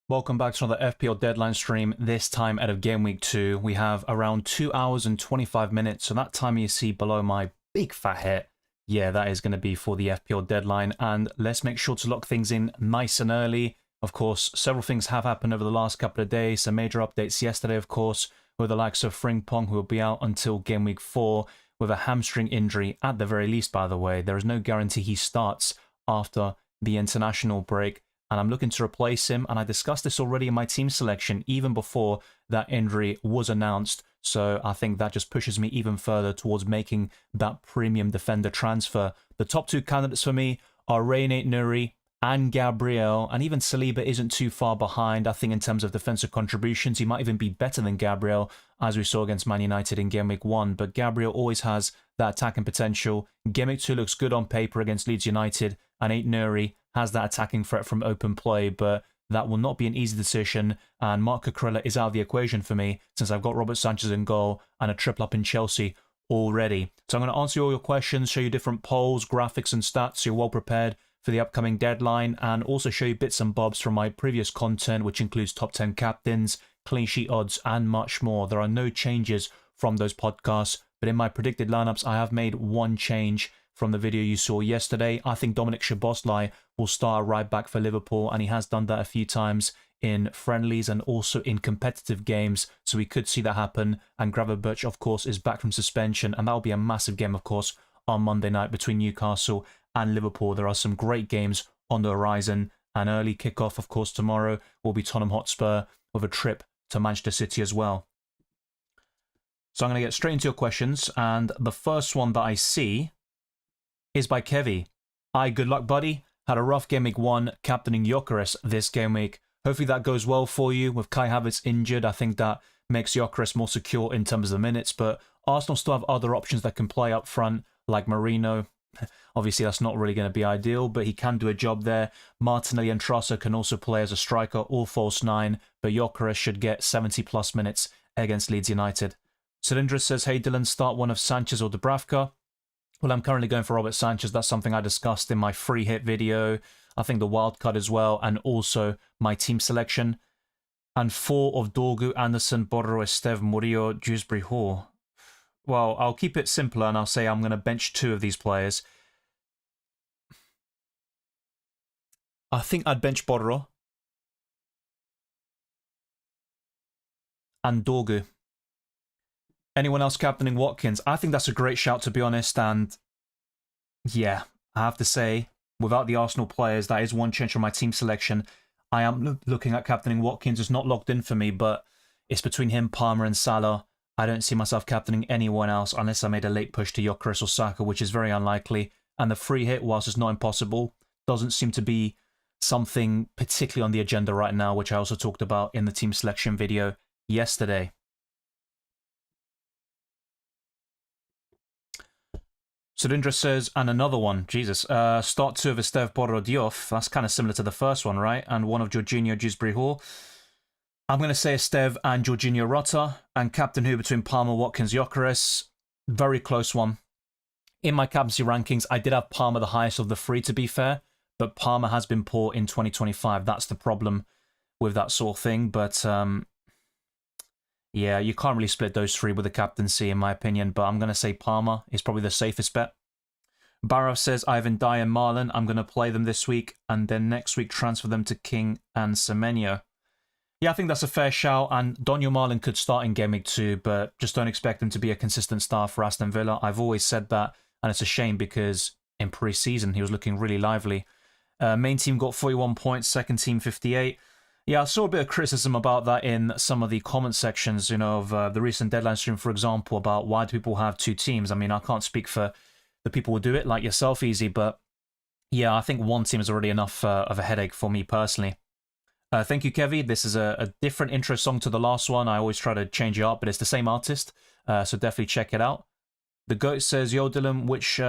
Welcome back to another FPL deadline stream, this time out of Game Week 2. We have around 2 hours and 25 minutes, so that time you see below my big fat hit, yeah, that is going to be for the FPL deadline, and let's make sure to lock things in nice and early. Of course, several things have happened over the last couple of days, some major updates yesterday, of course, with the likes of Frimpong, who will be out until Game Week 4, with a hamstring injury at the very least, by the way. There is no guarantee he starts after the international break. And I'm looking to replace him, and I discussed this already in my team selection even before that injury was announced, so I think that just pushes me even further towards making that premium defender transfer. The top two candidates for me are Reine Nuri and Gabriel, and even Saliba isn't too far behind. I think in terms of defensive contributions, he might even be better than Gabriel, as we saw against Man United in Game Week 1, but Gabriel always has that attacking potential. Game Week 2 looks good on paper against Leeds United, and Nuri has that attacking threat from open play, but that will not be an easy decision, and Marc Cucurella is out of the equation for me since I've got Robert Sanchez in goal and a triple up in Chelsea already. So I'm going to answer all your questions, show you different polls, graphics and stats so you're well prepared for the upcoming deadline, and also show you bits and bobs from my previous content, which includes top 10 captains, clean sheet odds, and much more. There are no changes from those podcasts, but in my predicted lineups, I have made one change from the video you saw yesterday. I think Dominic Szoboszlai will start right back for Liverpool, and he has done that a few times in friendlies and also in competitive games, so we could see that happen. And Gravenberch, of course, is back from suspension, and that will be a massive game, of course, on Monday night between Newcastle and Liverpool. There are some great games on the horizon, and early kickoff, of course, tomorrow will be Tottenham Hotspur with a trip to Manchester City as well. So I'm going to get straight into your questions, and the first one that I see is by Kevy. Hi, good luck, buddy. Had a rough Game Week 1, captaining Gyökeres this game week. Hopefully that goes well for you. With Kai Havertz injured, I think that makes Gyökeres more secure in terms of the minutes, but Arsenal still have other options that can play up front, like Marino. Obviously, that's not really going to be ideal, but he can do a job there. Martinelli and Trossard can also play as a striker or false nine, but Gyökeres should get 70-plus minutes against Leeds United. Cylindrus says, hey Dylan, start one of Sanchez or Dubravka. Well, I'm currently going for Robert Sanchez. That's something I discussed in my free hit video. I think the wild card as well, and also my team selection. And 4 of Dorgu, Anderson, Borro, Esteve, Murillo, Dewsbury Hall. Well, I'll keep it simpler and I'll say I'm going to bench 2 of these players. I think I'd bench Borro and Dorgu. Anyone else captaining Watkins? I think that's a great shout, to be honest, and yeah, I have to say, without the Arsenal players, that is one change from my team selection. I am looking at captaining Watkins. It's not locked in for me, but it's between him, Palmer and Salah. I don't see myself captaining anyone else unless I made a late push to Gyökeres or Saka, which is very unlikely. And the free hit, whilst it's not impossible, doesn't seem to be something particularly on the agenda right now, which I also talked about in the team selection video yesterday. Cylindra says, and another one, Jesus, start 2 of Esteve, Borro, Diouf. That's kind of similar to the first one, right? And 1 of Jorginho, Dewsbury Hall. I'm going to say Esteve and Jorginho Rota, and captain who between Palmer, Watkins, Gyökeres. Very close one. In my captaincy rankings, I did have Palmer the highest of the 3, to be fair, but Palmer has been poor in 2025. That's the problem with that sort of thing, but yeah, you can't really split those 3 with the captaincy, in my opinion, but I'm going to say Palmer is probably the safest bet. Barrow says, Ivan Dye and Marlon, I'm going to play them this week, and then next week transfer them to King and Semenyo. Yeah, I think that's a fair shout, and Daniel Marlon could start in Game Week 2, but just don't expect him to be a consistent star for Aston Villa. I've always said that, and it's a shame because in pre-season he was looking really lively. Main team got 41 points, second team 58. Yeah, I saw a bit of criticism about that in some of the comment sections, you know, of the recent deadline stream, for example, about why do people have 2 teams. I mean, I can't speak for the people who do it, like yourself, Easy, but yeah, I think 1 team is already enough of a headache for me personally. Thank you, Kevy. This is a different intro song to the last one. I always try to change it up, but it's the same artist, so definitely check it out. The GOAT says, yo Dylan, which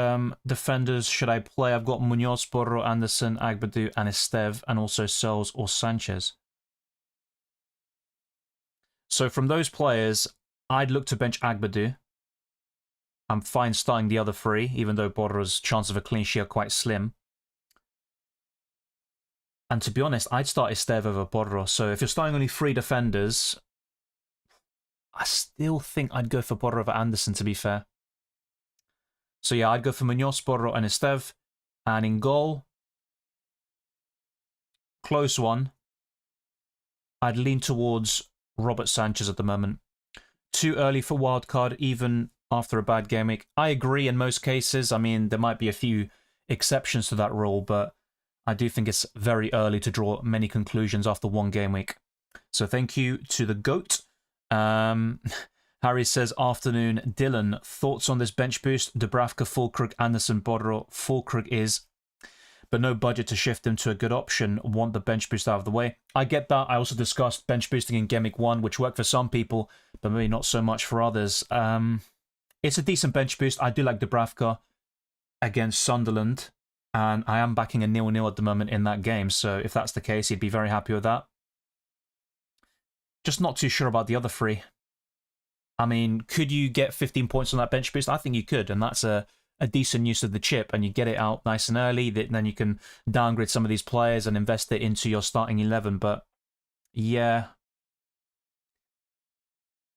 defenders should I play? I've got Munoz, Porro, Anderson, Agbadu, and Estev, and also Searles or Sanchez. So from those players, I'd look to bench Agbadu. I'm fine starting the other three, even though Porro's chance of a clean sheet are quite slim. And to be honest, I'd start Estev over Porro. So if you're starting only 3 defenders, I still think I'd go for Porro over Anderson, to be fair. So yeah, I'd go for Munoz, Porro, and Estev. And in goal, close one, I'd lean towards Robert Sanchez at the moment. Too early for wildcard, even after a bad game week. I agree in most cases. I mean, there might be a few exceptions to that rule, but I do think it's very early to draw many conclusions after one game week. So thank you to the GOAT. Harry says, afternoon, Dylan, thoughts on this bench boost? Dubravka, Fulkrug, Anderson, Borro. Fulkrug is, but no budget to shift him to a good option. Want the bench boost out of the way. I get that. I also discussed bench boosting in Game Week 1, which worked for some people, but maybe not so much for others. It's a decent bench boost. I do like Dubravka against Sunderland, and I am backing a 0-0 at the moment in that game, so if that's the case, he'd be very happy with that. Just not too sure about the other 3. I mean, could you get 15 points on that bench boost? I think you could, and that's a decent use of the chip, and you get it out nice and early, then you can downgrade some of these players and invest it into your starting 11. But yeah,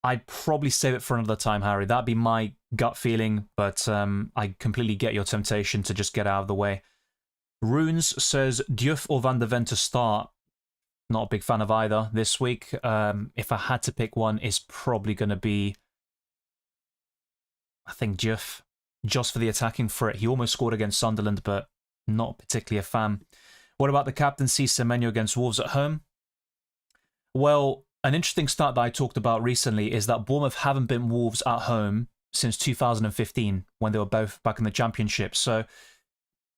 I'd probably save it for another time, Harry. That'd be my gut feeling, but I completely get your temptation to just get out of the way. Runes says, Diouf or Van de Ven to start? Not a big fan of either this week. If I had to pick one, it's probably going to be, I think, Diouf. Just for the attacking threat. He almost scored against Sunderland, but not particularly a fan. What about the captaincy, Semenyo against Wolves at home? Well, an interesting stat that I talked about recently is that Bournemouth haven't been Wolves at home since 2015, when they were both back in the Championship. So,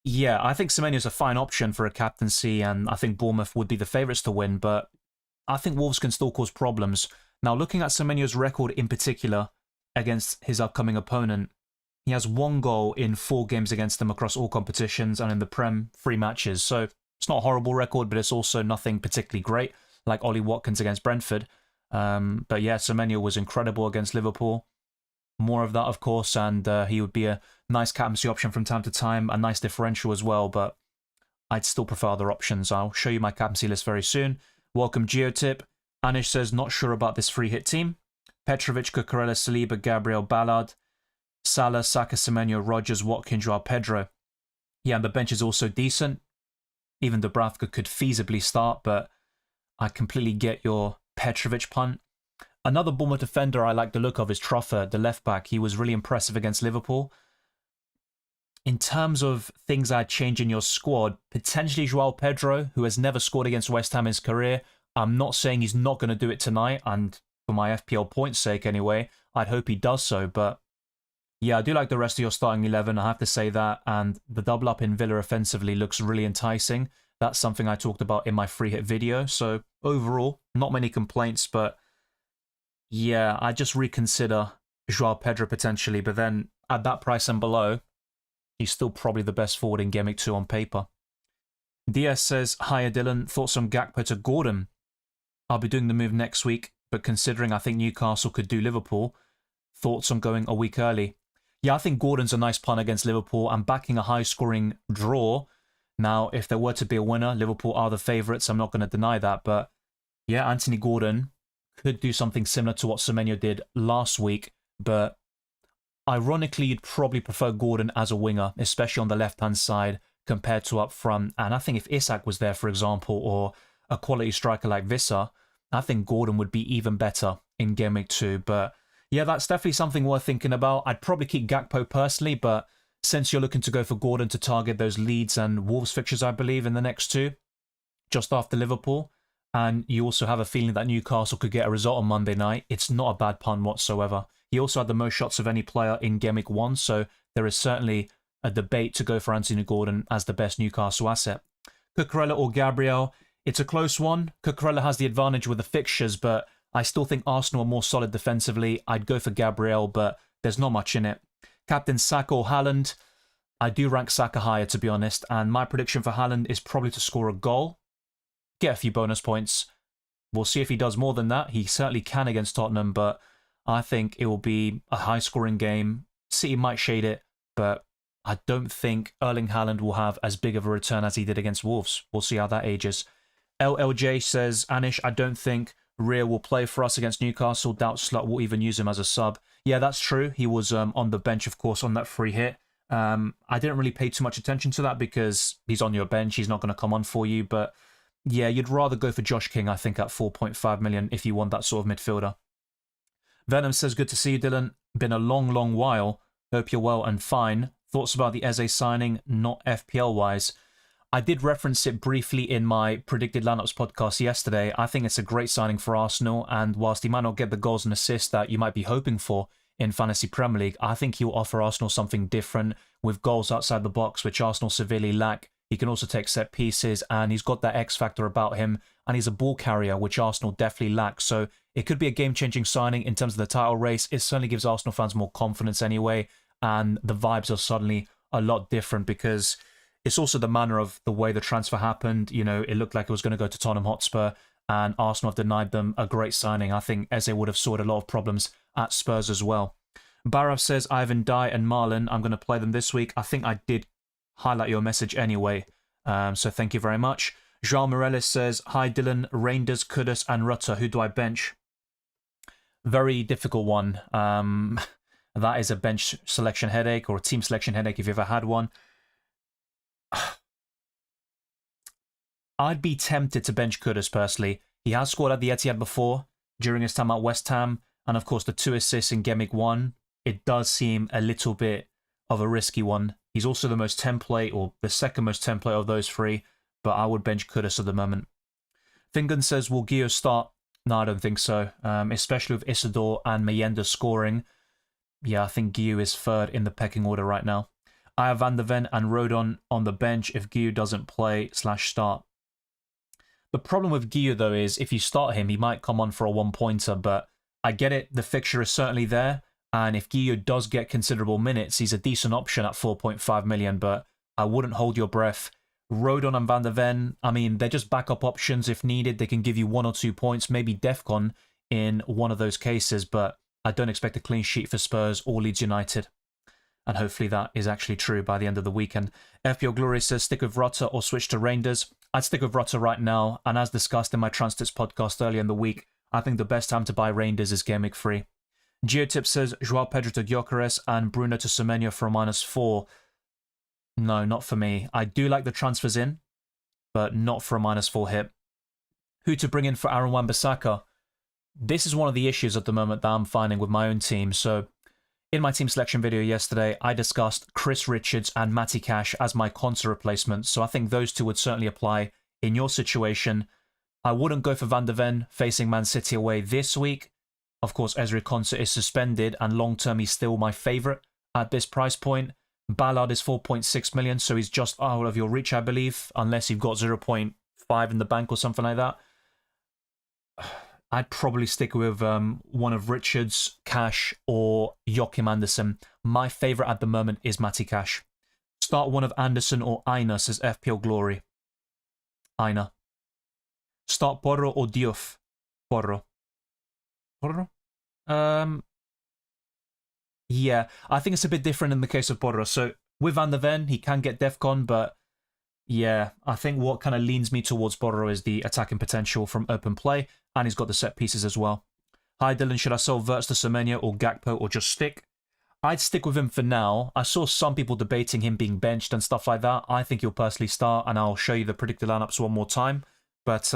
yeah, I think Semenyo's a fine option for a captaincy, and I think Bournemouth would be the favourites to win, but I think Wolves can still cause problems. Now, looking at Semenyo's record in particular against his upcoming opponent, he has 1 goal in 4 games against them across all competitions, and in the Prem, 3 matches. So it's not a horrible record, but it's also nothing particularly great, like Ollie Watkins against Brentford. But yeah, Semenyo was incredible against Liverpool. More of that, of course, and he would be a nice captaincy option from time to time, a nice differential as well, but I'd still prefer other options. I'll show you my captaincy list very soon. Welcome, Geotip. Anish says, not sure about this free hit team. Petrovic, Cucurella, Saliba, Gabriel, Ballard, Salah, Saka, Semenyo, Rodgers, Watkins, Joao Pedro. Yeah, and the bench is also decent. Even Dubravka could feasibly start, but I completely get your Petrovic punt. Another Bournemouth defender I like the look of is Truffer, the left back. He was really impressive against Liverpool. In terms of things I'd change in your squad, potentially Joao Pedro, who has never scored against West Ham in his career. I'm not saying he's not going to do it tonight, and for my FPL points' sake anyway, I'd hope he does so, but yeah, I do like the rest of your starting 11, I have to say that, and the double up in Villa offensively looks really enticing. That's something I talked about in my free hit video, so overall, not many complaints, but yeah, I just reconsider Joao Pedro potentially, but then at that price and below, he's still probably the best forward in Game Week 2 on paper. Diaz says, hiya Dylan, thoughts on Gakpo to Gordon? I'll be doing the move next week, but considering I think Newcastle could do Liverpool, thoughts on going a week early? Yeah, I think Gordon's a nice punt against Liverpool. I'm backing a high-scoring draw. Now, if there were to be a winner, Liverpool are the favourites. I'm not going to deny that. But yeah, Anthony Gordon could do something similar to what Semenyo did last week. But ironically, you'd probably prefer Gordon as a winger, especially on the left-hand side compared to up front. And I think if Isak was there, for example, or a quality striker like Visser, I think Gordon would be even better in Game Week 2. But yeah, that's definitely something worth thinking about. I'd probably keep Gakpo personally, but since you're looking to go for Gordon to target those Leeds and Wolves fixtures, I believe, in the next 2, just after Liverpool, and you also have a feeling that Newcastle could get a result on Monday night, it's not a bad punt whatsoever. He also had the most shots of any player in Game Week 1, so there is certainly a debate to go for Anthony Gordon as the best Newcastle asset. Cucurella or Gabriel, it's a close one. Cucurella has the advantage with the fixtures, but I still think Arsenal are more solid defensively. I'd go for Gabriel, but there's not much in it. Captain Saka or Haaland? I do rank Saka higher, to be honest, and my prediction for Haaland is probably to score a goal, get a few bonus points. We'll see if he does more than that. He certainly can against Tottenham, but I think it will be a high-scoring game. City might shade it, but I don't think Erling Haaland will have as big of a return as he did against Wolves. We'll see how that ages. LLJ says, Anish, I don't think Rhea will play for us against Newcastle. Doubt Slut will even use him as a sub. Yeah, that's true. He was on the bench, of course, on that free hit. I didn't really pay too much attention to that because he's on your bench. He's not going to come on for you. But yeah, you'd rather go for Josh King, I think, at 4.5 million if you want that sort of midfielder. Venom says, good to see you, Dylan. Been a long, long while. Hope you're well and fine. Thoughts about the Eze signing, not FPL-wise. I did reference it briefly in my Predicted Lineups podcast yesterday. I think it's a great signing for Arsenal, and whilst he might not get the goals and assists that you might be hoping for in Fantasy Premier League, I think he'll offer Arsenal something different with goals outside the box, which Arsenal severely lack. He can also take set pieces, and he's got that X factor about him, and he's a ball carrier, which Arsenal definitely lack. So it could be a game-changing signing in terms of the title race. It certainly gives Arsenal fans more confidence anyway, and the vibes are suddenly a lot different because it's also the manner of the way the transfer happened. You know, it looked like it was going to go to Tottenham Hotspur, and Arsenal have denied them a great signing. I think Eze would have sorted a lot of problems at Spurs as well. Barav says, Ivan Dye and Marlon, I'm going to play them this week. I think I did highlight your message anyway, so thank you very much. João Morales says, hi Dylan, Reinders, Kudus and Rutter, who do I bench? Very difficult one. That is a bench selection headache or a team selection headache if you've ever had one. I'd be tempted to bench Kudus personally. He has scored at the Etihad before, during his time at West Ham, and of course the 2 assists in Gameweek 1. It does seem a little bit of a risky one. He's also the most template, or the second most template of those 3, but I would bench Kudus at the moment. Fingon says, will Gio start? No, I don't think so, especially with Isidore and Mayenda scoring. Yeah, I think Gio is third in the pecking order right now. I have Van der Ven and Rodon on the bench if Gio doesn't play/start. The problem with Gio, though, is if you start him, he might come on for a one-pointer, but I get it. The fixture is certainly there, and if Gio does get considerable minutes, he's a decent option at 4.5 million, but I wouldn't hold your breath. Rodon and Van der Ven, I mean, they're just backup options if needed. They can give you 1 or 2 points, maybe Defcon in one of those cases, but I don't expect a clean sheet for Spurs or Leeds United. And hopefully that is actually true by the end of the weekend. FPL Glory says, stick with Rutter or switch to Reinders. I'd stick with Rutter right now, and as discussed in my Transits podcast earlier in the week, I think the best time to buy Reinders is Gameweek 3. Geotip says, Joao Pedro to Gyökeres and Bruno to Semenyo for a -4. No, not for me. I do like the transfers in, but not for a -4 hit. Who to bring in for Aaron Wan-Bissaka? This is one of the issues at the moment that I'm finding with my own team. So in my team selection video yesterday, I discussed Chris Richards and Matty Cash as my Konsa replacements. So I think those two would certainly apply in your situation. I wouldn't go for Van der Ven facing Man City away this week. Of course, Ezri Konsa is suspended, and long-term he's still my favourite at this price point. Ballard is 4.6 million, so he's just out of your reach, I believe, unless you've got 0.5 in the bank or something like that. I'd probably stick with one of Richards, Cash, or Joachim Andersen. My favourite at the moment is Matty Cash. Start one of Anderson or Aina, says FPL Glory. Aina. Start Porro or Diouf? Porro. Porro? Yeah, I think it's a bit different in the case of Porro. So with Van der Ven, he can get Defcon, but yeah, I think what kind of leans me towards Porro is the attacking potential from open play, and he's got the set pieces as well. Hi Dylan, should I sell Wirtz to Semenyo or Gakpo or just stick? I'd stick with him for now. I saw some people debating him being benched and stuff like that. I think he'll personally start, and I'll show you the predicted lineups one more time. But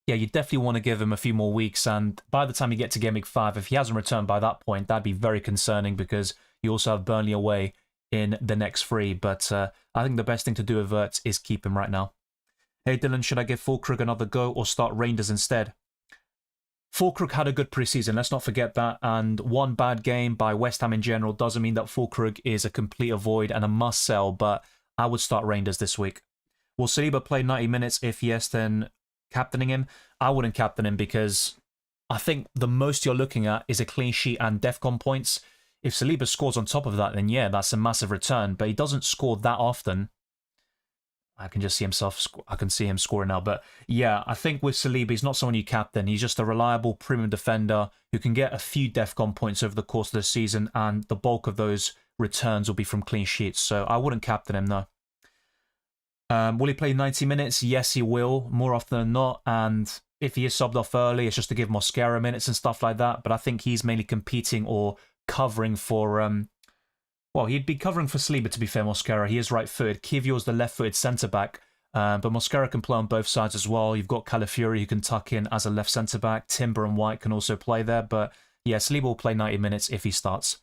yeah, you definitely want to give him a few more weeks, and by the time you get to Gameweek 5, if he hasn't returned by that point, that'd be very concerning because you also have Burnley away in the next 3. But I think the best thing to do with Wirtz is keep him right now. Hey Dylan, should I give Fulkrug another go or start Reinders instead? Fulkrug had a good preseason, let's not forget that, and one bad game by West Ham in general doesn't mean that Fulkrug is a complete avoid and a must sell, but I would start Reinders this week. Will Saliba play 90 minutes? If yes, then captaining him? I wouldn't captain him because I think the most you're looking at is a clean sheet and Defcon points. if Saliba scores on top of that, then yeah, that's a massive return. But he doesn't score that often. I can just see I can see him scoring now. But yeah, I think with Saliba, he's not someone you captain. He's just a reliable premium defender who can get a few DEFCON points over the course of the season, and the bulk of those returns will be from clean sheets. So I wouldn't captain him, no. Will he play 90 minutes? Yes, he will, more often than not. And if he is subbed off early, it's just to give Mosquera minutes and stuff like that. But I think he's mainly competing or covering for... well, he'd be covering for Saliba, to be fair, Mosquera. He is right-footed. Kiwior's the left-footed centre-back. But Mosquera can play on both sides as well. You've got Calafiori who can tuck in as a left centre-back. Timber and White can also play there. But yeah, Saliba will play 90 minutes if he starts.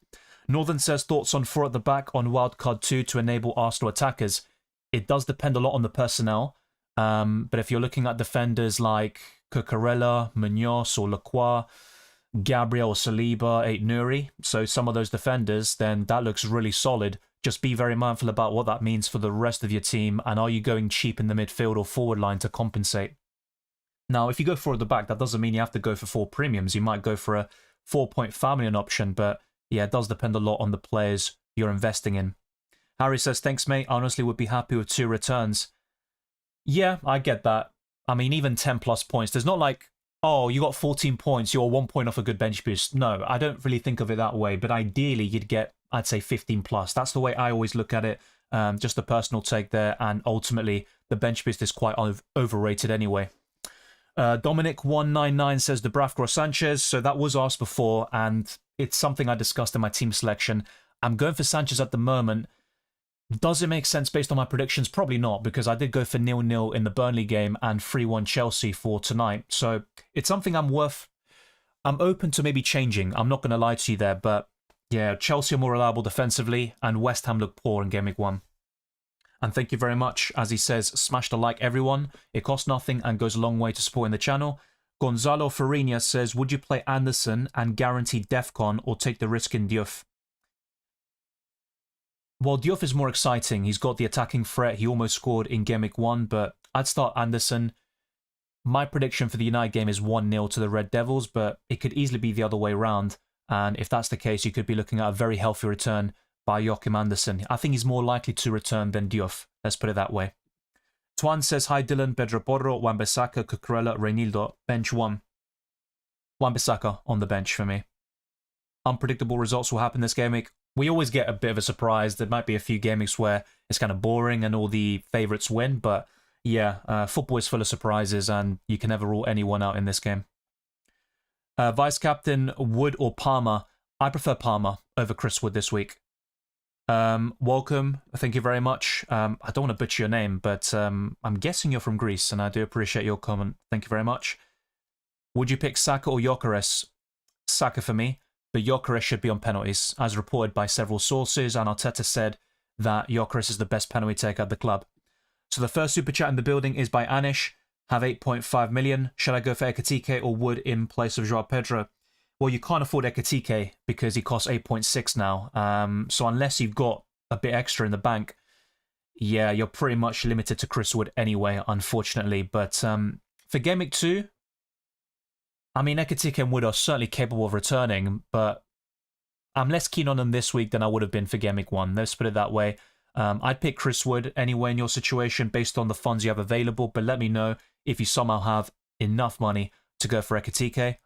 Northern says thoughts on 4 at the back on Wildcard 2 to enable Arsenal attackers. It does depend a lot on the personnel. But if you're looking at defenders like Cucurella, Munoz or Lacroix, Gabriel, Saliba, Ait-Nouri, so some of those defenders, then that looks really solid. Just be very mindful about what that means for the rest of your team, and are you going cheap in the midfield or forward line to compensate? Now, if you go 4 at the back, that doesn't mean you have to go for 4 premiums. You might go for a 4-point Fabian option, but yeah, it does depend a lot on the players you're investing in. Harry says, thanks, mate. I honestly would be happy with 2 returns. Yeah, I get that. I mean, even 10 plus points. There's not like, oh, you got 14 points, you're 1 point off a good bench boost. No, I don't really think of it that way. But ideally, you'd get, I'd say, 15 plus. That's the way I always look at it. Just a personal take there. And ultimately, the bench boost is quite overrated anyway. Dominic199 says Dubravka or Sanchez. So that was asked before, and it's something I discussed in my team selection. I'm going for Sanchez at the moment. Does it make sense based on my predictions? Probably not, because I did go for 0-0 in the Burnley game and 3-1 Chelsea for tonight. So it's something I'm open to maybe changing. I'm not going to lie to you there, but yeah, Chelsea are more reliable defensively, and West Ham look poor in Game Week 1. And thank you very much. As he says, smash the like, everyone. It costs nothing and goes a long way to supporting the channel. Gonzalo Farina says, would you play Anderson and guarantee DEFCON or take the risk in Diouf? Well, Diouf is more exciting. He's got the attacking threat. He almost scored in Game Week 1, but I'd start Anderson. My prediction for the United game is 1-0 to the Red Devils, but it could easily be the other way around. And if that's the case, you could be looking at a very healthy return by Joachim Anderson. I think he's more likely to return than Diouf. Let's put it that way. Tuan says, hi Dylan, Pedro Porro, Wan-Bissaka, Cucurella, Reinildo, bench 1. Wan-Bissaka on the bench for me. Unpredictable results will happen this game week. We always get a bit of a surprise. There might be a few game weeks where it's kind of boring and all the favourites win, but yeah, football is full of surprises and you can never rule anyone out in this game. Vice Captain, Wood or Palmer? I prefer Palmer over Chris Wood this week. Welcome, thank you very much. I don't want to butcher your name, but I'm guessing you're from Greece, and I do appreciate your comment. Thank you very much. Would you pick Saka or Gyökeres? Saka for me, but Gyökeres should be on penalties, as reported by several sources, and Arteta said that Gyökeres is the best penalty taker at the club. So the first super chat in the building is by Anish. Have 8.5 million. Should I go for Ekitike or Wood in place of João Pedro? Well, you can't afford Ekitike because he costs 8.6 now. So unless you've got a bit extra in the bank, yeah, you're pretty much limited to Chris Wood anyway, unfortunately. But for Game Week 2, I mean, Ekitike and Wood are certainly capable of returning, but I'm less keen on them this week than I would have been for Game Week 1. Let's put it that way. I'd pick Chris Wood anyway in your situation based on the funds you have available, but let me know if you somehow have enough money to go for Ekitike.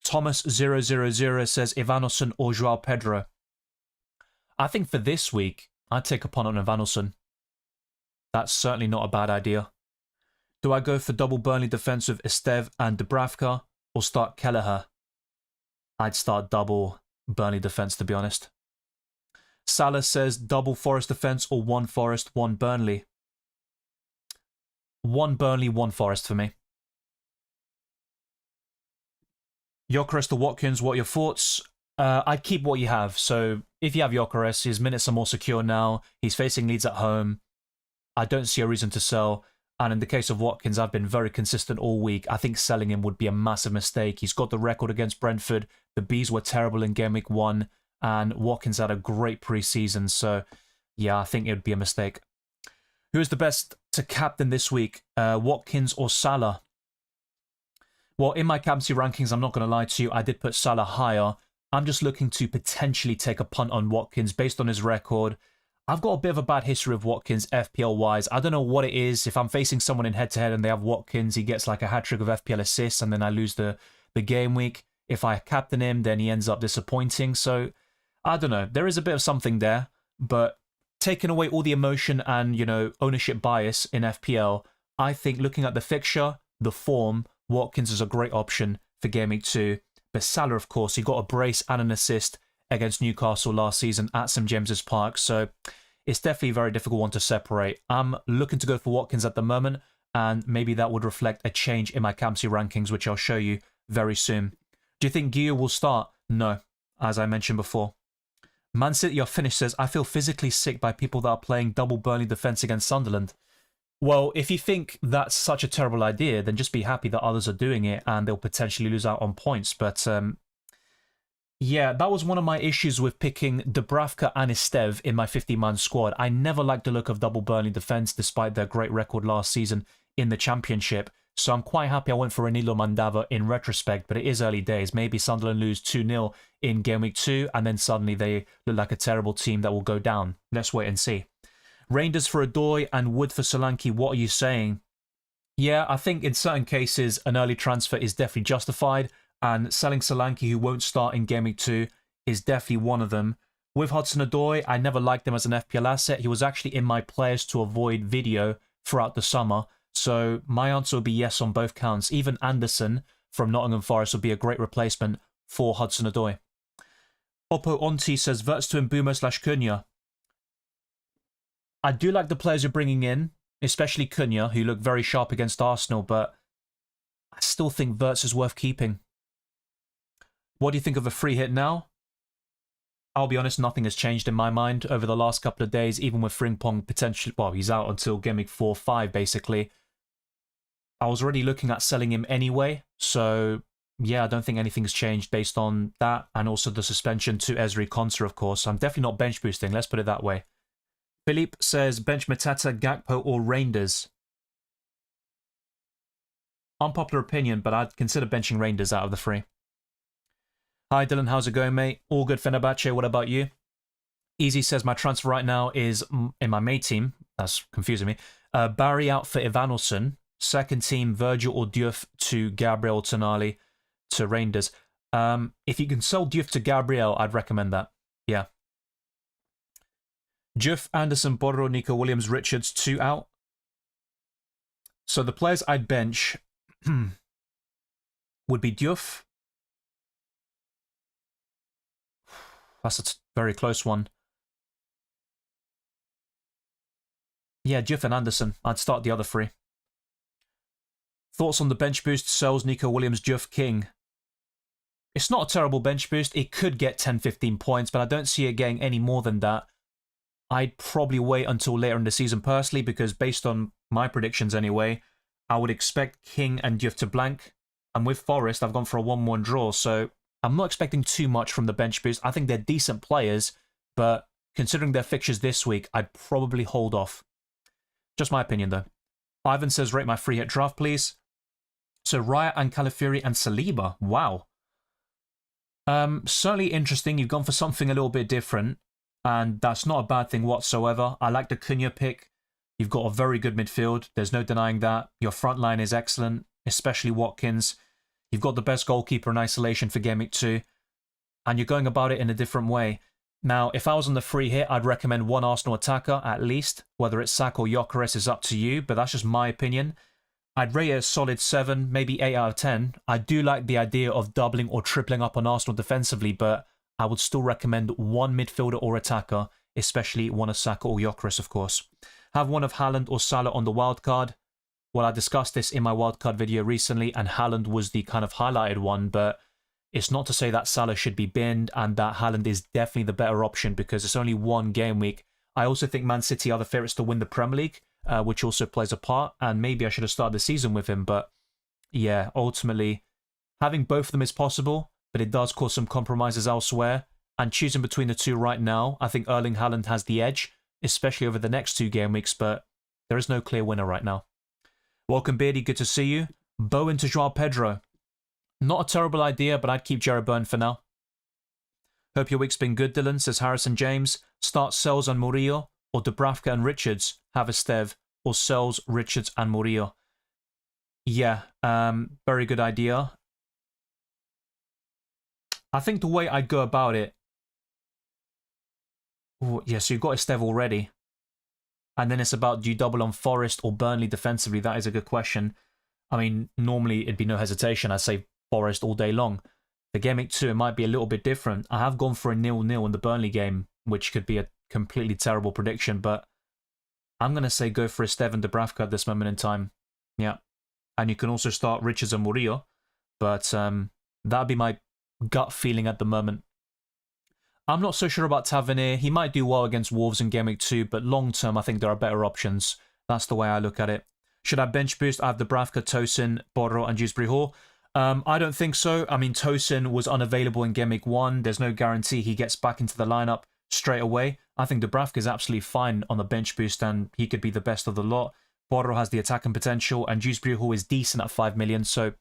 Thomas000 says Ivanoson or João Pedro. I think for this week, I'd take a punt on Ivanoson. That's certainly not a bad idea. Do I go for double Burnley defence with Esteve and Dubravka or start Kelleher? I'd start double Burnley defence, to be honest. Salah says double Forest defence or 1 Forest, 1 Burnley. 1 Burnley, 1 Forest for me. Gyökeres to Watkins, what are your thoughts? I'd keep what you have. So if you have Gyökeres, his minutes are more secure now. He's facing Leeds at home. I don't see a reason to sell. And in the case of Watkins, I've been very consistent all week. I think selling him would be a massive mistake. He's got the record against Brentford. The Bees were terrible in Game Week 1. And Watkins had a great pre-season. So yeah, I think it would be a mistake. Who is the best to captain this week? Watkins or Salah? Well, in my captaincy rankings, I'm not going to lie to you, I did put Salah higher, I'm just looking to potentially take a punt on Watkins based on his record. I've got a bit of a bad history of Watkins FPL-wise. I don't know what it is. If I'm facing someone in head-to-head and they have Watkins, he gets like a hat-trick of FPL assists and then I lose the game week. If I captain him, then he ends up disappointing. So, I don't know. There is a bit of something there, but taking away all the emotion and, you know, ownership bias in FPL, I think looking at the fixture, the form, Watkins is a great option for Game Week 2. But Salah, of course, he got a brace and an assist against Newcastle last season at St James's Park. So it's definitely a very difficult one to separate. I'm looking to go for Watkins at the moment, and maybe that would reflect a change in my captaincy rankings, which I'll show you very soon. Do you think Gio will start? No, as I mentioned before. Man City are finished says, I feel physically sick by people that are playing double Burnley defence against Sunderland. Well, if you think that's such a terrible idea, then just be happy that others are doing it and they'll potentially lose out on points. But yeah, that was one of my issues with picking Dubravka and Estev in my 50-man squad. I never liked the look of double Burnley defence despite their great record last season in the Championship. So I'm quite happy I went for Anilo Mandava in retrospect, but it is early days. Maybe Sunderland lose 2-0 in Game Week 2 and then suddenly they look like a terrible team that will go down. Let's wait and see. Rangers for Odoi and Wood for Solanke, what are you saying? Yeah, I think in certain cases an early transfer is definitely justified, and selling Solanke, who won't start in Game Week 2, is definitely one of them. With Hudson-Odoi, I never liked him as an FPL asset. He was actually in my players to avoid video throughout the summer, so my answer would be yes on both counts. Even Anderson from Nottingham Forest would be a great replacement for Hudson-Odoi. Oppo Onti says, Verts to Mbumo/Cunha. I do like the players you're bringing in, especially Cunha, who looked very sharp against Arsenal, but I still think Verts is worth keeping. What do you think of a free hit now? I'll be honest, nothing has changed in my mind over the last couple of days, even with Frimpong potentially, well, he's out until Game Week 4-5, basically. I was already looking at selling him anyway, so yeah, I don't think anything's changed based on that, and also the suspension to Ezri Konsa, of course. I'm definitely not bench boosting, let's put it that way. Philippe says, bench Matata, Gakpo or Reinders? Unpopular opinion, but I'd consider benching Reinders out of the three. Hi Dylan, how's it going, mate? All good, Fenerbahce, what about you? Easy says, my transfer right now is in my main team. That's confusing me. Barry out for Ivanilson. Second team, Virgil or Diouf to Gabriel Tonali to Reinders. If you can sell Diouf to Gabriel, I'd recommend that. Yeah. Diouf, Anderson, Borro, Nico Williams, Richards, 2 out. So the players I'd bench would be Diouf. That's a very close one. Yeah, Diouf and Anderson. I'd start the other three. Thoughts on the bench boost? Sells, Nico Williams, Diouf, King. It's not a terrible bench boost. It could get 10-15 points, but I don't see it getting any more than that. I'd probably wait until later in the season personally, because based on my predictions anyway, I would expect King and Diouf to blank. And with Forest, I've gone for a 1-1 draw, so I'm not expecting too much from the bench boost. I think they're decent players, but considering their fixtures this week, I'd probably hold off. Just my opinion, though. Ivan says, rate my free hit draft, please. So Raya and Calafiori and Saliba. Wow. Certainly interesting. You've gone for something a little bit different, and that's not a bad thing whatsoever. I like the Cunha pick. You've got a very good midfield. There's no denying that. Your front line is excellent, especially Watkins. You've got the best goalkeeper in isolation for Game Week 2, and you're going about it in a different way. Now, if I was on the free hit, I'd recommend one Arsenal attacker at least. Whether it's Saka or Gyökeres is up to you, but that's just my opinion. I'd rate it a solid 7, maybe 8 out of 10. I do like the idea of doubling or tripling up on Arsenal defensively, but I would still recommend one midfielder or attacker, especially one of Saka or Gyökeres, of course. Have one of Haaland or Salah on the wildcard. Well, I discussed this in my wildcard video recently, and Haaland was the kind of highlighted one, but it's not to say that Salah should be binned and that Haaland is definitely the better option because it's only one game week. I also think Man City are the favourites to win the Premier League, which also plays a part, and maybe I should have started the season with him, but yeah, ultimately, having both of them is possible, but it does cause some compromises elsewhere, and choosing between the two right now, I think Erling Haaland has the edge, especially over the next 2 game weeks, but there is no clear winner right now. Welcome, Beardy, good to see you. Bowen to Joao Pedro. Not a terrible idea, but I'd keep Jared Byrne for now. Hope your week's been good, Dylan, says Harrison James. Start Sells and Murillo, or Dubravka and Richards have Estev, or Sells, Richards and Murillo. Yeah, very good idea. I think the way I'd go about it... Oh, yeah, so you've got Estev already. And then it's about, do you double on Forest or Burnley defensively? That is a good question. I mean, normally it'd be no hesitation. I'd say Forest all day long. The Gameweek 2, it might be a little bit different. I have gone for a 0-0 in the Burnley game, which could be a completely terrible prediction, but I'm going to say go for Estev and Dubravka at this moment in time. Yeah. And you can also start Richards and Murillo, but that'd be my gut feeling at the moment. I'm not so sure about Tavernier. He might do well against Wolves in Gameweek 2, but long term, I think there are better options. That's the way I look at it. Should I bench boost? I have Dubravka, Tosin, Borro, and Dewsbury Hall. I don't think so. I mean, Tosin was unavailable in Gameweek 1. There's no guarantee he gets back into the lineup straight away. I think Dubravka is absolutely fine on the bench boost, and he could be the best of the lot. Borro has the attacking potential, and Dewsbury Hall is decent at 5 million, so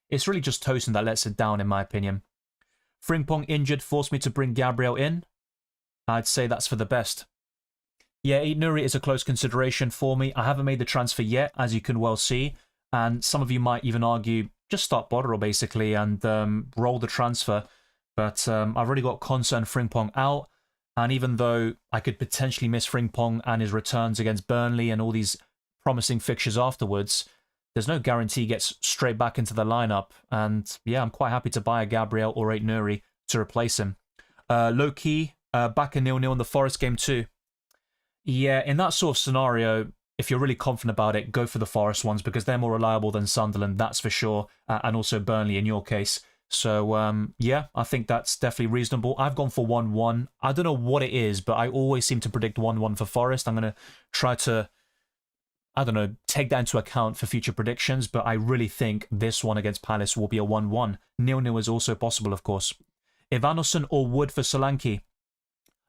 it's really just Tosin that lets it down, in my opinion. Frimpong injured forced me to bring Gabriel in. I'd say that's for the best. Yeah, Nuri is a close consideration for me. I haven't made the transfer yet, as you can well see, and some of you might even argue, just start Borro basically and roll the transfer. But I've already got Konsa and Frimpong out, and even though I could potentially miss Frimpong and his returns against Burnley and all these promising fixtures afterwards, there's no guarantee he gets straight back into the lineup. And yeah, I'm quite happy to buy a Gabriel or a Nuri to replace him. Low key, back in 0-0 in the Forest game too. Yeah, in that sort of scenario, if you're really confident about it, go for the Forest ones because they're more reliable than Sunderland, that's for sure, and also Burnley in your case. So, yeah, I think that's definitely reasonable. I've gone for 1-1. I don't know what it is, but I always seem to predict 1-1 for Forest. I'm going to try to, I don't know, take that into account for future predictions, but I really think this one against Palace will be a 1-1. 0-0 is also possible, of course. Ivanoson or Wood for Solanke?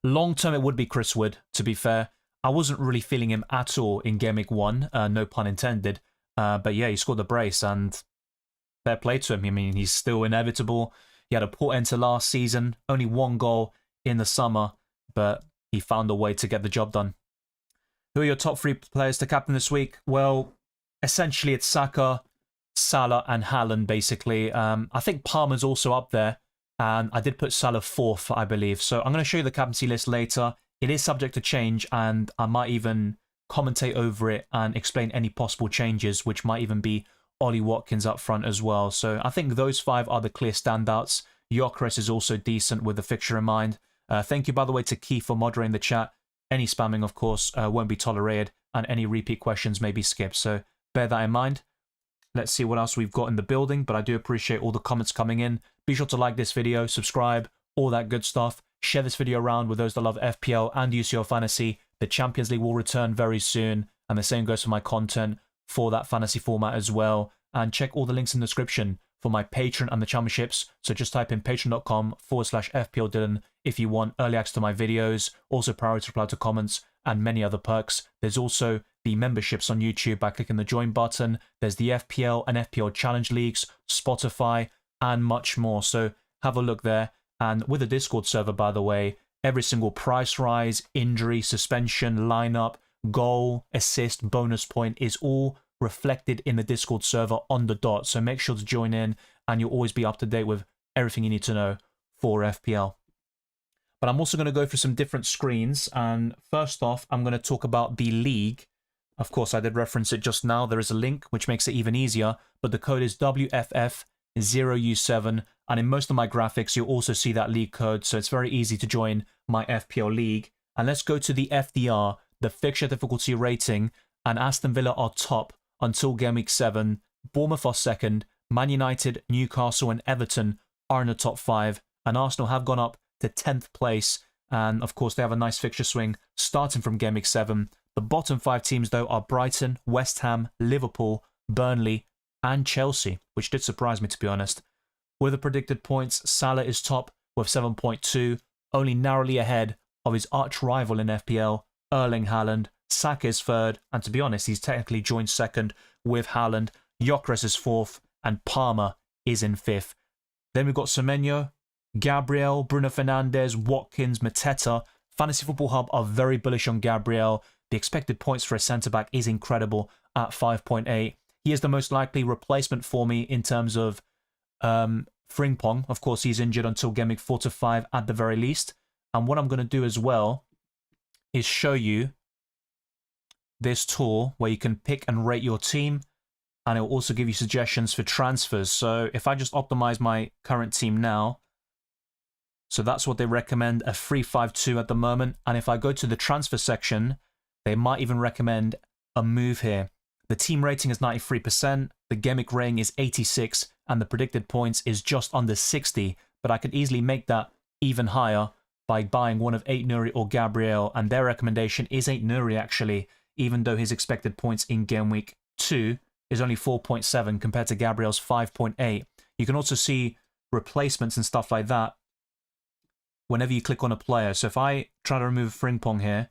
Long term, it would be Chris Wood, to be fair. I wasn't really feeling him at all in Gameweek 1, no pun intended. But yeah, he scored the brace, and fair play to him. I mean, he's still inevitable. He had a poor end to last season, only 1 goal in the summer, but he found a way to get the job done. Who are your top 3 players to captain this week? Well, essentially it's Saka, Salah, and Haaland, basically. I think Palmer's also up there, and I did put Salah 4th, I believe. So I'm going to show you the captaincy list later. It is subject to change, and I might even commentate over it and explain any possible changes, which might even be Ollie Watkins up front as well. So I think those 5 are the clear standouts. Gyökeres is also decent with the fixture in mind. Thank you, by the way, to Keith for moderating the chat. Any spamming, of course, won't be tolerated, and any repeat questions may be skipped. So bear that in mind. Let's see what else we've got in the building, but I do appreciate all the comments coming in. Be sure to like this video, subscribe, all that good stuff. Share this video around with those that love FPL and UCL Fantasy. The Champions League will return very soon, and the same goes for my content for that fantasy format as well. And check all the links in the description for my Patreon and the Championships. So just type in patreon.com/FPL Dylan if you want early access to my videos, also priority reply to comments, and many other perks. There's also the memberships on YouTube by clicking the join button. There's the FPL and FPL Challenge Leagues, Spotify, and much more. So have a look there. And with the Discord server, by the way, every single price rise, injury, suspension, lineup, goal, assist, bonus point is all reflected in the Discord server on the dot. So make sure to join in, and you'll always be up to date with everything you need to know for FPL. But I'm also going to go through some different screens. And first off, I'm going to talk about the league. Of course, I did reference it just now. There is a link, which makes it even easier. But the code is WFF0U7. And in most of my graphics, you'll also see that league code. So it's very easy to join my FPL league. And let's go to the FDR, the fixture difficulty rating. And Aston Villa are top until Gameweek 7. Bournemouth are second. Man United, Newcastle, and Everton are in the top 5. And Arsenal have gone up to 10th place. And of course, they have a nice fixture swing starting from Gameweek 7. The bottom 5 teams, though, are Brighton, West Ham, Liverpool, Burnley, and Chelsea, which did surprise me, to be honest. With the predicted points, Salah is top with 7.2, only narrowly ahead of his arch rival in FPL, Erling Haaland. Saka is 3rd, and to be honest, he's technically joined 2nd with Haaland. Gyökeres is 4th, and Palmer is in 5th. Then we've got Semenyo, Gabriel, Bruno Fernandes, Watkins, Mateta. Fantasy Football Hub are very bullish on Gabriel. The expected points for a centre-back is incredible at 5.8. He is the most likely replacement for me in terms of Frimpong. Of course, he's injured until Game Week 4 to 5 at the very least. And what I'm going to do as well is show you this tool where you can pick and rate your team, and it will also give you suggestions for transfers. So if I just optimize my current team now, so that's what they recommend, a 3-5-2 at the moment. And if I go to the transfer section, they might even recommend a move here. The team rating is 93%, the Game Week rating is 86, and the predicted points is just under 60. But I could easily make that even higher by buying one of Aït-Nouri or Gabriel, and their recommendation is Aït-Nouri actually, even though his expected points in Game Week 2 is only 4.7 compared to Gabriel's 5.8. You can also see replacements and stuff like that whenever you click on a player. So if I try to remove Frimpong here,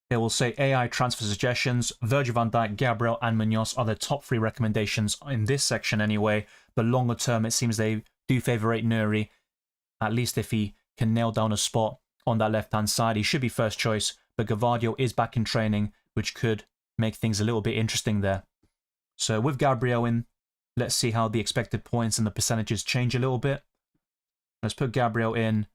it will say AI transfer suggestions. Virgil van Dijk, Gabriel, and Munoz are the top 3 recommendations in this section anyway. But longer term, it seems they do favour Aït-Nouri, at least if he can nail down a spot on that left-hand side. He should be first choice, but Gavadio is back in training, which could make things a little bit interesting there. So with Gabriel in, let's see how the expected points and the percentages change a little bit. Let's put Gabriel in,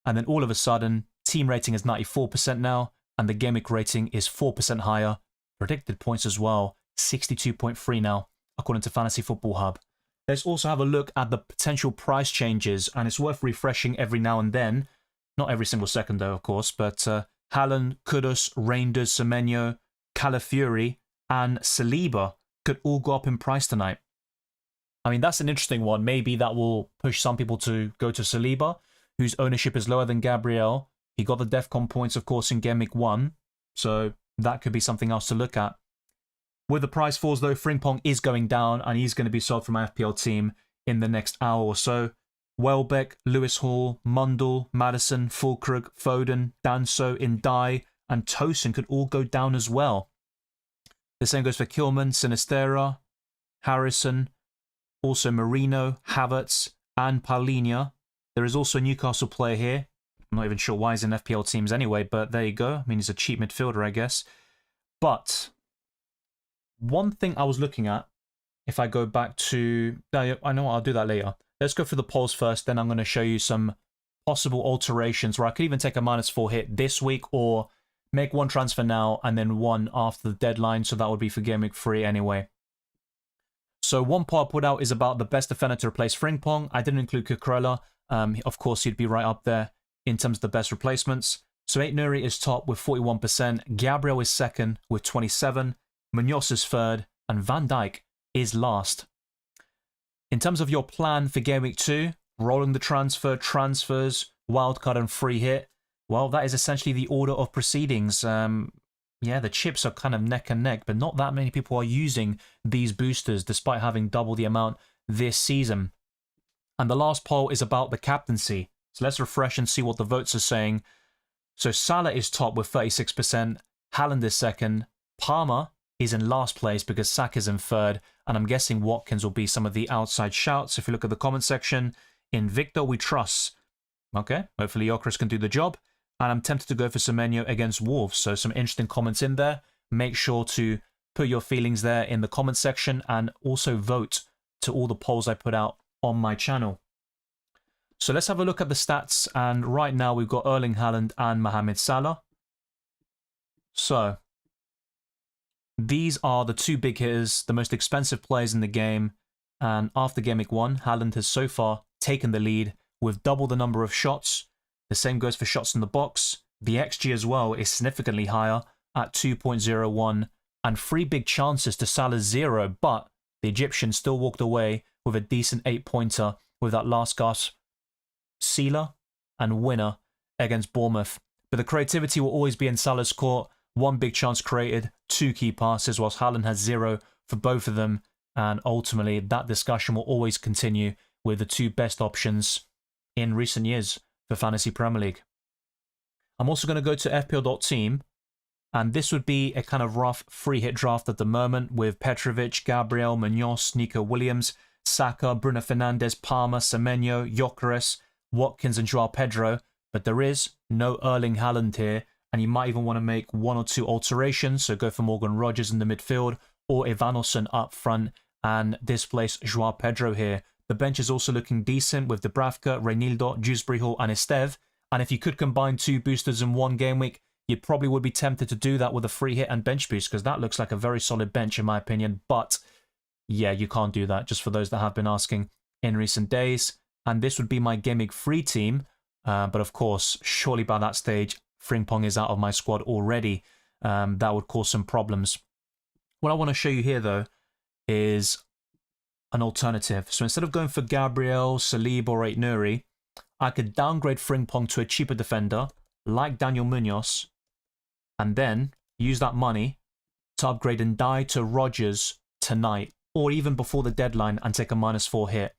and then all of a sudden, team rating is 94% now, and the Game Week rating is 4% higher. Predicted points as well, 62.3 now, according to Fantasy Football Hub. Let's also have a look at the potential price changes, and it's worth refreshing every now and then. Not every single second though, of course, but Haaland, Kudus, Reinders, Semenyo, Calafiori, and Saliba could all go up in price tonight. I mean, that's an interesting one. Maybe that will push some people to go to Saliba, whose ownership is lower than Gabriel. He got the DEFCON points, of course, in Game Week 1, so that could be something else to look at. With the price falls, though, Frimpong is going down, and he's going to be sold from my FPL team in the next hour or so. Welbeck, Lewis Hall, Mundell, Madison, Fulkrug, Foden, Danso, Indai, and Tosin could all go down as well. The same goes for Kilman, Sinistera, Harrison, also Marino, Havertz, and Paulinho. There is also a Newcastle player here. I'm not even sure why he's in FPL teams anyway, but there you go. I mean, he's a cheap midfielder, I guess. But one thing I was looking at, if I go back to... I know what, I'll do that later. Let's go through the polls first, then I'm going to show you some possible alterations where I could even take a -4 hit this week or make one transfer now and then one after the deadline, so that would be for Game Week 3 anyway. So one poll I put out is about the best defender to replace Frimpong. I didn't include Cucurella. Of course, he'd be right up there in terms of the best replacements. So Aït-Nouri is top with 41%, Gabriel is second with 27%, Munoz is third, and Van Dijk is last. In terms of your plan for Game Week 2, rolling the transfers, wildcard and free hit, well, that is essentially the order of proceedings. Yeah, the chips are kind of neck and neck, but not that many people are using these boosters despite having double the amount this season. And the last poll is about the captaincy. So let's refresh and see what the votes are saying. So Salah is top with 36%, Haaland is second, Palmer is in last place because Saka is in third, and I'm guessing Watkins will be some of the outside shouts. If you look at the comment section, in Victor we trust. Okay, hopefully Yokris can do the job. And I'm tempted to go for Semenyo against Wolves. So some interesting comments in there. Make sure to put your feelings there in the comment section and also vote to all the polls I put out on my channel. So let's have a look at the stats. And right now we've got Erling Haaland and Mohamed Salah. So these are the two big hitters, the most expensive players in the game. And after Game Week 1, Haaland has so far taken the lead with double the number of shots. The same goes for shots in the box. The XG as well is significantly higher at 2.01 and 3 big chances to Salah's 0, but the Egyptian still walked away with a decent 8-pointer with that last gasp sealer and winner against Bournemouth. But the creativity will always be in Salah's court. 1 big chance created, 2 key passes, whilst Haaland has 0 for both of them. And ultimately, that discussion will always continue with the 2 best options in recent years for Fantasy Premier League. I'm also going to go to fpl.team, and this would be a kind of rough free hit draft at the moment with Petrovic, Gabriel, Munoz, Nico Williams, Saka, Bruno Fernandes, Palmer, Semenyo, Gyökeres, Watkins and Joao Pedro, but there is no Erling Haaland here, and you might even want to make 1 or 2 alterations, so go for Morgan Rogers in the midfield, or Ivanosen up front, and displace Joao Pedro here. The bench is also looking decent with Dubravka, Reinildo, Dewsbury Hall, and Esteve, and if you could combine 2 boosters in one game week, you probably would be tempted to do that with a free hit and bench boost, because that looks like a very solid bench in my opinion, but yeah, you can't do that, just for those that have been asking in recent days. And this would be my Gameweek free team, but of course, surely by that stage, Frimpong is out of my squad already. That would cause some problems. What I want to show you here, though, is an alternative. So instead of going for Gabriel, Saliba, or Aït-Nouri, I could downgrade Frimpong to a cheaper defender, like Daniel Munoz, and then use that money to upgrade Ndiaye to Rogers tonight, or even before the deadline, and take a -4 hit.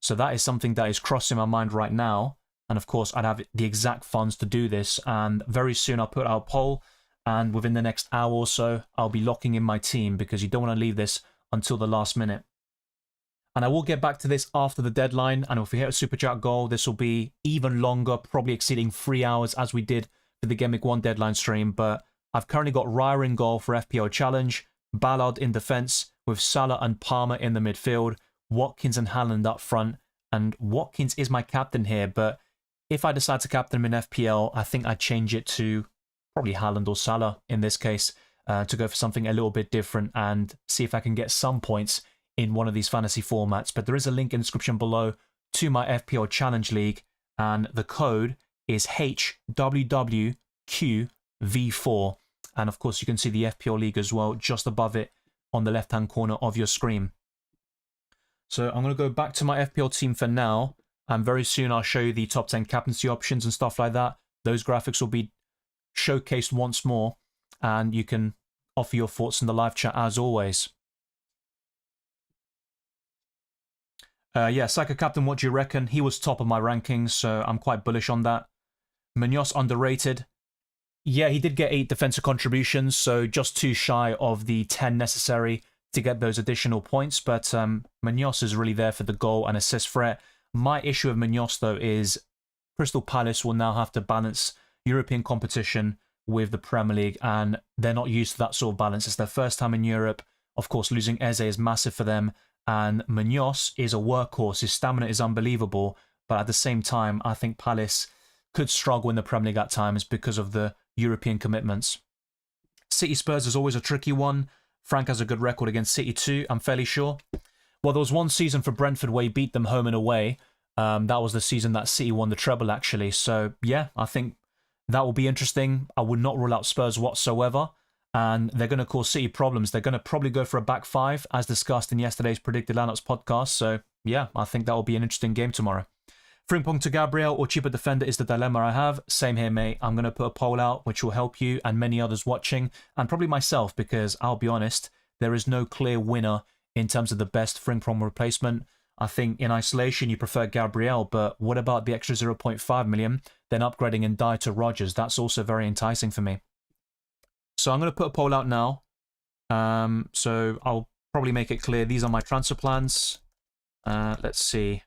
So that is something that is crossing my mind right now. And of course, I'd have the exact funds to do this. And very soon I'll put out a poll. And within the next hour or so, I'll be locking in my team, because you don't want to leave this until the last minute. And I will get back to this after the deadline. And if we hit a super chat goal, this will be even longer, probably exceeding 3 hours as we did for the Gameweek 1 deadline stream. But I've currently got Raya in goal for FPL Challenge, Ballard in defence with Salah and Palmer in the midfield, Watkins and Haaland up front, and Watkins is my captain here, but if I decide to captain him in FPL, I think I'd change it to probably Haaland or Salah in this case, to go for something a little bit different and see if I can get some points in one of these fantasy formats. But there is a link in the description below to my FPL Challenge League, and the code is HWWQV4. And of course, you can see the FPL League as well, just above it on the left-hand corner of your screen. So I'm going to go back to my FPL team for now, and very soon I'll show you the top 10 captaincy options and stuff like that. Those graphics will be showcased once more, and you can offer your thoughts in the live chat as always. Yeah, Saka captain, what do you reckon? He was top of my rankings, so I'm quite bullish on that. Munoz underrated. Yeah, he did get 8 defensive contributions, so just too shy of the 10 necessary to get those additional points, but Munoz is really there for the goal and assist threat. My issue with Munoz, though, is Crystal Palace will now have to balance European competition with the Premier League, and they're not used to that sort of balance. It's their first time in Europe. Of course, losing Eze is massive for them, and Munoz is a workhorse. His stamina is unbelievable, but at the same time, I think Palace could struggle in the Premier League at times because of the European commitments. City Spurs is always a tricky one. Frank has a good record against City too, I'm fairly sure. Well, there was one season for Brentford where he beat them home and away. That was the season that City won the treble, actually. So, yeah, I think that will be interesting. I would not rule out Spurs whatsoever. And they're going to cause City problems. They're going to probably go for a back 5, as discussed in yesterday's Predicted Lineups podcast. So, yeah, I think that will be an interesting game tomorrow. Frimpong to Gabriel or cheaper defender is the dilemma I have. Same here, mate. I'm going to put a poll out, which will help you and many others watching, and probably myself, because I'll be honest, there is no clear winner in terms of the best Frimpong replacement. I think in isolation you prefer Gabriel, but what about the extra 0.5 million? Then upgrading Ndiaye to Rogers, that's also very enticing for me. So I'm going to put a poll out now. So I'll probably make it clear. These are my transfer plans. Let's see.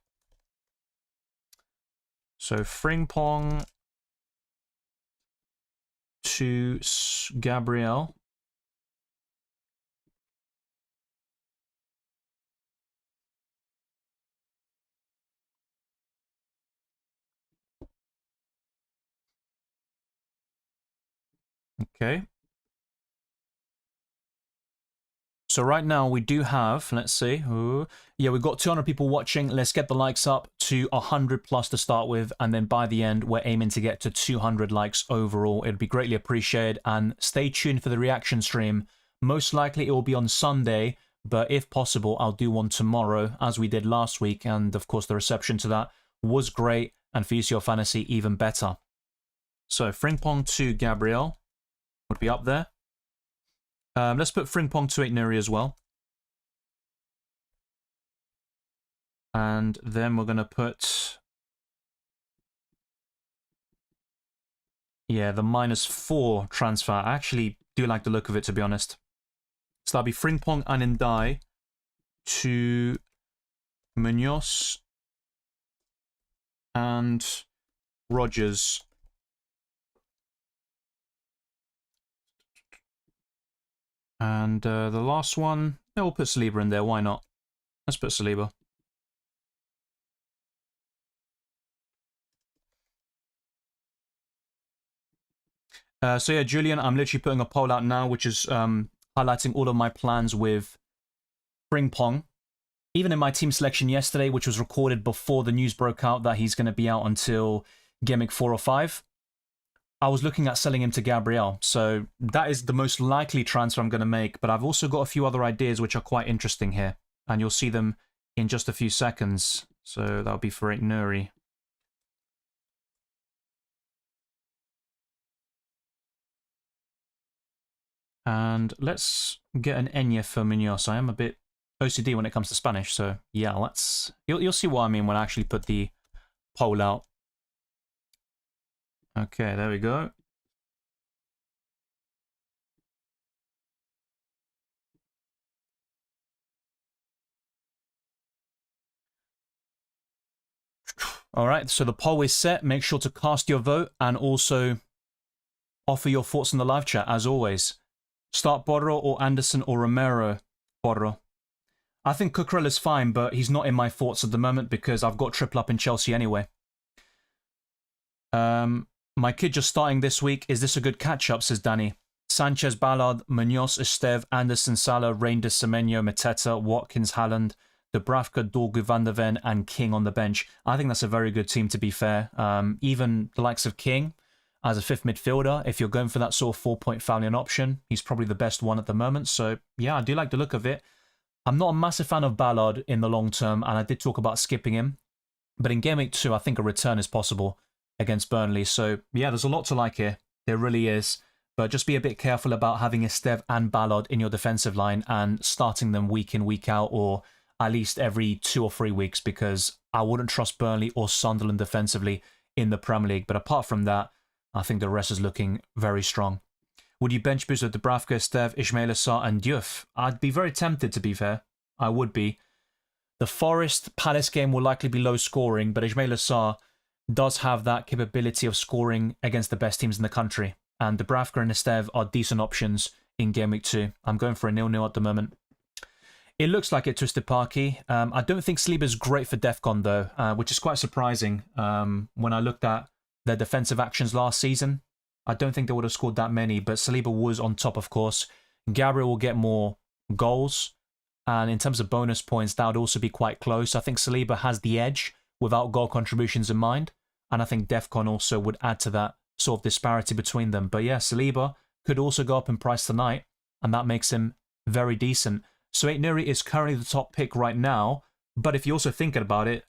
So Frimpong to Gabriel. Okay. So right now we do have, let's see, yeah, we've got 200 people watching. Let's get the likes up to 100 plus to start with, and then by the end we're aiming to get to 200 likes overall. It'd be greatly appreciated, and stay tuned for the reaction stream. Most likely it will be on Sunday, but if possible I'll do one tomorrow as we did last week, and of course the reception to that was great, and for your fantasy even better. So Frimpong to Gabriel would be up there. Let's put Frimpong to Aït-Nouri as well. And then we're going to put, yeah, the -4 transfer. I actually do like the look of it, to be honest. So that'll be Frimpong and Ndiaye to Munoz and Rodgers. And the last one, yeah, we'll put Saliba in there. Why not? Let's put Saliba. So yeah, Julian, I'm literally putting a poll out now, which is highlighting all of my plans with Frimpong. Even in my team selection yesterday, which was recorded before the news broke out that he's going to be out until Gameweek 4 or 5, I was looking at selling him to Gabriel. So that is the most likely transfer I'm going to make. But I've also got a few other ideas which are quite interesting here. And you'll see them in just a few seconds. So that'll be for Nuri. And let's get an Enya for Munoz. I am a bit OCD when it comes to Spanish, so yeah, let's... You'll see what I mean when I actually put the poll out. Okay, there we go. All right, so the poll is set. Make sure to cast your vote and also offer your thoughts in the live chat, as always. Start Borro or Anderson or Romero? Borro. I think Cucurella is fine, but he's not in my thoughts at the moment because I've got triple up in Chelsea anyway. My kid just starting this week. Is this a good catch-up, says Danny. Sanchez, Ballard, Munoz, Esteve, Anderson, Salah, Reinders, Semenyo, Mateta, Watkins, Haaland, Dubravka, Dorgu, Van der Ven, and King on the bench. I think that's a very good team, to be fair. Even the likes of King as a fifth midfielder, if you're going for that sort of 4-point Fallion option, he's probably the best one at the moment. So, yeah, I do like the look of it. I'm not a massive fan of Ballard in the long term, and I did talk about skipping him. But in Game Week 2, I think a return is possible against Burnley. So, yeah, there's a lot to like here. There really is. But just be a bit careful about having Esteve and Ballard in your defensive line and starting them week in, week out, or at least every 2 or 3 weeks, because I wouldn't trust Burnley or Sunderland defensively in the Premier League. But apart from that, I think the rest is looking very strong. Would you bench boost with Dubravka, Esteve, Ismail Assar, and Diouf? I'd be very tempted, to be fair. I would be. The Forest Palace game will likely be low scoring, but Ismail Assar does have that capability of scoring against the best teams in the country. And Dubravka and Esteve are decent options in Game Week 2. I'm going for a 0-0 at the moment. It looks like it, Twisted Parky. I don't think Saliba's great for DEFCON, though, which is quite surprising. When I looked at their defensive actions last season, I don't think they would have scored that many, but Saliba was on top, of course. Gabriel will get more goals, and in terms of bonus points, that would also be quite close. I think Saliba has the edge without goal contributions in mind, and I think DEFCON also would add to that sort of disparity between them. But yeah, Saliba could also go up in price tonight, and that makes him very decent. So Nuri is currently the top pick right now, but if you're also thinking about it,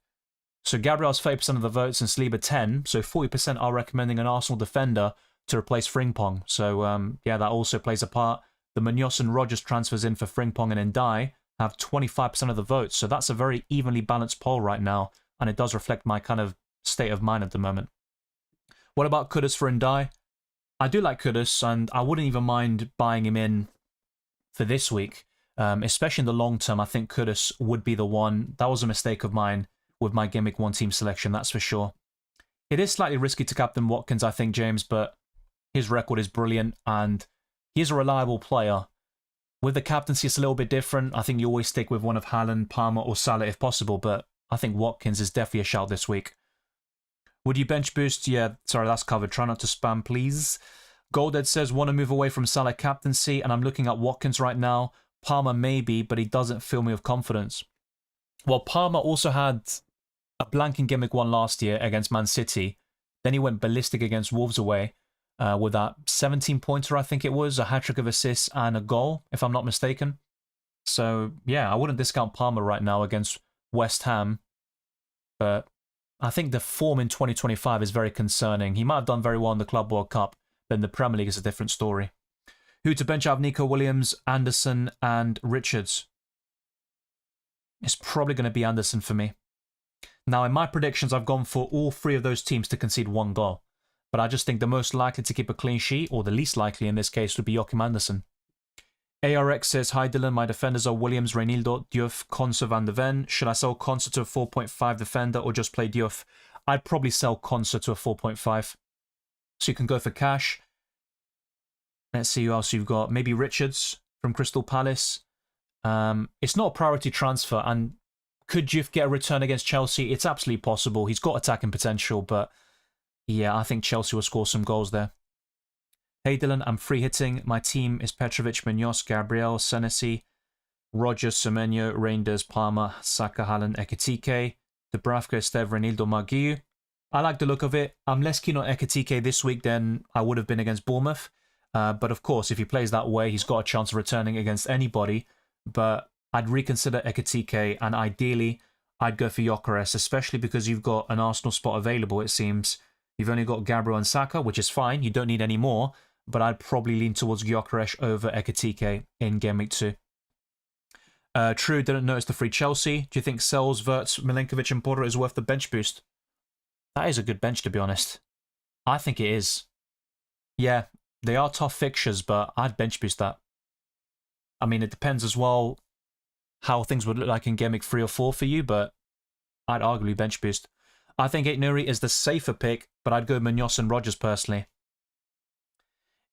so Gabriel's 30% of the votes and Saliba 10, so 40% are recommending an Arsenal defender to replace Frimpong. So yeah, that also plays a part. The Munoz and Rodgers transfers in for Frimpong and Ndai have 25% of the votes, so that's a very evenly balanced poll right now, and it does reflect my kind of state of mind at the moment. What about Kudus for Ndai? I do like Kudus, and I wouldn't even mind buying him in for this week. Especially in the long term, I think Kudus would be the one. That was a mistake of mine with my Game Week 1 team selection, that's for sure. It is slightly risky to captain Watkins, I think, James, but his record is brilliant, and he's a reliable player. With the captaincy, it's a little bit different. I think you always stick with one of Haaland, Palmer, or Salah if possible, but I think Watkins is definitely a shout this week. Would you bench boost? Yeah, sorry, that's covered. Try not to spam, please. Goldhead says, want to move away from Salah captaincy, and I'm looking at Watkins right now. Palmer maybe, but he doesn't fill me with confidence. Well, Palmer also had a blank in Game Week 1 last year against Man City. Then he went ballistic against Wolves away with that 17-pointer, I think it was, a hat-trick of assists and a goal, if I'm not mistaken. So, yeah, I wouldn't discount Palmer right now against West Ham. But I think the form in 2025 is very concerning. He might have done very well in the Club World Cup, but in the Premier League is a different story. Who to bench out? Nico Williams, Anderson, and Richards. It's probably going to be Anderson for me. Now, in my predictions, I've gone for all 3 of those teams to concede 1 goal. But I just think the most likely to keep a clean sheet, or the least likely in this case, would be Joachim Anderson. ARX says, hi Dylan, my defenders are Williams, Reinildo, Diouf, Konsa, Van de Ven. Should I sell Konsa to a 4.5 defender or just play Diouf? I'd probably sell Konsa to a 4.5. So you can go for cash. Let's see who else you've got. Maybe Richards from Crystal Palace. It's not a priority transfer, and could Jif get a return against Chelsea? It's absolutely possible. He's got attacking potential, but yeah, I think Chelsea will score some goals there. Hey Dylan, I'm free hitting. My team is Petrovic, Munoz, Gabriel, Senesi, Rogers, Semenyo, Reinders, Palmer, Saka, Haaland, Ekitike, Dubravka, Esteve, Renildo, Marguiu. I like the look of it. I'm less keen on Ekitike this week than I would have been against Bournemouth. But of course, if he plays that way, he's got a chance of returning against anybody. But I'd reconsider Ekitike, and ideally, I'd go for Gyökeres, especially because you've got an Arsenal spot available, it seems. You've only got Gabriel and Saka, which is fine. You don't need any more. But I'd probably lean towards Gyökeres over Ekitike in Game Week 2. True, didn't notice the free Chelsea. Do you think Sells, Wirtz, Milenkovic and Porter is worth the bench boost? That is a good bench, to be honest. I think it is. Yeah, they are tough fixtures, but I'd bench boost that. I mean, it depends as well how things would look like in Game Week 3 or 4 for you, but I'd arguably bench boost. I think Aït-Nouri is the safer pick, but I'd go Munoz and Rogers personally.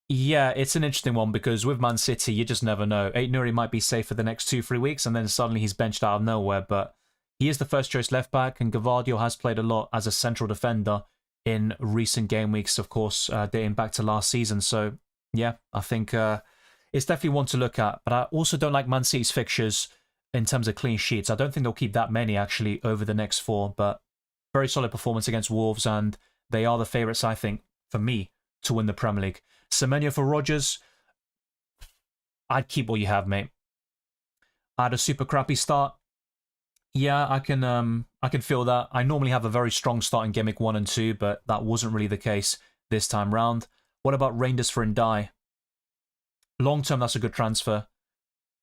Yeah, it's an interesting one because with Man City, you just never know. Aït-Nouri might be safe for the next 2-3 weeks, and then suddenly he's benched out of nowhere, but he is the first choice left back, and Gvardiol has played a lot as a central defender in recent game weeks, of course, dating back to last season. So, yeah, I think it's definitely one to look at. But I also don't like Man City's fixtures in terms of clean sheets. I don't think they'll keep that many, actually, over the next 4. But very solid performance against Wolves, and they are the favourites, I think, for me, to win the Premier League. Semenyo for Rogers, I'd keep what you have, mate. I had a super crappy start. Yeah, I can feel that. I normally have a very strong start in Game Week 1 and 2, but that wasn't really the case this time round. What about Reinders for Ndai? Long term, that's a good transfer.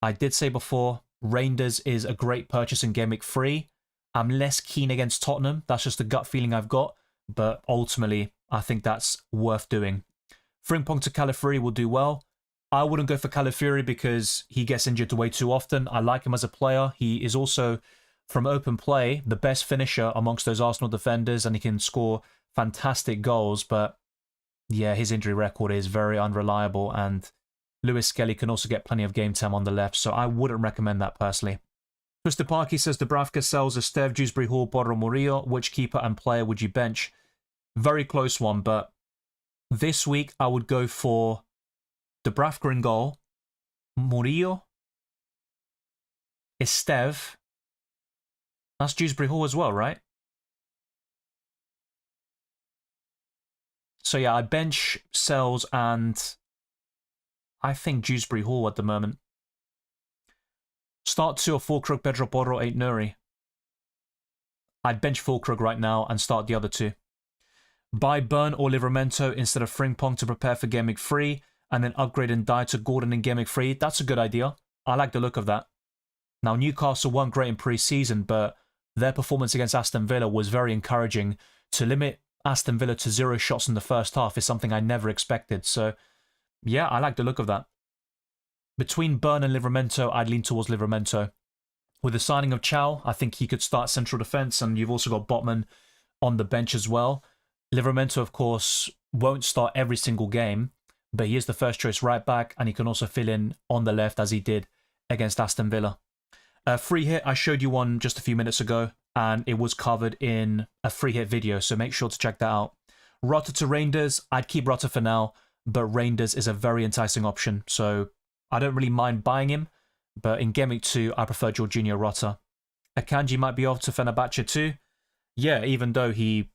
I did say before, Reinders is a great purchase in Game Week 3. I'm less keen against Tottenham. That's just the gut feeling I've got. But ultimately, I think that's worth doing. Frimpong to Calafiori will do well. I wouldn't go for Calafiori because he gets injured way too often. I like him as a player. He is also, from open play, the best finisher amongst those Arsenal defenders, and he can score fantastic goals. But yeah, his injury record is very unreliable, and Lewis Skelly can also get plenty of game time on the left, so I wouldn't recommend that personally. Mr. Parky says Dubravka sells Esteve, Dewsbury Hall, Borja Murillo. Which keeper and player would you bench? Very close one, but this week I would go for Dubravka in goal, Murillo, Esteve. That's Dewsbury Hall as well, right? So yeah, I bench Sells and I think Dewsbury Hall at the moment. Start 2 or Fulkrug, Pedro Porro, Aït-Nouri. I'd bench Fulkrug right now and start the other 2. Buy Burn or Livramento instead of Frimpong to prepare for Game Week 3, and then upgrade and die to Gordon in Game Week 3. That's a good idea. I like the look of that. Now, Newcastle weren't great in pre-season, but their performance against Aston Villa was very encouraging. To limit Aston Villa to 0 shots in the first half is something I never expected. So, yeah, I like the look of that. Between Burn and Livramento, I'd lean towards Livramento. With the signing of Chow, I think he could start central defence, and you've also got Botman on the bench as well. Livramento, of course, won't start every single game, but he is the first choice right back, and he can also fill in on the left as he did against Aston Villa. Free hit, I showed you one just a few minutes ago, and it was covered in a free hit video, so make sure to check that out. Rutter to Reinders, I'd keep Rutter for now, but Reinders is a very enticing option, so I don't really mind buying him, but in Game Week 2, I prefer Jorginho Rutter. Akanji might be off to Fenerbahce too. Yeah, even though he,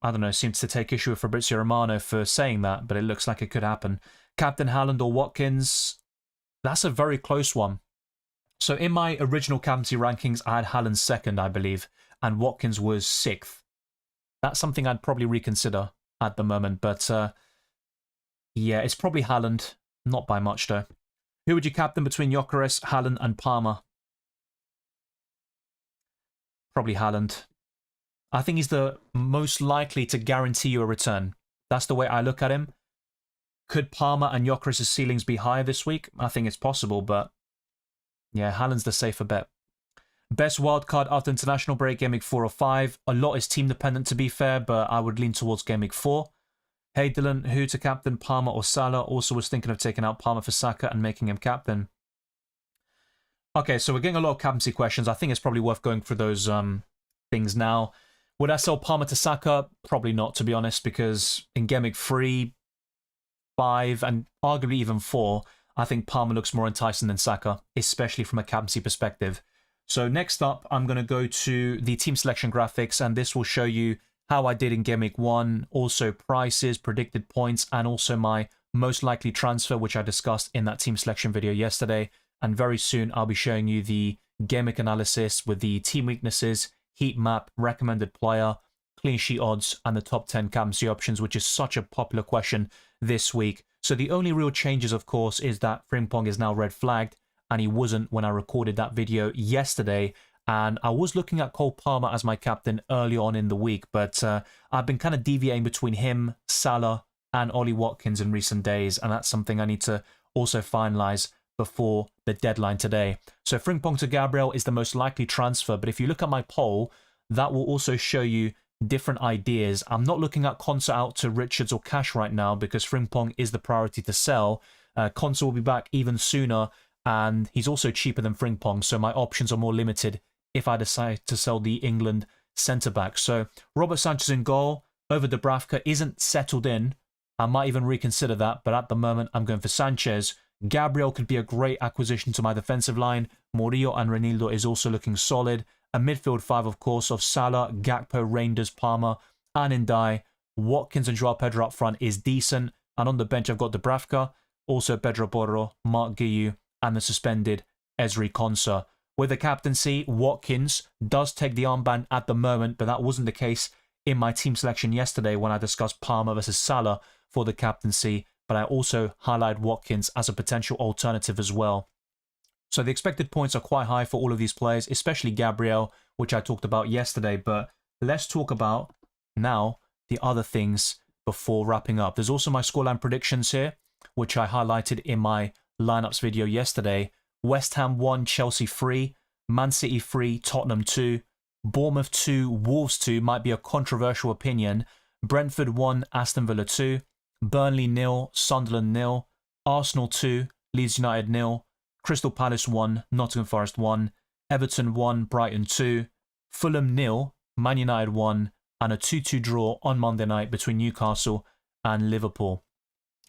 I don't know, seems to take issue with Fabrizio Romano for saying that, but it looks like it could happen. Captain Haaland or Watkins, that's a very close one. So in my original captaincy rankings, I had Haaland second, I believe, and Watkins was 6th. That's something I'd probably reconsider at the moment, but yeah, it's probably Haaland, not by much though. Who would you captain between Gyökeres, Haaland and Palmer? Probably Haaland. I think he's the most likely to guarantee you a return. That's the way I look at him. Could Palmer and Gyökeres' ceilings be higher this week? I think it's possible, but yeah, Haaland's the safer bet. Best wildcard after international break, Game Week 4 or 5. A lot is team dependent to be fair, but I would lean towards Game Week 4. Hey Dylan, who to captain, Palmer or Salah? Also was thinking of taking out Palmer for Saka and making him captain. Okay, so we're getting a lot of captaincy questions. I think it's probably worth going through those things now. Would I sell Palmer to Saka? Probably not, to be honest, because in Game Week 3, 5, and arguably even 4, I think Palmer looks more enticing than Saka, especially from a captaincy perspective. So next up, I'm going to go to the team selection graphics, and this will show you how I did in Game Week 1, also prices, predicted points, and also my most likely transfer, which I discussed in that team selection video yesterday. And very soon, I'll be showing you the Game Week analysis with the team weaknesses, heat map, recommended player, clean sheet odds, and the top 10 captaincy options, which is such a popular question this week. So the only real changes, of course, is that Frimpong is now red flagged, and he wasn't when I recorded that video yesterday. And I was looking at Cole Palmer as my captain early on in the week, but I've been kind of deviating between him, Salah, and Ollie Watkins in recent days, and that's something I need to also finalise before the deadline today. So Frimpong to Gabriel is the most likely transfer, but if you look at my poll, that will also show you different ideas. I'm not looking at Konsa out to Richards or Cash right now because Frimpong is the priority to sell. Konsa will be back even sooner, and he's also cheaper than Frimpong, so my options are more limited if I decide to sell the England centre-back. So Robert Sanchez in goal over Dubravka isn't settled in. I might even reconsider that, but at the moment I'm going for Sanchez. Gabriel could be a great acquisition to my defensive line. Murillo and Renildo is also looking solid. A midfield 5, of course, of Salah, Gakpo, Reinders, Palmer, and Ndai. Watkins and Joao Pedro up front is decent. And on the bench, I've got Dubravka, also Pedro Porro, Mark Guiu, and the suspended Ezri Konsa. With the captaincy, Watkins does take the armband at the moment, but that wasn't the case in my team selection yesterday when I discussed Palmer versus Salah for the captaincy, but I also highlighted Watkins as a potential alternative as well. So the expected points are quite high for all of these players, especially Gabriel, which I talked about yesterday, but let's talk about now the other things before wrapping up. There's also my scoreline predictions here, which I highlighted in my lineups video yesterday. West Ham 1, Chelsea 3, Man City 3, Tottenham 2, Bournemouth 2, Wolves 2, might be a controversial opinion, Brentford 1, Aston Villa 2, Burnley 0, Sunderland 0, Arsenal 2, Leeds United 0, Crystal Palace 1, Nottingham Forest 1, Everton 1, Brighton 2, Fulham 0, Man United 1, and a 2-2 draw on Monday night between Newcastle and Liverpool.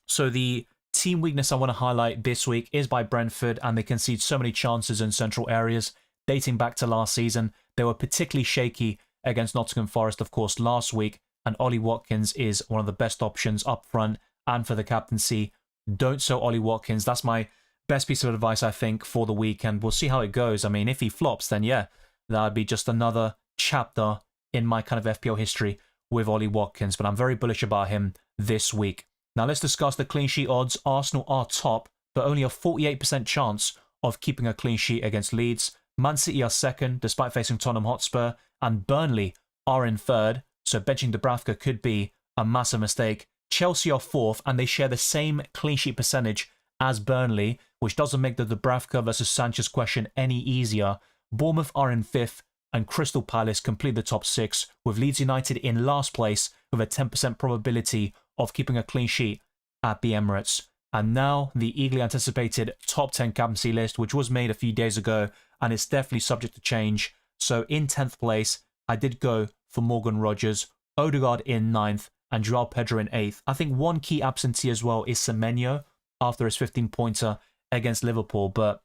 So the team weakness I want to highlight this week is by Brentford, and they concede so many chances in central areas. Dating back to last season, they were particularly shaky against Nottingham Forest, of course, last week, and Ollie Watkins is one of the best options up front and for the captaincy. Don't sell Ollie Watkins. That's my best piece of advice, I think, for the week, and we'll see how it goes. I mean, if he flops, then yeah, that would be just another chapter in my kind of FPL history with Ollie Watkins, but I'm very bullish about him this week. Now let's discuss the clean sheet odds. Arsenal are top, but only a 48% chance of keeping a clean sheet against Leeds. Man City are second, despite facing Tottenham Hotspur, and Burnley are in third, so benching Dubravka could be a massive mistake. Chelsea are fourth, and they share the same clean sheet percentage as Burnley, which doesn't make the Dubravka versus Sanchez question any easier. Bournemouth are in fifth, and Crystal Palace complete the top 6, with Leeds United in last place with a 10% probability of keeping a clean sheet at the Emirates. And now the eagerly anticipated top 10 captaincy list, which was made a few days ago, and it's definitely subject to change. So in 10th place, I did go for Morgan Rogers, Odegaard in 9th, and Joao Pedro in 8th. I think one key absentee as well is Semenyo after his 15-pointer against Liverpool, but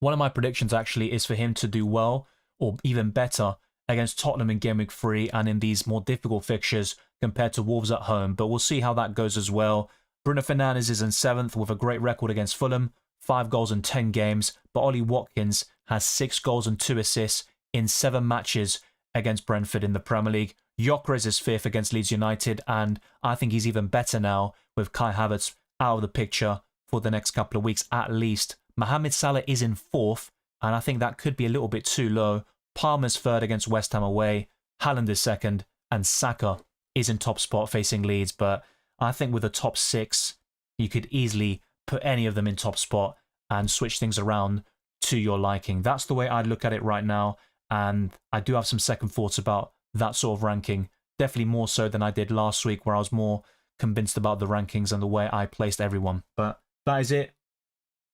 one of my predictions actually is for him to do well, or even better, against Tottenham in Game Week 3 and in these more difficult fixtures compared to Wolves at home, but we'll see how that goes as well. Bruno Fernandes is in 7th with a great record against Fulham, 5 goals in 10 games, but Ollie Watkins has 6 goals and 2 assists in 7 matches against Brentford in the Premier League. Gyökeres is 5th against Leeds United, and I think he's even better now with Kai Havertz out of the picture for the next couple of weeks at least. Mohamed Salah is in 4th, and I think that could be a little bit too low. Palmer's 3rd against West Ham away, Haaland is 2nd, and Saka is in top spot facing Leeds, but I think with a top 6, you could easily put any of them in top spot and switch things around to your liking. That's the way I look at it right now, and I do have some second thoughts about that sort of ranking. Definitely more so than I did last week, where I was more convinced about the rankings and the way I placed everyone. But that is it.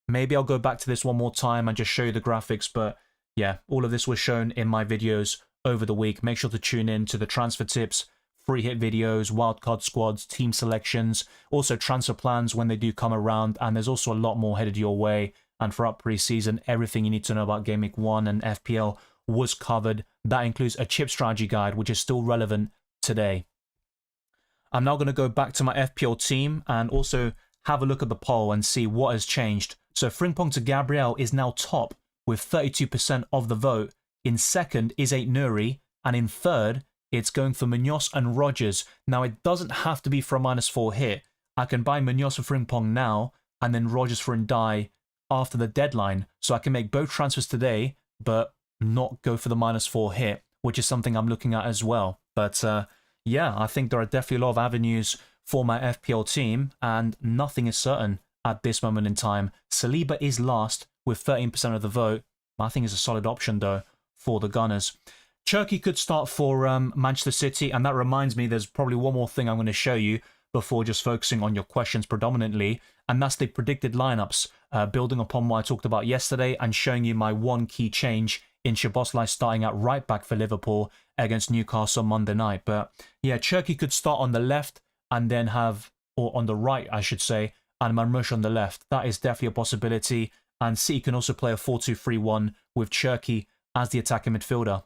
Maybe I'll go back to this one more time and just show you the graphics, but yeah, all of this was shown in my videos over the week. Make sure to tune in to the transfer tips, free hit videos, wildcard squads, team selections, also transfer plans when they do come around, and there's also a lot more headed your way. And throughout pre-season, everything you need to know about Game Week 1 and FPL was covered. That includes a chip strategy guide, which is still relevant today. I'm now going to go back to my FPL team and also have a look at the poll and see what has changed. So Frimpong to Gabriel is now top with 32% of the vote. In second is 8 Nuri, and in third, it's going for Munoz and Rogers. Now, it doesn't have to be for a -4 hit. I can buy Munoz for Frimpong now, and then Rogers for Ndai after the deadline. So I can make both transfers today, but not go for the -4 hit, which is something I'm looking at as well. But yeah, I think there are definitely a lot of avenues for my FPL team, and nothing is certain at this moment in time. Saliba is last with 13% of the vote. I think is a solid option, though, for the Gunners. Cherky could start for Manchester City, and that reminds me there's probably one more thing I'm going to show you before just focusing on your questions predominantly, and that's the predicted lineups, building upon what I talked about yesterday and showing you my one key change in Szoboszlai starting at right back for Liverpool against Newcastle Monday night. But yeah, Cherky could start on the left and then have, or on the right, I should say, and Marmoush on the left. That is definitely a possibility. And City can also play a 4-2-3-1 with Cherky as the attacking midfielder.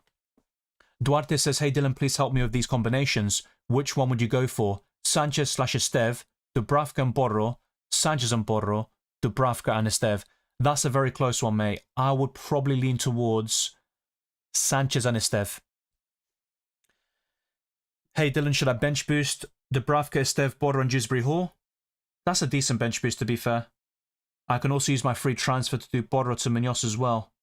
Duarte says, hey Dylan, please help me with these combinations. Which one would you go for? Sanchez/Estev, Dubravka and Borro, Sanchez and Borro, Dubravka and Estev. That's a very close one, mate. I would probably lean towards Sanchez and Estev. Hey Dylan, should I bench boost Dubravka, Estev, Borro and Dewsbury Hall? That's a decent bench boost, to be fair. I can also use my free transfer to do Borro to Munoz as well.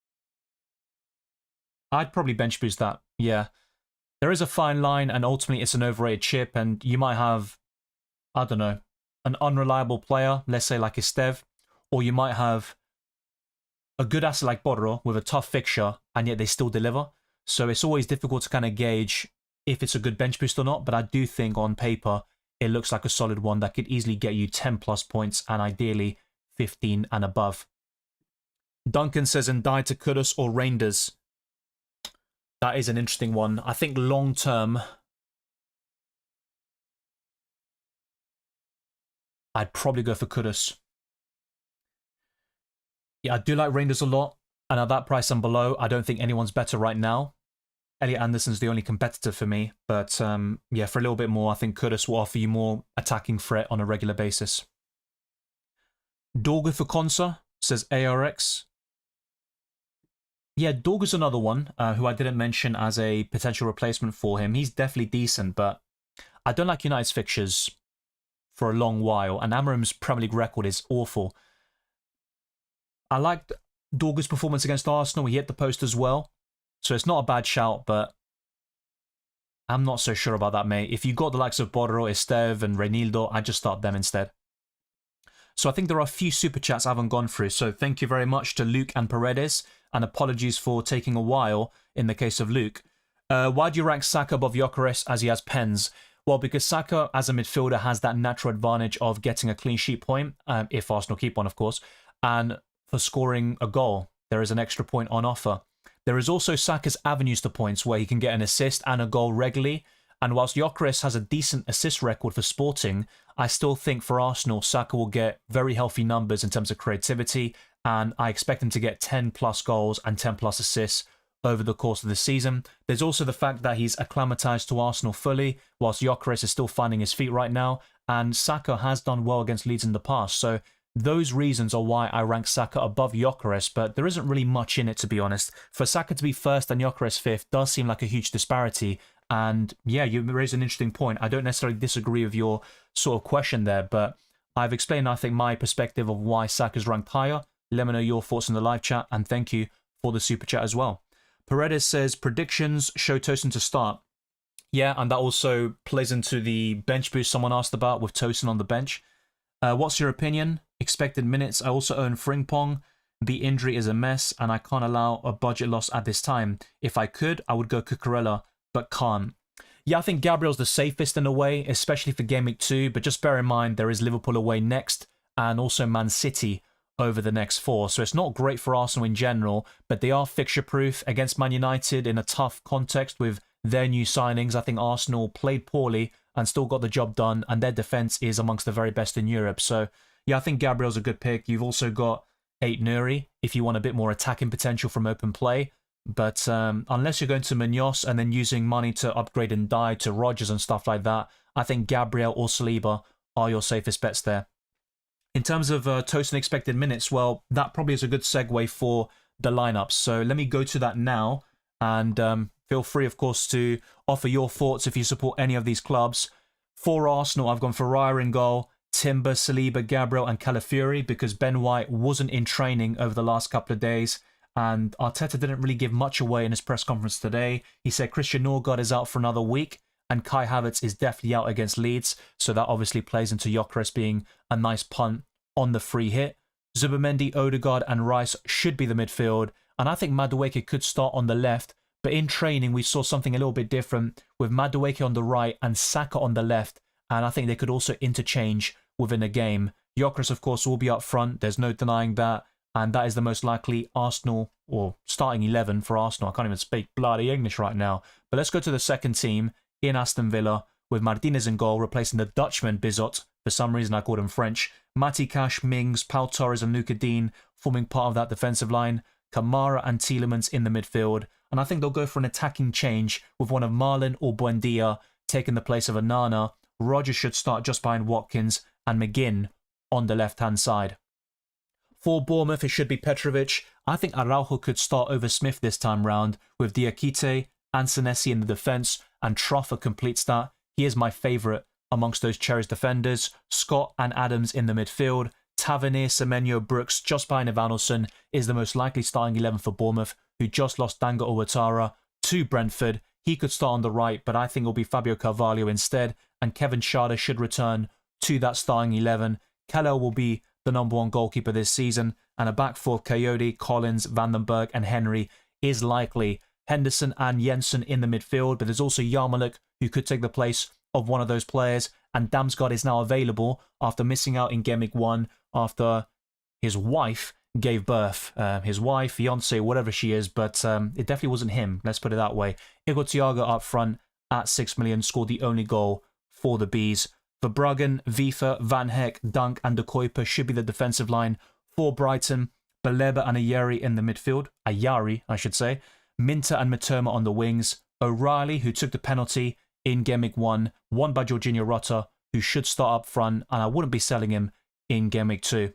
I'd probably bench boost that, yeah. There is a fine line, and ultimately it's an overrated chip, and you might have, I don't know, an unreliable player, let's say like Estev, or you might have a good asset like Borro with a tough fixture, and yet they still deliver. So it's always difficult to kind of gauge if it's a good bench boost or not, but I do think on paper it looks like a solid one that could easily get you 10 plus points and ideally 15 and above. Duncan says Ndai to Kudus or Reinders. That is an interesting one. I think long term, I'd probably go for Kudus. Yeah, I do like Reinders a lot, and at that price and below, I don't think anyone's better right now. Elliot Anderson's the only competitor for me, but yeah, for a little bit more, I think Kudus will offer you more attacking threat on a regular basis. Dorgu for Konsa, says ARX. Yeah, Dorgu's another one who I didn't mention as a potential replacement for him. He's definitely decent, but I don't like United's fixtures for a long while, and Amorim's Premier League record is awful. I liked Dorgu's performance against Arsenal. He hit the post as well, so it's not a bad shout, but I'm not so sure about that, mate. If you got the likes of Borro, Estev, and Reinildo, I'd just start them instead. So I think there are a few super chats I haven't gone through, so thank you very much to Luke and Paredes, and apologies for taking a while in the case of Luke. Why do you rank Saka above Gyökeres as he has pens? Well, because Saka as a midfielder has that natural advantage of getting a clean sheet point, if Arsenal keep one, of course, and for scoring a goal, there is an extra point on offer. There is also Saka's avenues to points where he can get an assist and a goal regularly, and whilst Gyökeres has a decent assist record for Sporting, I still think for Arsenal, Saka will get very healthy numbers in terms of creativity, and I expect him to get 10 plus goals and 10 plus assists over the course of the season. There's also the fact that he's acclimatized to Arsenal fully, whilst Gyökeres is still finding his feet right now, and Saka has done well against Leeds in the past. So those reasons are why I rank Saka above Gyökeres, but there isn't really much in it, to be honest. For Saka to be first and Gyökeres fifth does seem like a huge disparity, and yeah, you raise an interesting point. I don't necessarily disagree with your sort of question there, but I've explained, I think, my perspective of why Saka's ranked higher. Let me know your thoughts in the live chat, and thank you for the super chat as well. Paredes says, predictions, show Tosin to start. Yeah, and that also plays into the bench boost someone asked about with Tosin on the bench. What's your opinion? Expected minutes. I also own Frimpong. The injury is a mess, and I can't allow a budget loss at this time. If I could, I would go Cucurella, but can't. Yeah, I think Gabriel's the safest in a way, especially for Game Week 2, but just bear in mind there is Liverpool away next, and also Man City over the next 4. So it's not great for Arsenal in general, but they are fixture-proof against Man United in a tough context with their new signings. I think Arsenal played poorly and still got the job done, and their defence is amongst the very best in Europe. So yeah, I think Gabriel's a good pick. You've also got Nuri if you want a bit more attacking potential from open play. But unless you're going to Munoz and then using money to upgrade and die to Rodgers and stuff like that, I think Gabriel or Saliba are your safest bets there. In terms of total expected minutes, well, that probably is a good segue for the lineups. So let me go to that now, and feel free, of course, to offer your thoughts if you support any of these clubs. For Arsenal, I've gone for Raya in goal, Timber, Saliba, Gabriel, and Calafiori because Ben White wasn't in training over the last couple of days. And Arteta didn't really give much away in his press conference today. He said Christian Norgard is out for another week, and Kai Havertz is definitely out against Leeds. So that obviously plays into Gyökeres being a nice punt on the free hit. Zubimendi, Odegaard, and Rice should be the midfield. And I think Madueke could start on the left. But in training, we saw something a little bit different with Madueke on the right and Saka on the left. And I think they could also interchange within a game. Gyökeres, of course, will be up front. There's no denying that. And that is the most likely Arsenal, or starting 11 for Arsenal. I can't even speak bloody English right now. But let's go to the second team in Aston Villa with Martinez in goal, replacing the Dutchman Bizot. For some reason, I called him French. Matty Cash, Mings, Pau Torres and Luka Dean forming part of that defensive line. Kamara and Tielemans in the midfield. And I think they'll go for an attacking change with one of Marlon or Buendia taking the place of Onana. Rodgers should start just behind Watkins and McGinn on the left-hand side. For Bournemouth, it should be Petrovic. I think Araujo could start over Smith this time round with Diakite and Senesi in the defence, and Truffer completes that. He is my favourite amongst those Cherries defenders. Scott and Adams in the midfield. Tavernier, Semenyo, Brooks just behind Evanilson is the most likely starting 11 for Bournemouth, who just lost Danga Owatara to Brentford. He could start on the right, but I think it'll be Fabio Carvalho instead, and Kevin Schade should return to that starting 11. Keller will be the #1 goalkeeper this season, and a back four of Coyote, Collins, Vandenberg and Henry is likely. Henderson and Jensen in the midfield, but there's also Yarmouk who could take the place of one of those players, and Damsgaard is now available after missing out in Game Week 1 after his wife gave birth. His wife, fiance, whatever she is, but it definitely wasn't him, let's put it that way. Igor Thiago up front at 6 million, scored the only goal for the Bees. For Bruggen, Vifa, Van Heck, Dunk and De Kuyper should be the defensive line for Brighton. Baleba and Ayari in the midfield. Ayari, I should say. Minter and Matoma on the wings. O'Reilly, who took the penalty in Game Week 1, won by Jorginho Rota, who should start up front, and I wouldn't be selling him in Game Week 2.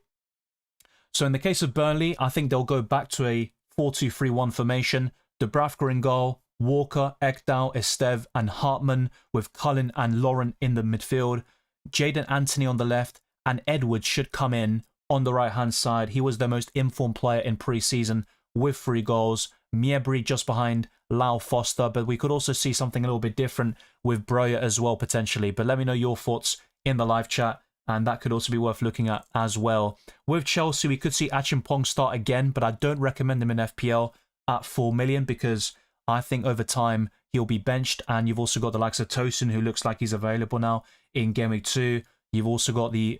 So in the case of Burnley, I think they'll go back to a 4-2-3-1 formation. Dubravka in goal, Walker, Ekdal, Esteve and Hartman with Cullen and Laurent in the midfield. Jadon Anthony on the left, and Edwards should come in on the right-hand side. He was their most informed player in pre-season with 3 goals. Miebri just behind Lau Foster, but we could also see something a little bit different with Breuer as well, potentially. But let me know your thoughts in the live chat, and that could also be worth looking at as well. With Chelsea, we could see Achimpong start again, but I don't recommend him in FPL at 4 million because I think over time he'll be benched, and you've also got the likes of Tosin, who looks like he's available now in Game Week 2. You've also got the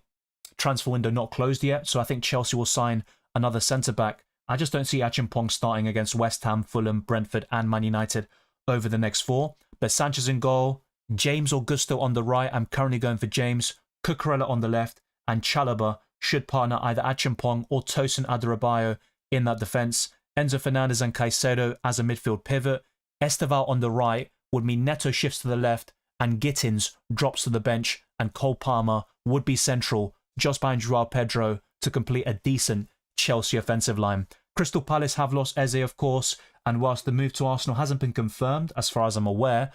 transfer window not closed yet, so I think Chelsea will sign another centre-back. I just don't see Achimpong starting against West Ham, Fulham, Brentford and Man United over the next 4. But Sanchez in goal, James or Gusto on the right. I'm currently going for James. Cucurella on the left, and Chalobah should partner either Achimpong or Tosin Adarabioyo in that defence. Enzo Fernandez and Caicedo as a midfield pivot. Esteval on the right would mean Neto shifts to the left and Gittins drops to the bench, and Cole Palmer would be central just behind Joao Pedro to complete a decent Chelsea offensive line. Crystal Palace have lost Eze, of course, and whilst the move to Arsenal hasn't been confirmed, as far as I'm aware,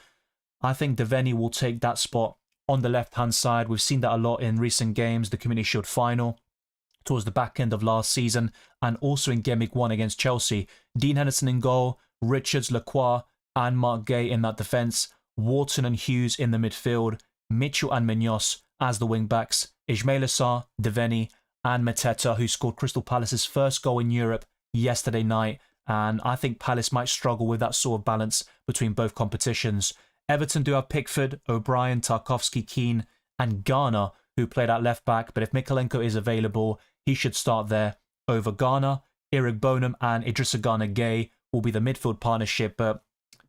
I think Devaney will take that spot on the left-hand side. We've seen that a lot in recent games, the Community Shield final, towards the back end of last season, and also in Game Week 1 against Chelsea. Dean Henderson in goal, Richards, Lacroix, and Mark Gay in that defence, Wharton and Hughes in the midfield, Mitchell and Munoz as the wing-backs, Ismail Assar, Devaney, and Mateta, who scored Crystal Palace's first goal in Europe yesterday night. And I think Palace might struggle with that sort of balance between both competitions. Everton do have Pickford, O'Brien, Tarkowski, Keane, and Garner, who played at left back. But if Mikalenko is available, he should start there over Garner. Eric Bonham and Idrissa Gana-Gueye will be the midfield partnership. But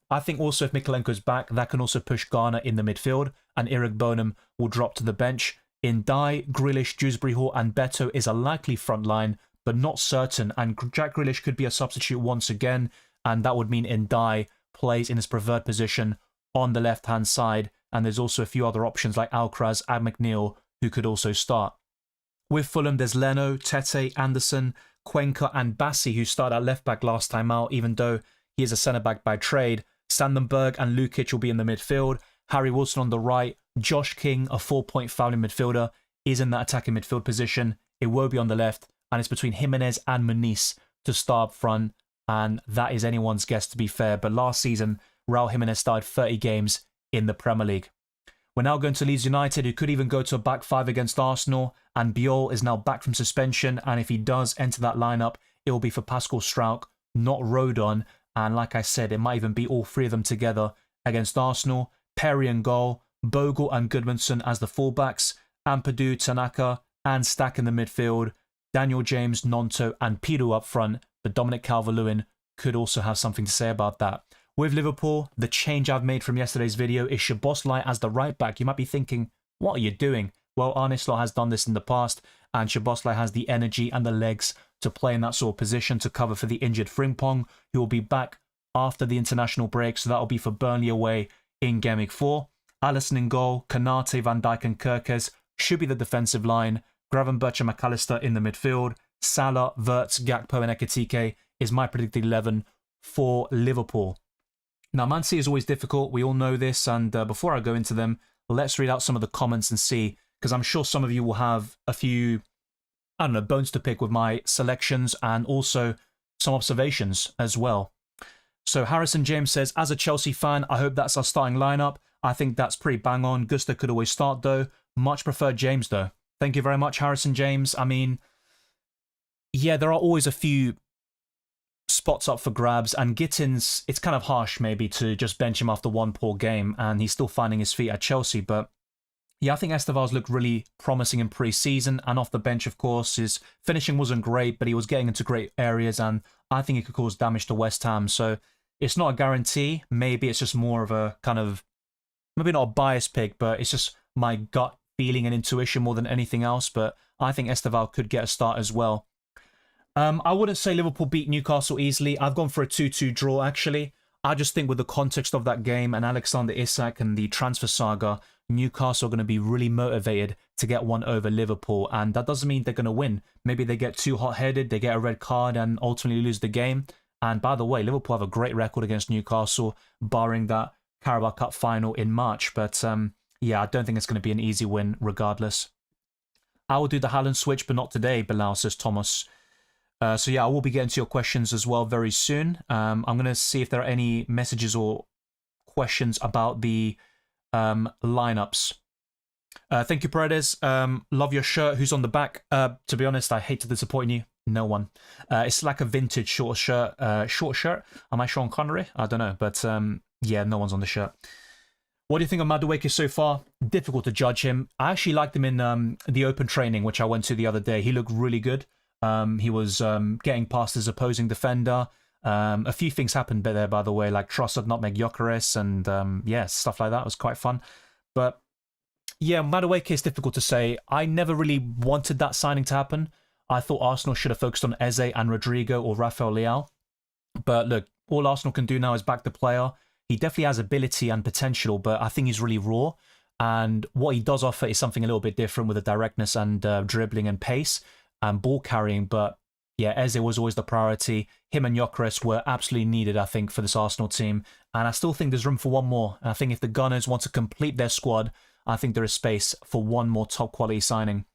I think also if Mikalenko's back, that can also push Garner in the midfield, and Eric Bonham will drop to the bench. In Dye, Grealish, Dewsbury Hall, and Beto is a likely front line, but not certain. And Jack Grealish could be a substitute once again, and that would mean Dye plays in his preferred position on the left-hand side. And there's also a few other options like Alcaraz and McNeil, who could also start. With Fulham, there's Leno, Tete, Anderson, Cuenca, and Bassi, who started at left-back last time out, even though he is a centre-back by trade. Sandenberg and Lukic will be in the midfield. Harry Wilson on the right. Josh King, a 4-point fouling midfielder, is in that attacking midfield position. It will be on the left, and it's between Jimenez and Muniz to start up front, and that is anyone's guess, to be fair. But last season, Raul Jimenez started 30 games in the Premier League. We're now going to Leeds United, who could even go to a back five against Arsenal, and Biol is now back from suspension, and if he does enter that lineup, it will be for Pascal Struijk, not Rodon. And like I said, it might even be all three of them together against Arsenal. Perry in goal, Bogle and Goodmanson as the fullbacks, Ampadu, Tanaka, and Stack in the midfield, Daniel James, Nonto, and Piru up front, but Dominic Calvert-Lewin could also have something to say about that. With Liverpool, the change I've made from yesterday's video is Szoboszlai as the right back. You might be thinking, what are you doing? Well, Arne Slot has done this in the past, and Szoboszlai has the energy and the legs to play in that sort of position to cover for the injured Frimpong, who will be back after the international break, so that'll be for Burnley away in Game Week 4. Alisson in goal, Kanate, Van Dijk and Kirkes should be the defensive line. Gravenberch and McAllister in the midfield. Salah, Wirtz, Gakpo and Ekitike is my predicted 11 for Liverpool. Now, Man City is always difficult. We all know this. And before I go into them, let's read out some of the comments and see, because I'm sure some of you will have a few, I don't know, bones to pick with my selections and also some observations as well. So Harrison James says, as a Chelsea fan, I hope that's our starting lineup. I think that's pretty bang on. Gusto could always start though. Much prefer James though. Thank you very much, Harrison James. I mean, yeah, there are always a few spots up for grabs, and Gittins, it's kind of harsh maybe to just bench him after one poor game, and he's still finding his feet at Chelsea. But yeah, I think Esteval's looked really promising in pre-season, and off the bench, of course, his finishing wasn't great, but he was getting into great areas, and I think he could cause damage to West Ham. So it's not a guarantee. Maybe it's just more of a kind of, maybe not a biased pick, but it's just my gut feeling and intuition more than anything else. But I think Esteval could get a start as well. I wouldn't say Liverpool beat Newcastle easily. I've gone for a 2-2 draw, actually. I just think with the context of that game and Alexander Isak and the transfer saga, Newcastle are going to be really motivated to get one over Liverpool. And that doesn't mean they're going to win. Maybe they get too hot-headed, they get a red card and ultimately lose the game. And by the way, Liverpool have a great record against Newcastle, barring that Carabao Cup final in March. But yeah, I don't think it's going to be an easy win regardless. I will do the Haaland switch, but not today, Bilal, says Thomas. So yeah, I will be getting to your questions as well very soon. I'm going to see if there are any messages or questions about the lineups. Thank you, Paredes. Love your shirt. Who's on the back? To be honest, I hate to disappoint you. No one. It's like a vintage short shirt. Am I Sean Connery? I don't know. But yeah, no one's on the shirt. What do you think of Madueke so far? Difficult to judge him. I actually liked him in the open training, which I went to the other day. He looked really good. He was getting past his opposing defender. A few things happened there, by the way, like Trossard nutmeg Gyökeres and yeah, stuff like that. It was quite fun. But yeah, Madueke is difficult to say. I never really wanted that signing to happen. I thought Arsenal should have focused on Eze and Rodrigo or Rafael Leao. But look, all Arsenal can do now is back the player. He definitely has ability and potential, but I think he's really raw. And what he does offer is something a little bit different with the directness and dribbling and pace and ball carrying. But yeah, Eze was always the priority. Him and Gyökeres were absolutely needed, I think, for this Arsenal team. And I still think there's room for one more. And I think if the Gunners want to complete their squad, I think there is space for one more top quality signing.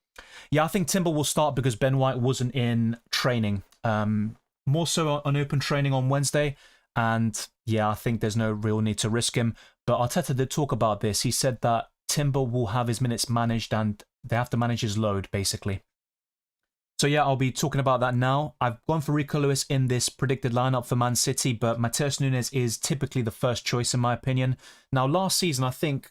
Yeah, I think Timber will start because Ben White wasn't in training. More so on open training on Wednesday. And yeah, I think there's no real need to risk him. But Arteta did talk about this. He said that Timber will have his minutes managed and they have to manage his load, basically. So yeah, I'll be talking about that now. I've gone for Rico Lewis in this predicted lineup for Man City, but Matheus Nunes is typically the first choice in my opinion. Now, last season, I think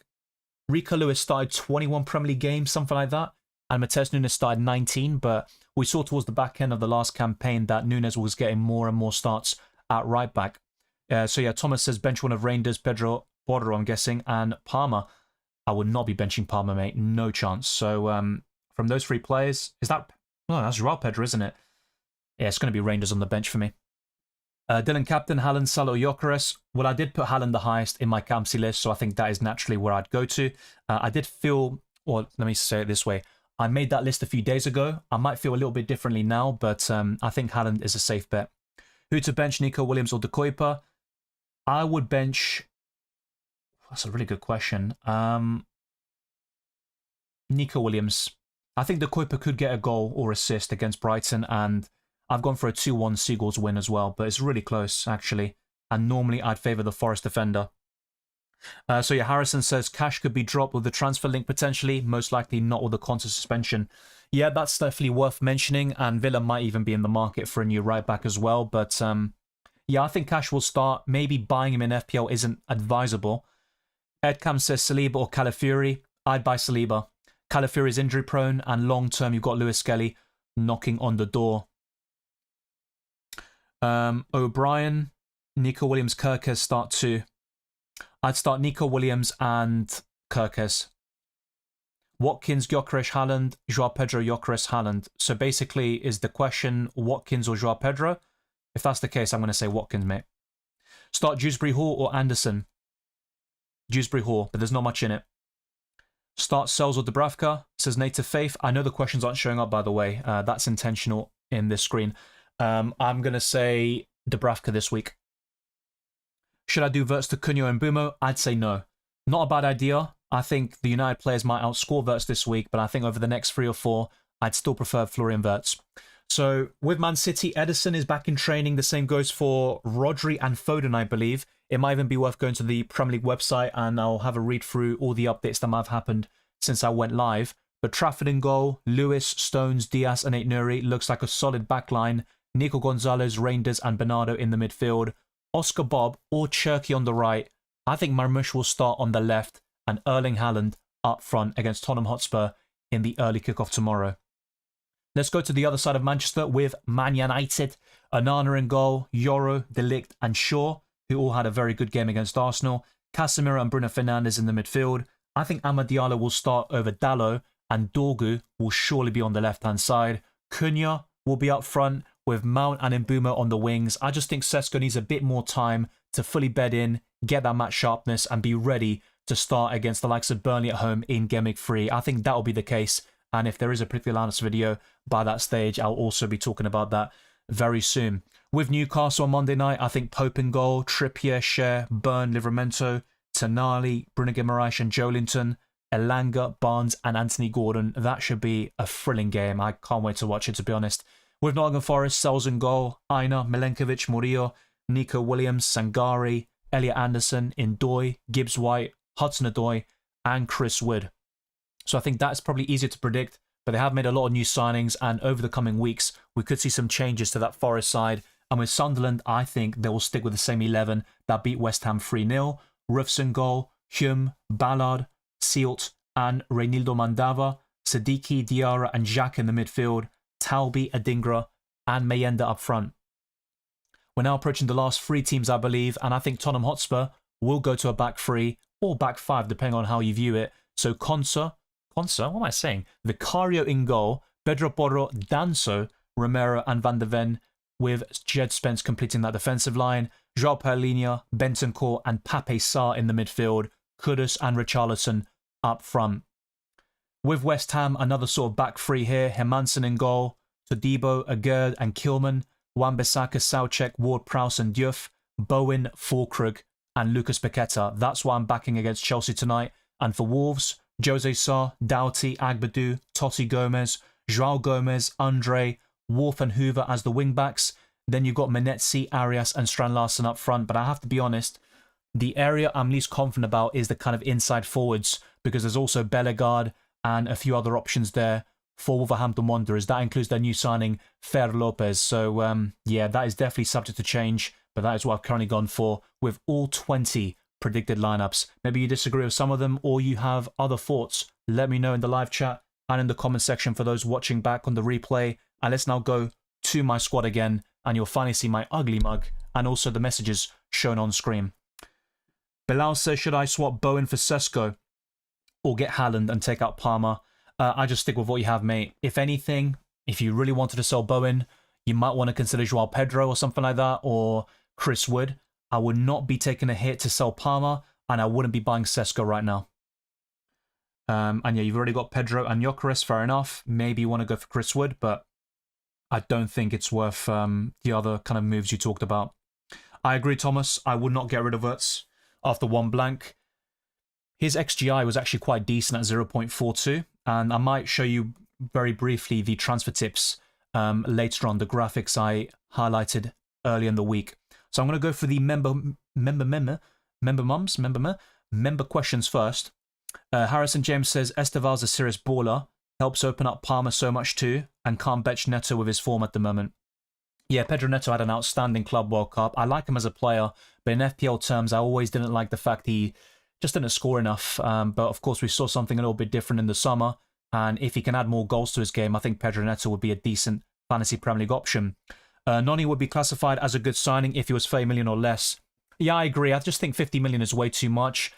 Rico Lewis started 21 Premier League games, something like that, and Matheus Nunes started 19, but we saw towards the back end of the last campaign that Nunes was getting more and more starts at right back. So yeah, Thomas says bench one of Reinders, Pedro Porro, I'm guessing, and Palmer. I would not be benching Palmer, mate. No chance. So from those three players, is that... Oh, that's Joao Pedro, isn't it? Yeah, it's going to be Rangers on the bench for me. Dylan Captain, Haaland, Salah, Gyökeres. Well, I did put Haaland the highest in my Campsy list, so I think that is naturally where I'd go to. I did feel, or let me say it this way, I made that list a few days ago. I might feel a little bit differently now, but I think Haaland is a safe bet. Who to bench, Nico Williams or De Kuyper? I would bench... That's a really good question. Nico Williams. I think De Kuyper could get a goal or assist against Brighton, and I've gone for a 2-1 Seagulls win as well, but it's really close, actually. And normally I'd favour the Forest defender. So yeah, Harrison says Cash could be dropped with the transfer link potentially, most likely not with the Conte suspension. Yeah, that's definitely worth mentioning, and Villa might even be in the market for a new right-back as well, but yeah, I think Cash will start. Maybe buying him in FPL isn't advisable. Edcam says Saliba or Calafiori. I'd buy Saliba. Calafiori is injury prone, and long term you've got Lewis Skelly knocking on the door. O'Brien, Nico Williams, Kirkes start two. I'd start Nico Williams and Kirkes. Watkins, Gyökeres, Haaland, Joao Pedro, Gyökeres, Haaland. So basically, is the question Watkins or Joao Pedro? If that's the case, I'm going to say Watkins, mate. Start Dewsbury Hall or Anderson? Dewsbury Hall, but there's not much in it. Start Sells or Dubravka, says Native Faith. I know the questions aren't showing up, by the way. That's intentional in this screen. I'm going to say Dubravka this week. Should I do Verts to Cunha and Bumo? I'd say no. Not a bad idea. I think the United players might outscore Verts this week, but I think over the next 3 or 4, I'd still prefer Florian Wirtz. So with Man City, Ederson is back in training. The same goes for Rodri and Foden, I believe. It might even be worth going to the Premier League website and I'll have a read through all the updates that might have happened since I went live. But Trafford in goal, Lewis, Stones, Diaz and Aït-Nouri looks like a solid backline. Nico Gonzalez, Reinders and Bernardo in the midfield. Oscar Bob or Cherky on the right. I think Marmoush will start on the left and Erling Haaland up front against Tottenham Hotspur in the early kickoff tomorrow. Let's go to the other side of Manchester with Man United. Onana in goal, Yoro, De Ligt and Shaw, who all had a very good game against Arsenal. Casemiro and Bruno Fernandes in the midfield. I think Amad Diallo will start over Dalot and Dorgu will surely be on the left-hand side. Cunha will be up front with Mount and Mbeumo on the wings. I just think Sesko needs a bit more time to fully bed in, get that match sharpness and be ready to start against the likes of Burnley at home in Game Week 3. I think that will be the case. And if there is a particular lineups video by that stage, I'll also be talking about that very soon. With Newcastle on Monday night, I think Pope in goal, Trippier, Cher, Burn, Livramento, Tonali, Bruno Guimaraes and Joelinton, Elanga, Barnes and Anthony Gordon. That should be a thrilling game. I can't wait to watch it, to be honest. With Nottingham Forest, Sells in goal, Aina, Milenkovic, Murillo, Nico Williams, Sangari, Elliot Anderson, Ndoye, Gibbs-White, Hudson-Odoi and Chris Wood. So I think that's probably easier to predict, but they have made a lot of new signings and over the coming weeks, we could see some changes to that Forest side. And with Sunderland, I think they will stick with the same 11 that beat West Ham 3-0. Roofs in goal, Hume, Ballard, Sealt and Reynildo Mandava, Siddiqui, Diarra and Jack in the midfield, Talbi, Adingra and Mayenda up front. We're now approaching the last 3 teams, I believe, and I think Tottenham Hotspur will go to a back 3 or back 5, depending on how you view it. So Konsa, what am I saying? Vicario in goal, Pedro Porro, Danso, Romero and Van de Ven, with Jed Spence completing that defensive line, João Paulinho, Bentancur and Pape Sarr in the midfield, Kudus and Richarlison up front. With West Ham, another sort of back 3 here, Hermansen in goal, Todibo, Agerd and Kilman, Wan-Bissaka, Soucek, Ward-Prowse and Diouf, Bowen, Fulkrug and Lucas Paqueta. That's why I'm backing against Chelsea tonight. And for Wolves, Jose Sarr, Doughty, Agbadu, Totti Gomez, João Gomez, Andre, Wolf and Hoover as the wing-backs. Then you've got Menetzi, Arias and Strand Larsen up front. But I have to be honest, the area I'm least confident about is the kind of inside forwards because there's also Bellegarde and a few other options there for Wolverhampton Wanderers. That includes their new signing, Fer Lopez. So, yeah, that is definitely subject to change, but that is what I've currently gone for with all 20 predicted lineups. Maybe you disagree with some of them or you have other thoughts. Let me know in the live chat and in the comment section for those watching back on the replay. And let's now go to my squad again, and you'll finally see my ugly mug and also the messages shown on screen. Bilal says, should I swap Bowen for Sesko or get Haaland and take out Palmer? I just stick with what you have, mate. If anything, if you really wanted to sell Bowen, you might want to consider Joao Pedro or something like that, or Chris Wood. I would not be taking a hit to sell Palmer, and I wouldn't be buying Sesko right now. And yeah, you've already got Pedro and Gyökeres, fair enough. Maybe you want to go for Chris Wood, but I don't think it's worth the other kind of moves you talked about. I agree, Thomas. I would not get rid of Wirtz after one blank. His XGI was actually quite decent at 0.42, and I might show you very briefly the transfer tips later on, the graphics I highlighted earlier in the week. So I'm going to go for the member questions first. Harrison James says, Esteval's a serious baller, helps open up Palmer so much too, and can't bench Neto with his form at the moment. Yeah, Pedro Neto had an outstanding Club World Cup. I like him as a player, but in FPL terms, I always didn't like the fact he just didn't score enough. But of course, we saw something a little bit different in the summer, and if he can add more goals to his game, I think Pedro Neto would be a decent fantasy Premier League option. Noni would be classified as a good signing if he was 30 million or less. Yeah, I agree. I just think 50 million is way too much.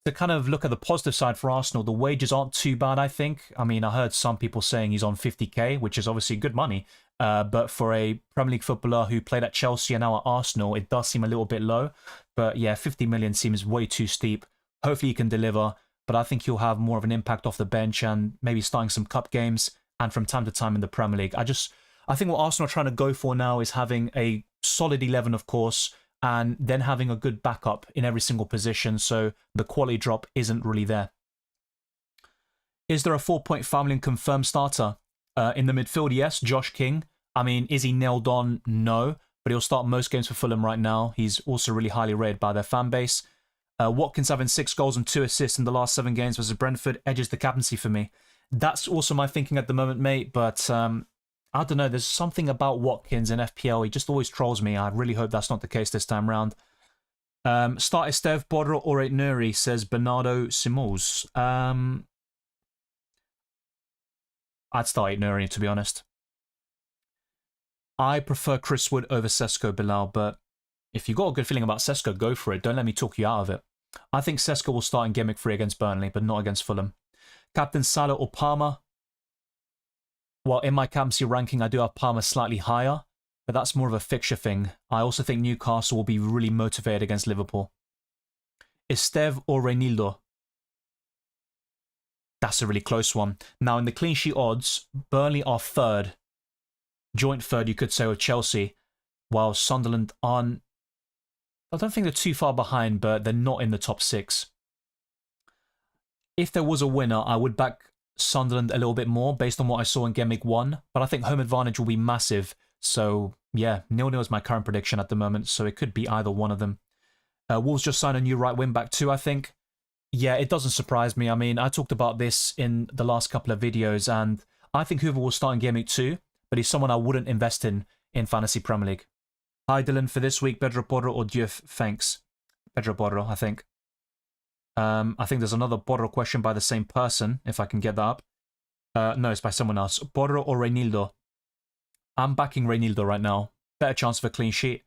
To kind of look at the positive side for Arsenal, the wages aren't too bad, I think. I mean, I heard some people saying he's on 50k, which is obviously good money. But for a Premier League footballer who played at Chelsea and now at Arsenal, it does seem a little bit low. But yeah, 50 million seems way too steep. Hopefully he can deliver, but I think he'll have more of an impact off the bench and maybe starting some cup games and from time to time in the Premier League. I think what Arsenal are trying to go for now is having a solid 11, of course, and then having a good backup in every single position, so the quality drop isn't really there. Is there a 4.5 million confirmed starter? In the midfield, yes, Josh King. I mean, is he nailed on? No, but he'll start most games for Fulham right now. He's also really highly rated by their fan base. Watkins having 6 goals and 2 assists in the last 7 games versus Brentford edges the captaincy for me. That's also my thinking at the moment, mate, but I don't know, there's something about Watkins in FPL, he just always trolls me. I really hope that's not the case this time round. Start Estev, Bodro, or Nuri, says Bernardo Simoes. I'd start Nuri, to be honest. I prefer Chris Wood over Sesko, Bilal, but if you've got a good feeling about Sesko, go for it. Don't let me talk you out of it. I think Sesko will start in Gameweek 3 against Burnley, but not against Fulham. Captain Salah or Palmer? Well, in my captaincy ranking, I do have Palmer slightly higher, but that's more of a fixture thing. I also think Newcastle will be really motivated against Liverpool. Estev or Reinildo? That's a really close one. Now, in the clean sheet odds, Burnley are third. Joint third, you could say, with Chelsea, while Sunderland aren't... I don't think they're too far behind, but they're not in the top 6. If there was a winner, I would back Sunderland a little bit more based on what I saw in Gameweek 1, but I think home advantage will be massive. So yeah, 0-0 is my current prediction at the moment, so it could be either one of them. Wolves just signed a new right wing back too, I think. Yeah, it doesn't surprise me. I mean, I talked about this in the last couple of videos, and I think Hoover will start in Gameweek 2, but he's someone I wouldn't invest in Fantasy Premier League. Hi Dylan, for this week, Pedro Porro or Diouf? Thanks. Pedro Porro, I think. I think there's another Porro question by the same person, if I can get that up. No, it's by someone else. Porro or Reinildo? I'm backing Reinildo right now. Better chance of a clean sheet.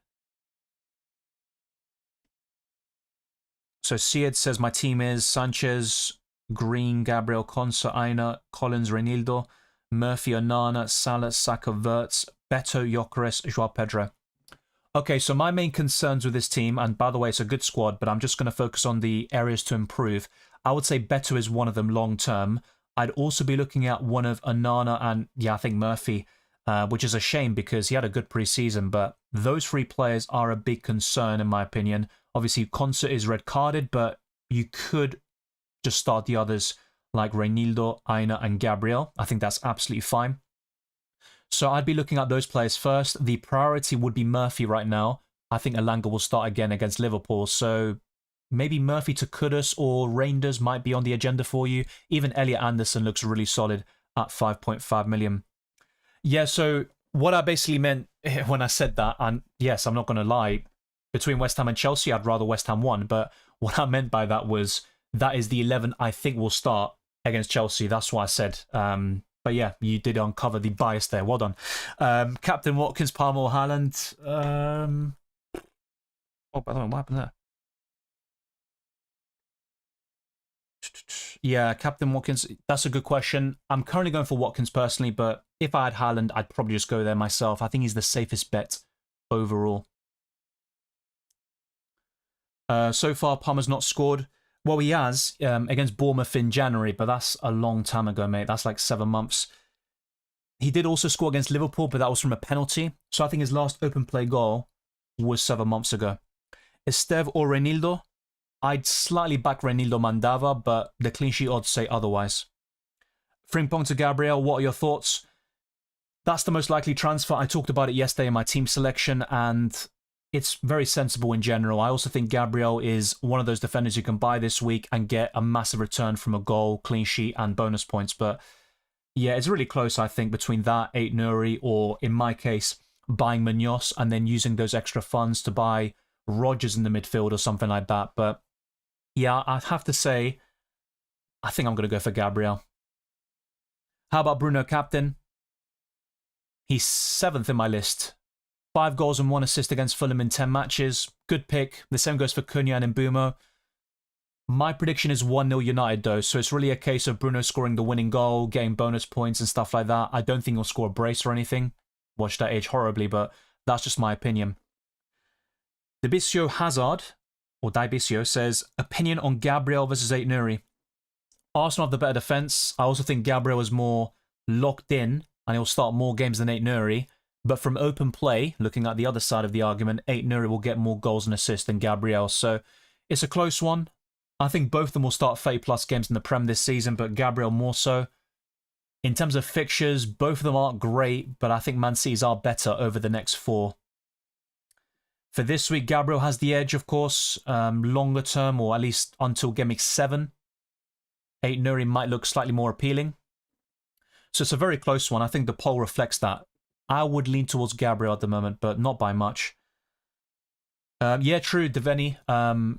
So Sied says my team is Sanchez, Green, Gabriel, Konsa, Aina, Collins, Reinildo, Murphy, Onana, Salah, Saka, Wirtz, Beto, Gyökeres, Joao Pedro. Okay, so my main concerns with this team, and by the way, it's a good squad, but I'm just going to focus on the areas to improve. I would say Beto is one of them long term. I'd also be looking at one of Onana and, yeah, I think Murphy, which is a shame because he had a good preseason, but those 3 players are a big concern in my opinion. Obviously, Konsa is red carded, but you could just start the others like Reinildo, Aina, and Gabriel. I think that's absolutely fine. So I'd be looking at those players first. The priority would be Murphy right now. I think Elanga will start again against Liverpool. So maybe Murphy to Kudus or Reinders might be on the agenda for you. Even Elliot Anderson looks really solid at 5.5 million. Yeah, so what I basically meant when I said that, and yes, I'm not going to lie, between West Ham and Chelsea, I'd rather West Ham won, but what I meant by that was that is the 11 I think will start against Chelsea. That's what I said. But yeah, you did uncover the bias there. Well done. Captain Watkins, Palmer, or Haaland? Oh, by the way, what happened there? Yeah, Captain Watkins, that's a good question. I'm currently going for Watkins personally, but if I had Haaland, I'd probably just go there myself. I think he's the safest bet overall. So far, Palmer's not scored. Well, he has against Bournemouth in January, but that's a long time ago, mate. That's like 7 months. He did also score against Liverpool, but that was from a penalty. So I think his last open play goal was 7 months ago. Esteve or Reinildo? I'd slightly back Reinildo Mandava, but the clean sheet odds say otherwise. Frimpong to Gabriel, what are your thoughts? That's the most likely transfer. I talked about it yesterday in my team selection, and it's very sensible in general. I also think Gabriel is one of those defenders you can buy this week and get a massive return from a goal, clean sheet, and bonus points. But yeah, it's really close, I think, between that, 8 Nuri, or in my case, buying Munoz and then using those extra funds to buy Rodgers in the midfield or something like that. But yeah, I'd have to say, I think I'm going to go for Gabriel. How about Bruno captain? He's 7th in my list. 5 goals and 1 assist against Fulham in 10 matches. Good pick. The same goes for Cunha and Mbumo. My prediction is 1-0 United though, so it's really a case of Bruno scoring the winning goal, getting bonus points and stuff like that. I don't think he'll score a brace or anything. Watch that age horribly, but that's just my opinion. Debisio Hazard, or Dibisio, says, opinion on Gabriel versus 8 Nuri. Arsenal have the better defence. I also think Gabriel is more locked in and he'll start more games than 8 Nuri. But from open play, looking at the other side of the argument, 8 Nuri will get more goals and assists than Gabriel. So it's a close one. I think both of them will start 30-plus games in the Prem this season, but Gabriel more so. In terms of fixtures, both of them aren't great, but I think Man City's are better over the next 4. For this week, Gabriel has the edge, of course, longer term, or at least until Gameweek 7. 8 Nuri might look slightly more appealing. So it's a very close one. I think the poll reflects that. I would lean towards Gabriel at the moment, but not by much. Yeah, true, Deveni.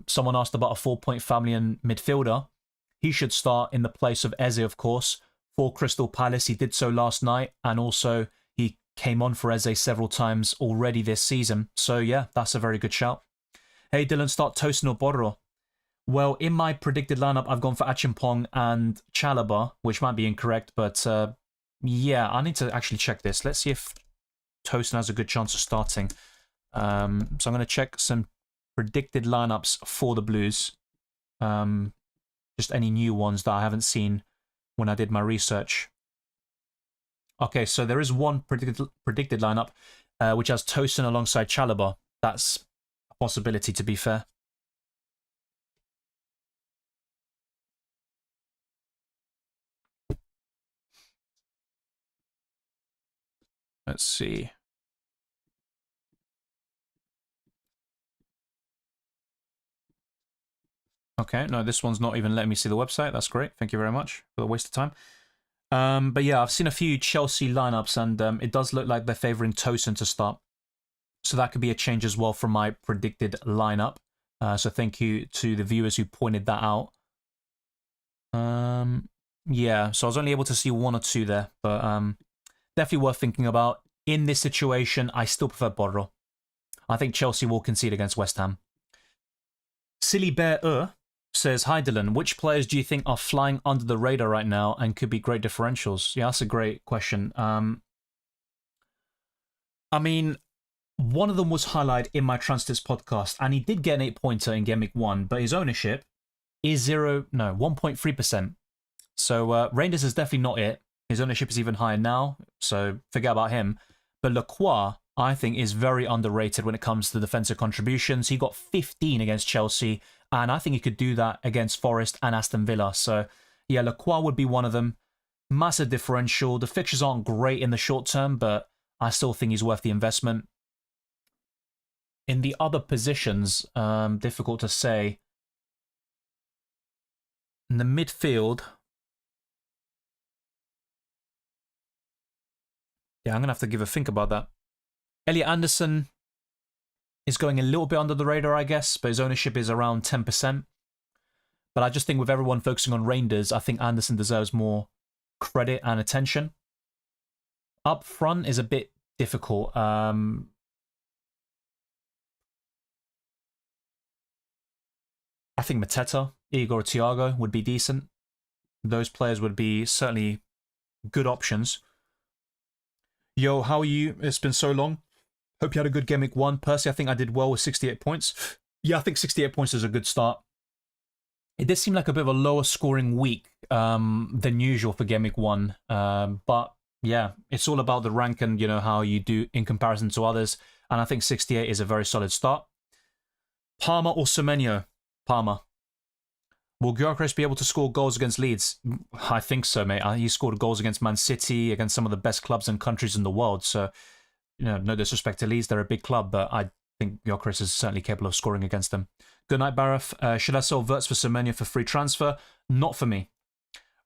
Someone asked about a 4.5 million midfielder. He should start in the place of Eze, of course, for Crystal Palace. He did so last night, and also he came on for Eze several times already this season. So yeah, that's a very good shout. Hey Dylan, start Tosin or Borro? Well, in my predicted lineup, I've gone for Achimpong and Chalobah, which might be incorrect, but yeah, I need to actually check this. Let's see if Tosin has a good chance of starting. So I'm going to check some predicted lineups for the Blues. Just any new ones that I haven't seen when I did my research. Okay, so there is one predicted lineup, which has Tosin alongside Chalobah. That's a possibility, to be fair. Let's see. Okay, no, this one's not even letting me see the website. That's great. Thank you very much for the waste of time. But yeah, I've seen a few Chelsea lineups, and it does look like they're favouring Tosin to start. So that could be a change as well from my predicted lineup. So thank you to the viewers who pointed that out. Yeah, so I was only able to see 1 or 2 there, but definitely worth thinking about. In this situation, I still prefer Borro. I think Chelsea will concede against West Ham. Silly Bear says, hi Dylan, which players do you think are flying under the radar right now and could be great differentials? Yeah, that's a great question. I mean, one of them was highlighted in my Transfers podcast, and he did get an 8-pointer in Gameweek 1, but his ownership is 1.3%. So Reinders is definitely not it. His ownership is even higher now, so forget about him. But Lacroix, I think, is very underrated when it comes to defensive contributions. He got 15 against Chelsea, and I think he could do that against Forest and Aston Villa. So, yeah, Lacroix would be one of them. Massive differential. The fixtures aren't great in the short term, but I still think he's worth the investment. In the other positions, difficult to say. In the midfield, Yeah, I'm going to have to give a think about that. Elliot Anderson is going a little bit under the radar, I guess, but his ownership is around 10%. But I just think with everyone focusing on Rangers, I think Anderson deserves more credit and attention. Up front is a bit difficult. I think Mateta, Igor, Thiago would be decent. Those players would be certainly good options. Yo, how are you? It's been so long. Hope you had a good Game Week 1. Personally, I think I did well with 68 points. Yeah, I think 68 points is a good start. It did seem like a bit of a lower scoring week than usual for Game Week 1. But yeah, it's all about the rank and, you know, how you do in comparison to others. And I think 68 is a very solid start. Palmer or Semenyo? Palmer. Will Gyökeres be able to score goals against Leeds? I think so, mate. He scored goals against Man City, against some of the best clubs and countries in the world. So, you know, no disrespect to Leeds, they're a big club, but I think Gyökeres is certainly capable of scoring against them. Good night, Baraf. Should I sell Verts for Semenyo for free transfer? Not for me.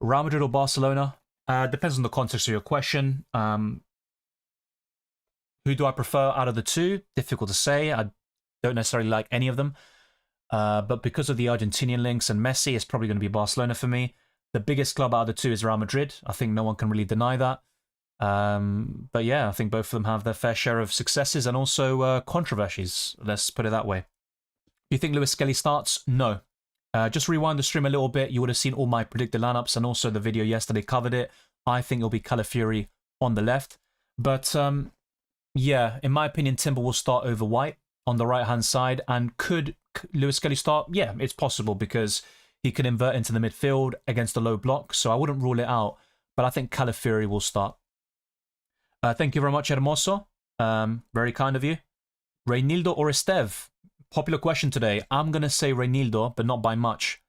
Real Madrid or Barcelona? Depends on the context of your question. Who do I prefer out of the two? Difficult to say. I don't necessarily like any of them. But because of the Argentinian links and Messi, it's probably going to be Barcelona for me. The biggest club out of the two is Real Madrid. I think no one can really deny that. But yeah, I think both of them have their fair share of successes and also controversies. Let's put it that way. Do you think Lewis Skelly starts? No. Just rewind the stream a little bit. You would have seen all my predicted lineups and also the video yesterday covered it. I think it'll be Calafiori on the left. But yeah, in my opinion, Timber will start over White on the right-hand side. And could Lewis Skelly start? Yeah, it's possible because he can invert into the midfield against the low block. So I wouldn't rule it out. But I think Calafiori will start. Thank you very much, Hermoso. Very kind of you. Reinildo or Esteve? Popular question today. I'm going to say Reinildo, but not by much.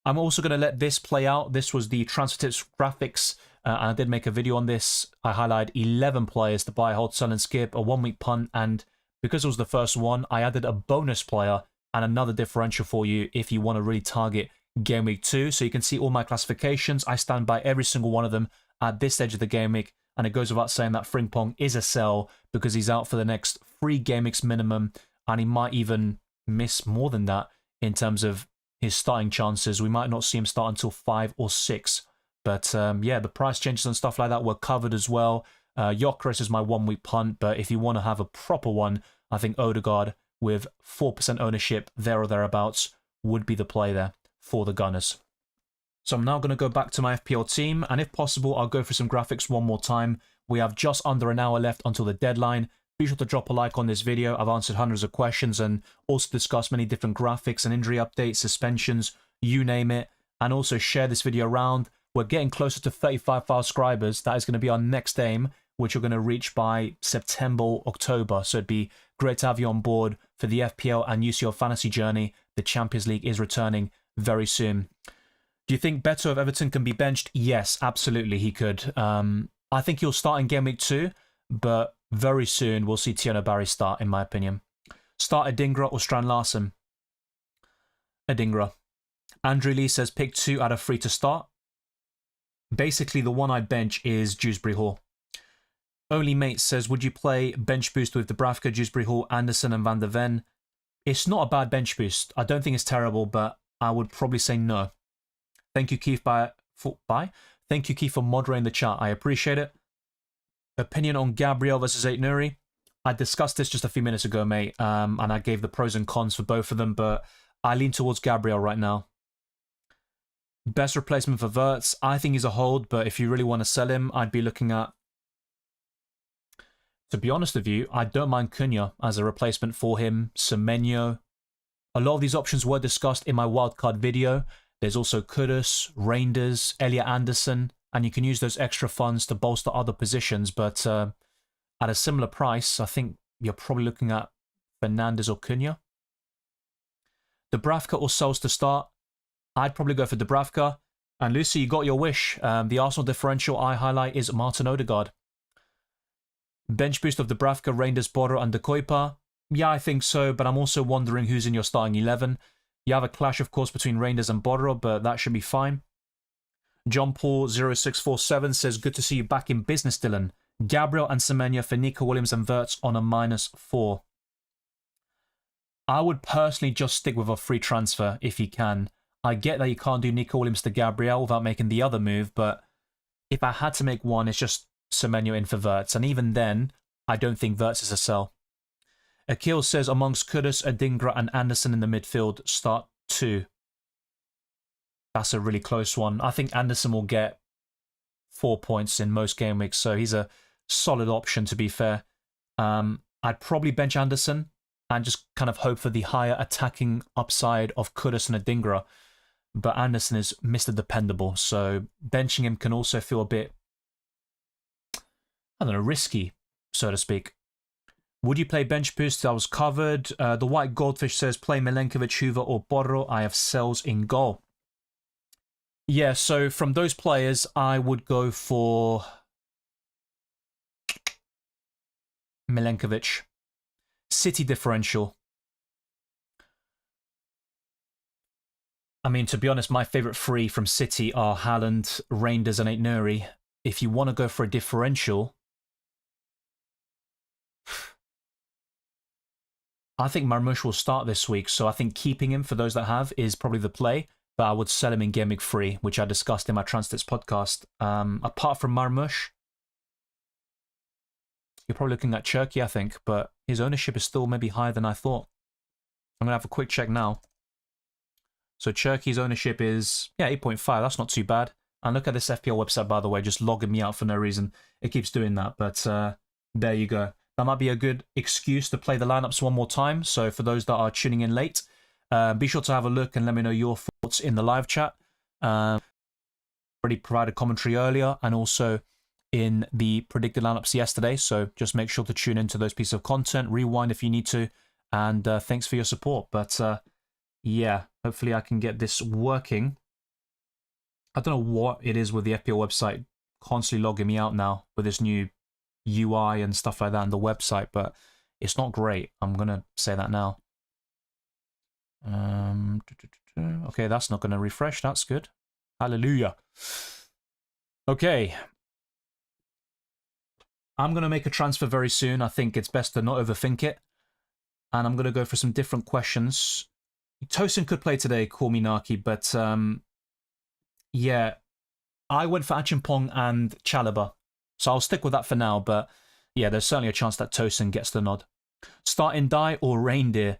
I'm also going to let this play out. This was the transfer tips graphics. And I did make a video on this. I highlighted 11 players to buy, hold, sell, and skip, a 1-week punt. And because it was the first one, I added a bonus player and another differential for you if you want to really target Game Week 2. So you can see all my classifications. I stand by every single one of them at this stage of the Game Week. And it goes without saying that Frimpong is a sell because he's out for the next 3 Game Weeks minimum. And he might even miss more than that in terms of his starting chances. We might not see him start until 5 or 6. But yeah, the price changes and stuff like that were covered as well. Gyökeres is my 1-week punt, but if you want to have a proper one, I think Odegaard with 4% ownership there or thereabouts would be the play there for the Gunners. So I'm now going to go back to my FPL team, and if possible, I'll go through some graphics one more time. We have just under an hour left until the deadline. Be sure to drop a like on this video. I've answered hundreds of questions and also discussed many different graphics and injury updates, suspensions, you name it. And also share this video around. We're getting closer to 35,000 subscribers. That is going to be our next aim, which we're going to reach by September, October. So it'd be great to have you on board for the FPL and UCL fantasy journey. The Champions League is returning very soon. Do you think Beto of Everton can be benched? Yes, absolutely he could. I think he'll start in Game Week 2, but very soon we'll see Tierno Barry start, in my opinion. Start Adingra or Strand Larsen? Adingra. Andrew Lee says pick 2 out of 3 to start. Basically, the one I'd bench is Dewsbury Hall. Only Mate says, would you play bench boost with Dubravka, Dewsbury Hall, Anderson and Van der Ven? It's not a bad bench boost. I don't think it's terrible, but I would probably say no. Thank you, Keith, Thank you, Keith, for moderating the chat. I appreciate it. Opinion on Gabriel versus Aït-Nouri. I discussed this just a few minutes ago, mate, and I gave the pros and cons for both of them, but I lean towards Gabriel right now. Best replacement for Verts. I think he's a hold, but if you really want to sell him, I'd be looking at... To be honest with you, I don't mind Cunha as a replacement for him. Semenyo. A lot of these options were discussed in my wildcard video. There's also Kudus, Reinders, Elliot Anderson, and you can use those extra funds to bolster other positions, but at a similar price, I think you're probably looking at Fernandes or Cunha. Dubravka or Souls to start? I'd probably go for Dubravka. And Lucy, you got your wish. The Arsenal differential I highlight is Martin Odegaard. Bench boost of Dubravka, Reinders, Borro and De Kuyper? Yeah, I think so, but I'm also wondering who's in your starting 11. You have a clash, of course, between Reinders and Borro, but that should be fine. John Paul 0647 says, good to see you back in business, Dylan. Gabriel and Semenya for Nico Williams and Wirtz on a -4. I would personally just stick with a free transfer if you can. I get that you can't do Nico Williams to Gabriel without making the other move, but if I had to make one, it's just Semenya in for Wirtz. And even then, I don't think Wirtz is a sell. Akil says amongst Kudus, Adingra and Anderson in the midfield, start 2. That's a really close one. I think Anderson will get 4 points in most game weeks, so he's a solid option to be fair. I'd probably bench Anderson and just kind of hope for the higher attacking upside of Kudus and Adingra. But Anderson is Mr. Dependable, so benching him can also feel a bit, I don't know, risky, so to speak. Would you play bench boost? That was covered. The White Goldfish says, play Milenkovic, Hoover or Borro. I have sells in goal. Yeah, so from those players, I would go for Milenkovic. City differential. I mean, to be honest, my favourite three from City are Haaland, Reinders and Aït-Nouri. If you want to go for a differential, I think Marmoush will start this week, so I think keeping him, for those that have, is probably the play, but I would sell him in Gameweek 3, which I discussed in my Transfits podcast. Apart from Marmoush, you're probably looking at Cherki, I think, but his ownership is still maybe higher than I thought. I'm going to have a quick check now. So Cherki's ownership is, 8.5. That's not too bad. And look at this FPL website, by the way, just logging me out for no reason. It keeps doing that, but there you go. That might be a good excuse to play the lineups one more time. So for those that are tuning in late, be sure to have a look and let me know your thoughts in the live chat. Already provided commentary earlier and also in the predicted lineups yesterday. So just make sure to tune into those pieces of content. Rewind if you need to. And thanks for your support. But yeah, hopefully I can get this working. I don't know what it is with the FPL website constantly logging me out now with this new UI and stuff like that on the website, but it's not great. I'm going to say that now. Okay, that's not going to refresh. That's good. Hallelujah. Okay. I'm going to make a transfer very soon. I think it's best to not overthink it. And I'm going to go for some different questions. Tosin could play today, call me Naki, but yeah, I went for Frimpong and Chalobah. So I'll stick with that for now, but yeah, there's certainly a chance that Tosin gets the nod. Start Ndai or Reindeer?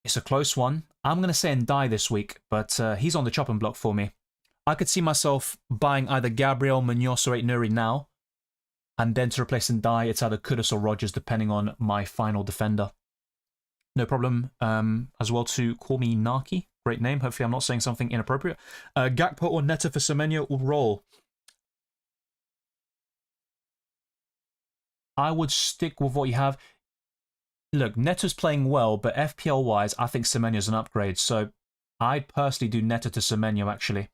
It's a close one. I'm going to say Ndai this week, but he's on the chopping block for me. I could see myself buying either Gabriel, Munoz or Aït-Nouri now, and then to replace Ndai, it's either Kudus or Rodgers, depending on my final defender. No problem as well to call me Naki. Great name. Hopefully I'm not saying something inappropriate. Gakpo or Neto for Semenyo will roll. I would stick with what you have. Look, Neto's playing well, but FPL-wise, I think Semenyo's an upgrade. So I'd personally do Neto to Semenyo, actually.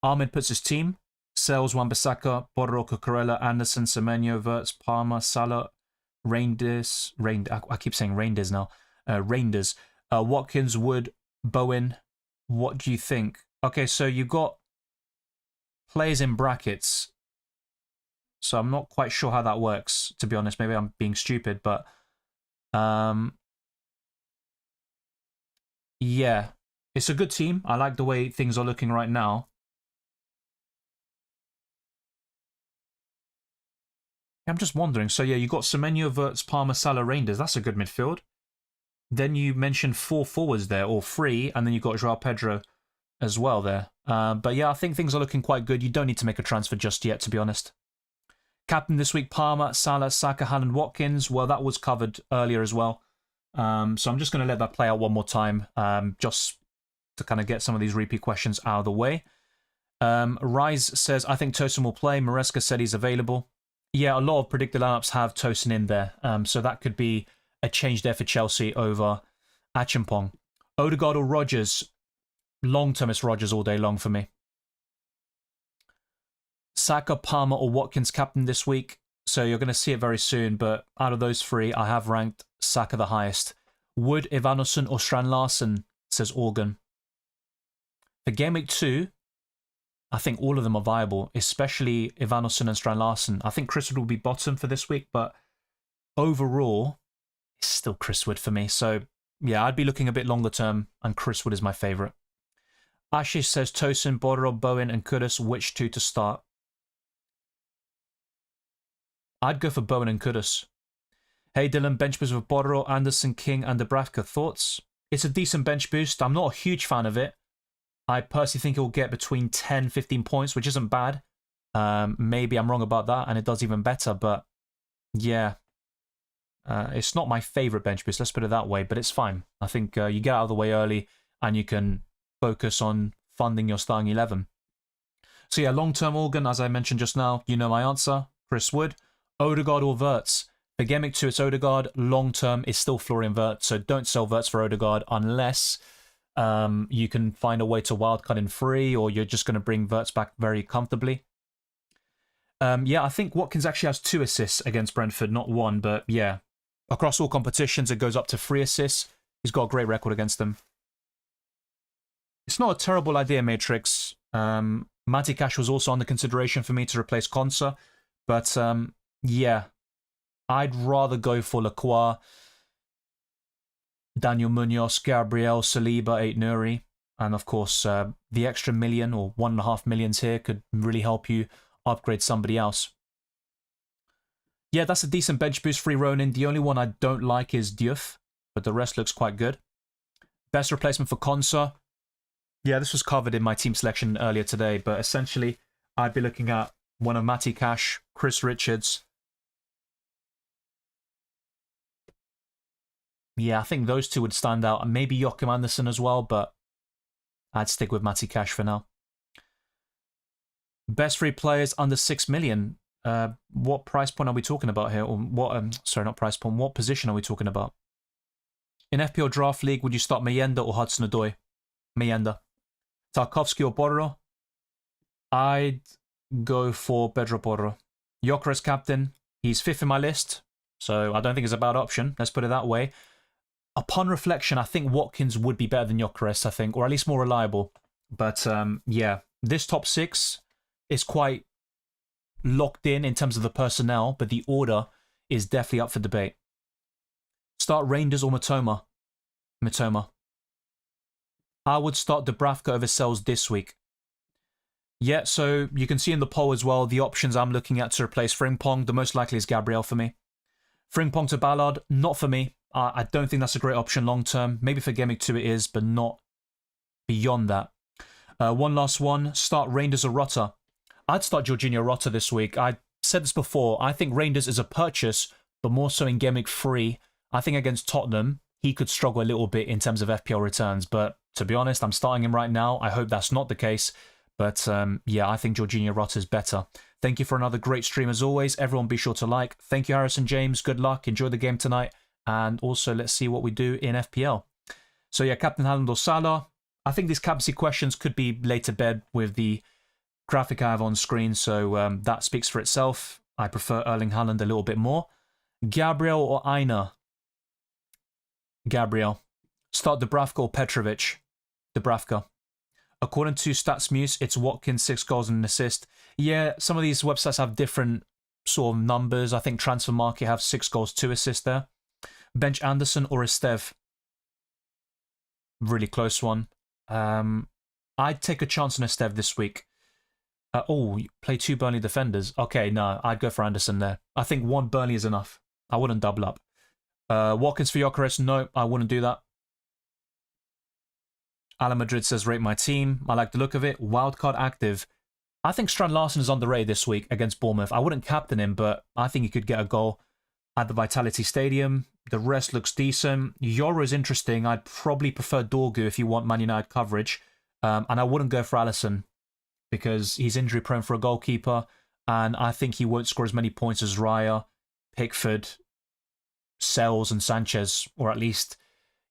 Ahmed puts his team. Sells Wan-Bissaka, Borro, Cucurella, Anderson, Semenyo, Wirtz, Palmer, Salah, Reinders. I keep saying Reinders now. Reinders. Watkins, Wood, Bowen. What do you think? Okay, so you've got players in brackets. So I'm not quite sure how that works, to be honest. Maybe I'm being stupid, but yeah, it's a good team. I like the way things are looking right now. I'm just wondering. So yeah, you got Semenyo, Wirtz, Palmer, Salah, Reinders. That's a good midfield. Then you mentioned 4 forwards there, or 3, and then you got Joao Pedro as well there. But yeah, I think things are looking quite good. You don't need to make a transfer just yet, to be honest. Captain this week, Palmer, Salah, Saka, Haaland, Watkins. Well, that was covered earlier as well. So I'm just going to let that play out one more time, just to kind of get some of these repeat questions out of the way. Rise says, I think Tosin will play. Maresca said he's available. Yeah, a lot of predicted lineups have Tosin in there. So that could be a change there for Chelsea over Frimpong. Odegaard or Rodgers? Long-term, it's Rodgers all day long for me. Saka, Palmer or Watkins captain this week. So you're going to see it very soon. But out of those 3, I have ranked Saka the highest. Wood, Evanesson or Strand Larsen, says Organ. For Game Week 2, I think all of them are viable, especially Ivanosson and Strand Larsen. I think Chris Wood will be bottom for this week, but overall, it's still Chris Wood for me. So yeah, I'd be looking a bit longer term, and Chris Wood is my favourite. Ashish says Tosin, Borderell, Bowen, and Kudus. Which two to start? I'd go for Bowen and Kudus. Hey Dylan, bench boost with Borderell, Anderson, King, and Dubravka. Thoughts? It's a decent bench boost. I'm not a huge fan of it. I personally think it will get between 10, 15 points, which isn't bad. Maybe I'm wrong about that, and it does even better, but yeah. It's not my favourite bench boost, let's put it that way, but it's fine. I think you get out of the way early, and you can focus on funding your starting 11. So yeah, long-term organ, as I mentioned just now, you know my answer. Chris Wood, Odegaard or Wirtz. For Gameweek 2, it's Odegaard. Long-term is still Florian Wirtz, so don't sell Wirtz for Odegaard unless you can find a way to wildcard in free, or you're just going to bring Wirtz back very comfortably. Yeah, I think Watkins actually has 2 assists against Brentford, not 1, but yeah. Across all competitions, it goes up to 3 assists. He's got a great record against them. It's not a terrible idea, Matrix. Matty Cash was also on the consideration for me to replace Konsa, but yeah, I'd rather go for Lacroix, Daniel Munoz, Gabriel, Saliba, 8 Nuri, and of course the extra million or 1.5 millions here could really help you upgrade somebody else. Yeah, that's a decent bench boost. Free Ronin. The only one I don't like is Diouf, but the rest looks quite good. Best replacement for Konsa. Yeah, this was covered in my team selection earlier today, but essentially I'd be looking at one of Matty Cash, Chris Richards. Yeah, I think those two would stand out, and maybe Joachim Andersen as well, but I'd stick with Matty Cash for now. Best free players under 6 million. What price point are we talking about here? Or what? Sorry, not price point. What position are we talking about? In FPL Draft League, would you start Mayenda or Hudson-Odoi? Mayenda. Tarkovsky or Borro? I'd go for Pedro Porro. Gyökeres captain. He's 5th in my list, so I don't think it's a bad option. Let's put it that way. Upon reflection, I think Watkins would be better than Gyökeres, I think, or at least more reliable. But yeah, this top 6 is quite locked in terms of the personnel, but the order is definitely up for debate. Start Rangers or Matoma? Matoma. I would start Dubravka over Sells this week. Yeah, so you can see in the poll as well, the options I'm looking at to replace Frimpong. The most likely is Gabriel for me. Frimpong to Ballard, not for me. I don't think that's a great option long term. Maybe for Gameweek 2 it is, but not beyond that. One last one. Start Rangers or Rotter? I'd start Jorginho Rotter this week. I said this before. I think Rangers is a purchase, but more so in Gameweek 3. I think against Tottenham, he could struggle a little bit in terms of FPL returns. But to be honest, I'm starting him right now. I hope that's not the case. But yeah, I think Jorginho Rotter is better. Thank you for another great stream as always. Everyone be sure to like. Thank you, Harrison James. Good luck. Enjoy the game tonight. And also, let's see what we do in FPL. So yeah, Captain Haaland or Salah. I think these captaincy questions could be laid to bed with the graphic I have on screen, so that speaks for itself. I prefer Erling Haaland a little bit more. Gabriel or Aina? Gabriel. Start Dubravka or Petrovic? Dubravka. According to StatsMuse, it's Watkins, 6 goals and an assist. Yeah, some of these websites have different sort of numbers. I think Transfermarkt have 6 goals, 2 assists there. Bench Anderson or Estev? Really close one. I'd take a chance on Estev this week. Oh, play 2 Burnley defenders. Okay, no, I'd go for Anderson there. I think 1 Burnley is enough. I wouldn't double up. Watkins for Gyökeres? No, I wouldn't do that. Alan Madrid says, rate my team. I like the look of it. Wildcard active. I think Strand Larsen is underrated this week against Bournemouth. I wouldn't captain him, but I think he could get a goal at the Vitality Stadium. The rest looks decent. Yoro is interesting. I'd probably prefer Dorgu if you want Man United coverage. And I wouldn't go for Alisson because he's injury prone for a goalkeeper. And I think he won't score as many points as Raya, Pickford, Sells and Sanchez, or at least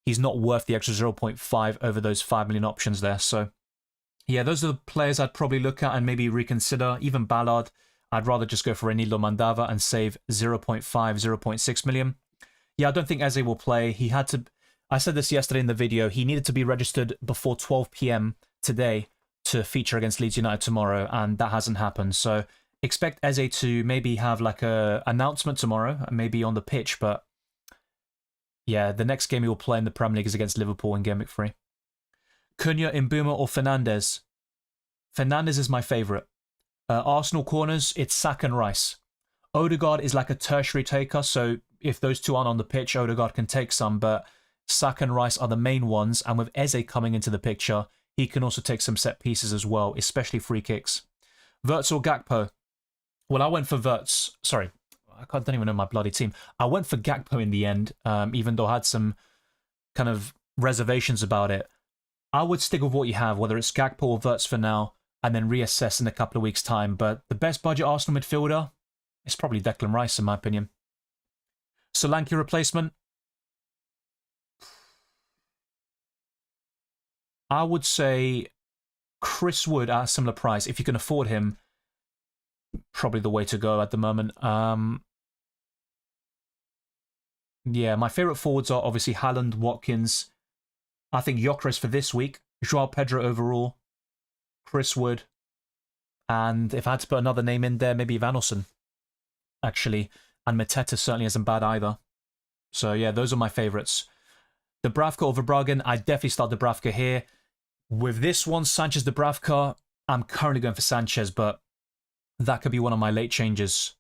he's not worth the extra 0.5 over those 5 million options there. So yeah, those are the players I'd probably look at and maybe reconsider. Even Ballard, I'd rather just go for Enilo Mandava and save 0.5, 0.6 million. Yeah, I don't think Eze will play. He had to, I said this yesterday in the video, he needed to be registered before 12 PM today to feature against Leeds United tomorrow, and that hasn't happened. So expect Eze to maybe have like a announcement tomorrow, maybe on the pitch, but yeah, the next game he will play in the Premier League is against Liverpool in Game Week 3. Cunha, Mbuma or Fernandes? Fernandes is my favourite. Arsenal corners, it's Saka and Rice. Odegaard is like a tertiary taker, so if those two aren't on the pitch, Odegaard can take some, but Saka and Rice are the main ones, and with Eze coming into the picture, he can also take some set pieces as well, especially free kicks. Wirtz or Gakpo? Well, I went for Wirtz. Sorry, I don't even know my bloody team. I went for Gakpo in the end, even though I had some kind of reservations about it. I would stick with what you have, whether it's Gakpo or Wirtz for now, and then reassess in a couple of weeks' time. But the best budget Arsenal midfielder is probably Declan Rice, in my opinion. Solanke replacement? I would say Chris Wood at a similar price. If you can afford him, probably the way to go at the moment. Yeah, my favourite forwards are obviously Haaland, Watkins. I think Gyökeres for this week. Joao Pedro overall. Chris Wood. And if I had to put another name in there, maybe Vanelson, actually. And Mateta certainly isn't bad either. So yeah, those are my favourites. Dubravka or Verbruggen, I definitely start Dubravka here. With this one, Sanchez Dubravka, I'm currently going for Sanchez, but that could be one of my late changes.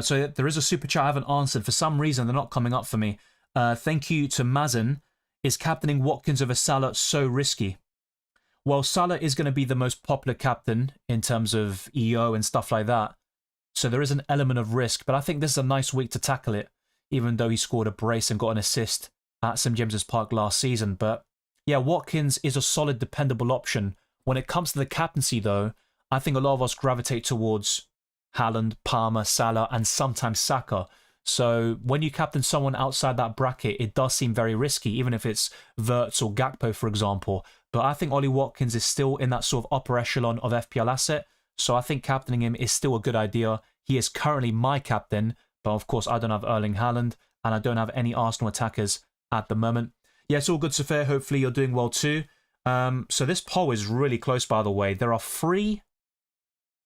So there is a super chat I haven't answered. For some reason, they're not coming up for me. Thank you to Mazen. Is captaining Watkins over Salah so risky? Well, Salah is going to be the most popular captain in terms of EO and stuff like that. So there is an element of risk, but I think this is a nice week to tackle it, even though he scored a brace and got an assist at St James's Park last season. But yeah, Watkins is a solid, dependable option. When it comes to the captaincy, though, I think a lot of us gravitate towards Haaland, Palmer, Salah, and sometimes Saka. So when you captain someone outside that bracket, it does seem very risky, even if it's Wirtz or Gakpo, for example. But I think Ollie Watkins is still in that sort of upper echelon of FPL asset. So I think captaining him is still a good idea. He is currently my captain, but of course I don't have Erling Haaland, and I don't have any Arsenal attackers at the moment. Yeah, it's all good, Sophia. Hopefully you're doing well too. So this poll is really close, by the way. There are 3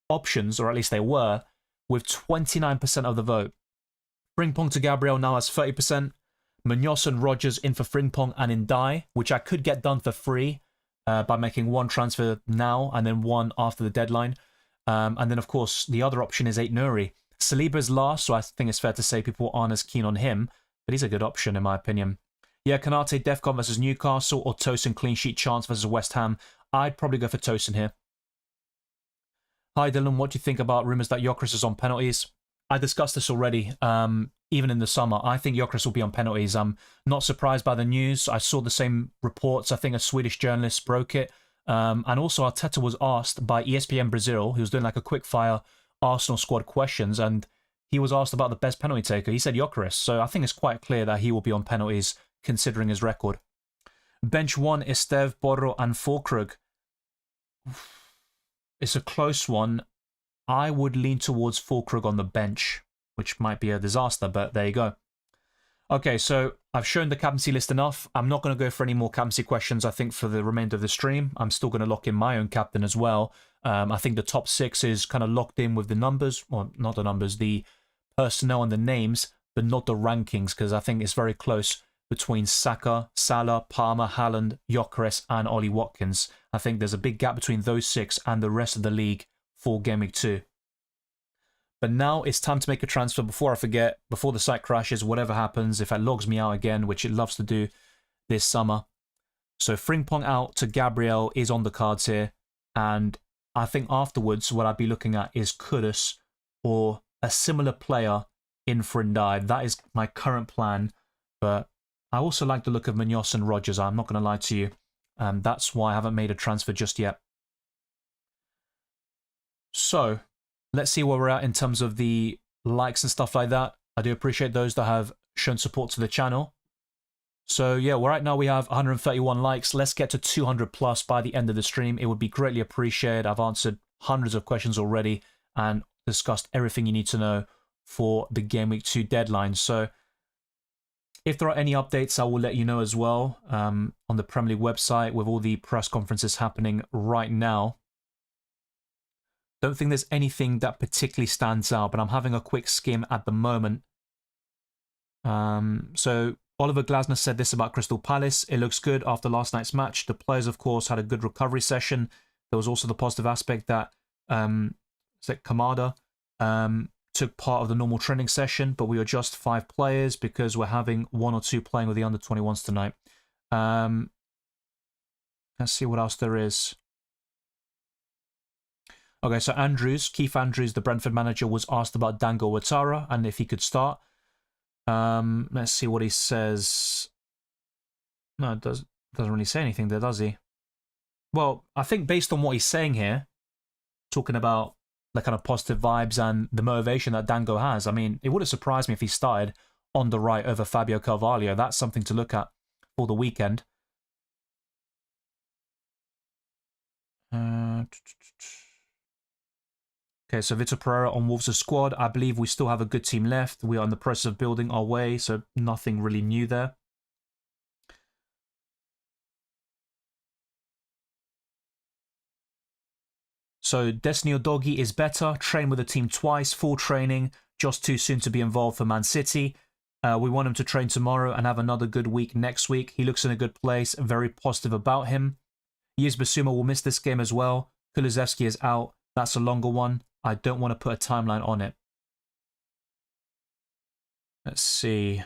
options, or at least they were, with 29% of the vote. Frimpong to Gabriel now has 30%. Munoz and Rogers in for Frimpong and in Dye, which I could get done for free by making one transfer now and then one after the deadline. And then, of course, the other option is Ait Nouri. Saliba's last, so I think it's fair to say people aren't as keen on him, but he's a good option in my opinion. Yeah, Kanate, Defcon versus Newcastle, or Tosin clean sheet chance versus West Ham. I'd probably go for Tosin here. Hi Dylan, what do you think about rumours that Gyökeres is on penalties? I discussed this already, even in the summer. I think Gyökeres will be on penalties. I'm not surprised by the news. I saw the same reports. I think a Swedish journalist broke it. And also Arteta was asked by ESPN Brazil, who was doing like a quick fire Arsenal squad questions, and he was asked about the best penalty taker. He said Gyökeres. So I think it's quite clear that he will be on penalties, considering his record. Bench 1, Estev, Borro and Fulkrug. It's a close one. I would lean towards Fulkrug on the bench, which might be a disaster, but there you go. Okay, so I've shown the captaincy list enough. I'm not going to go for any more captaincy questions, I think, for the remainder of the stream. I'm still going to lock in my own captain as well. I think the top 6 is kind of locked in with the numbers. Well, not the numbers, the personnel and the names, but not the rankings, because I think it's very close between Saka, Salah, Palmer, Haaland, Gyökeres and Ollie Watkins. I think there's a big gap between those 6 and the rest of the league for Game Week 2. But now it's time to make a transfer before I forget, before the site crashes, whatever happens, if it logs me out again, which it loves to do this summer. So Frimpong out to Gabriel is on the cards here. And I think afterwards what I'd be looking at is Kudus or a similar player in Frindai. That is my current plan. But I also like the look of Munoz and Rogers, I'm not going to lie to you. That's why I haven't made a transfer just yet. So let's see where we're at in terms of the likes and stuff like that. I do appreciate those that have shown support to the channel. So yeah, right now we have 131 likes. Let's get to 200 plus by the end of the stream. It would be greatly appreciated. I've answered hundreds of questions already and discussed everything you need to know for the Game Week 2 deadline. So If there are any updates, I will let you know as well on the Premier League website with all the press conferences happening right now. Don't think there's anything that particularly stands out, but I'm having a quick skim at the moment. So Oliver Glasner said this about Crystal Palace. It looks good after last night's match. The players, of course, had a good recovery session. There was also the positive aspect that Kamada took part of the normal training session, but we are just 5 players because we're having 1 or 2 playing with the under-21s tonight. Let's see what else there is. Okay, so Keith Andrews, the Brentford manager, was asked about Dango Ouattara and if he could start. Let's see what he says. No, it doesn't really say anything there, does he? Well, I think based on what he's saying here, talking about the kind of positive vibes and the motivation that Dango has, I mean, it wouldn't surprise me if he started on the right over Fabio Carvalho. That's something to look at for the weekend. Okay, so Vitor Pereira on Wolves' squad. I believe we still have a good team left. We are in the process of building our way, so nothing really new there. So Destiny Udogie is better. Trained with the team twice, full training. Just too soon to be involved for Man City. We want him to train tomorrow and have another good week next week. He looks in a good place. Very positive about him. Yves Bissouma will miss this game as well. Kulusevski is out. That's a longer one. I don't want to put a timeline on it. Let's see.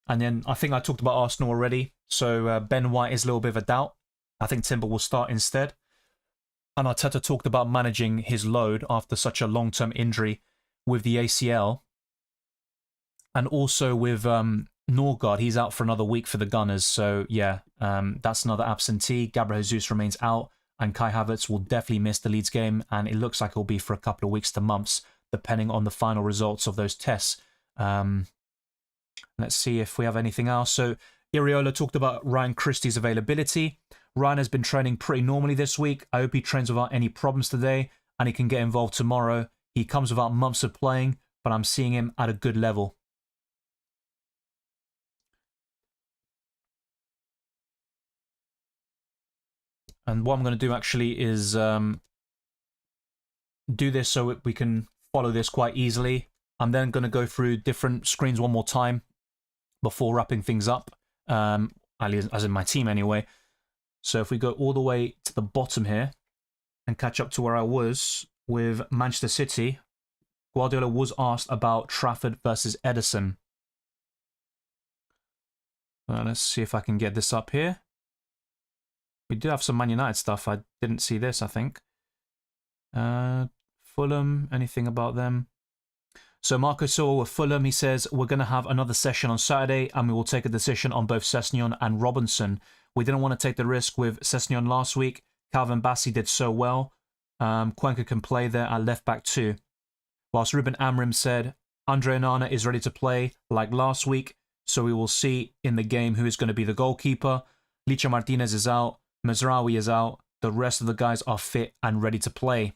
And then I think I talked about Arsenal already. So Ben White is a little bit of a doubt. I think Timber will start instead. And Arteta talked about managing his load after such a long-term injury with the ACL. And also with Norgard, he's out for another week for the Gunners. So yeah, that's another absentee. Gabriel Jesus remains out. And Kai Havertz will definitely miss the Leeds game. And it looks like it'll be for a couple of weeks to months, depending on the final results of those tests. Let's see if we have anything else. So Iriola talked about Ryan Christie's availability. Ryan has been training pretty normally this week. I hope he trains without any problems today and he can get involved tomorrow. He comes without months of playing, but I'm seeing him at a good level. And what I'm going to do actually is do this so we can follow this quite easily. I'm then going to go through different screens one more time before wrapping things up, as in my team anyway. So if we go all the way to the bottom here and catch up to where I was with Manchester City, Guardiola was asked about Trafford versus Ederson. Let's see if I can get this up here. We do have some Man United stuff. I didn't see this, I think. Fulham, anything about them? So Marco Silva with Fulham, he says, we're going to have another session on Saturday and we will take a decision on both Sessegnon and Robinson. We didn't want to take the risk with Sessegnon last week. Calvin Bassey did so well. Cuenca can play there at left back too. Whilst Ruben Amorim said, Andre Onana is ready to play like last week, so we will see in the game who is going to be the goalkeeper. Licha Martinez is out. Mazraoui is out. The rest of the guys are fit and ready to play.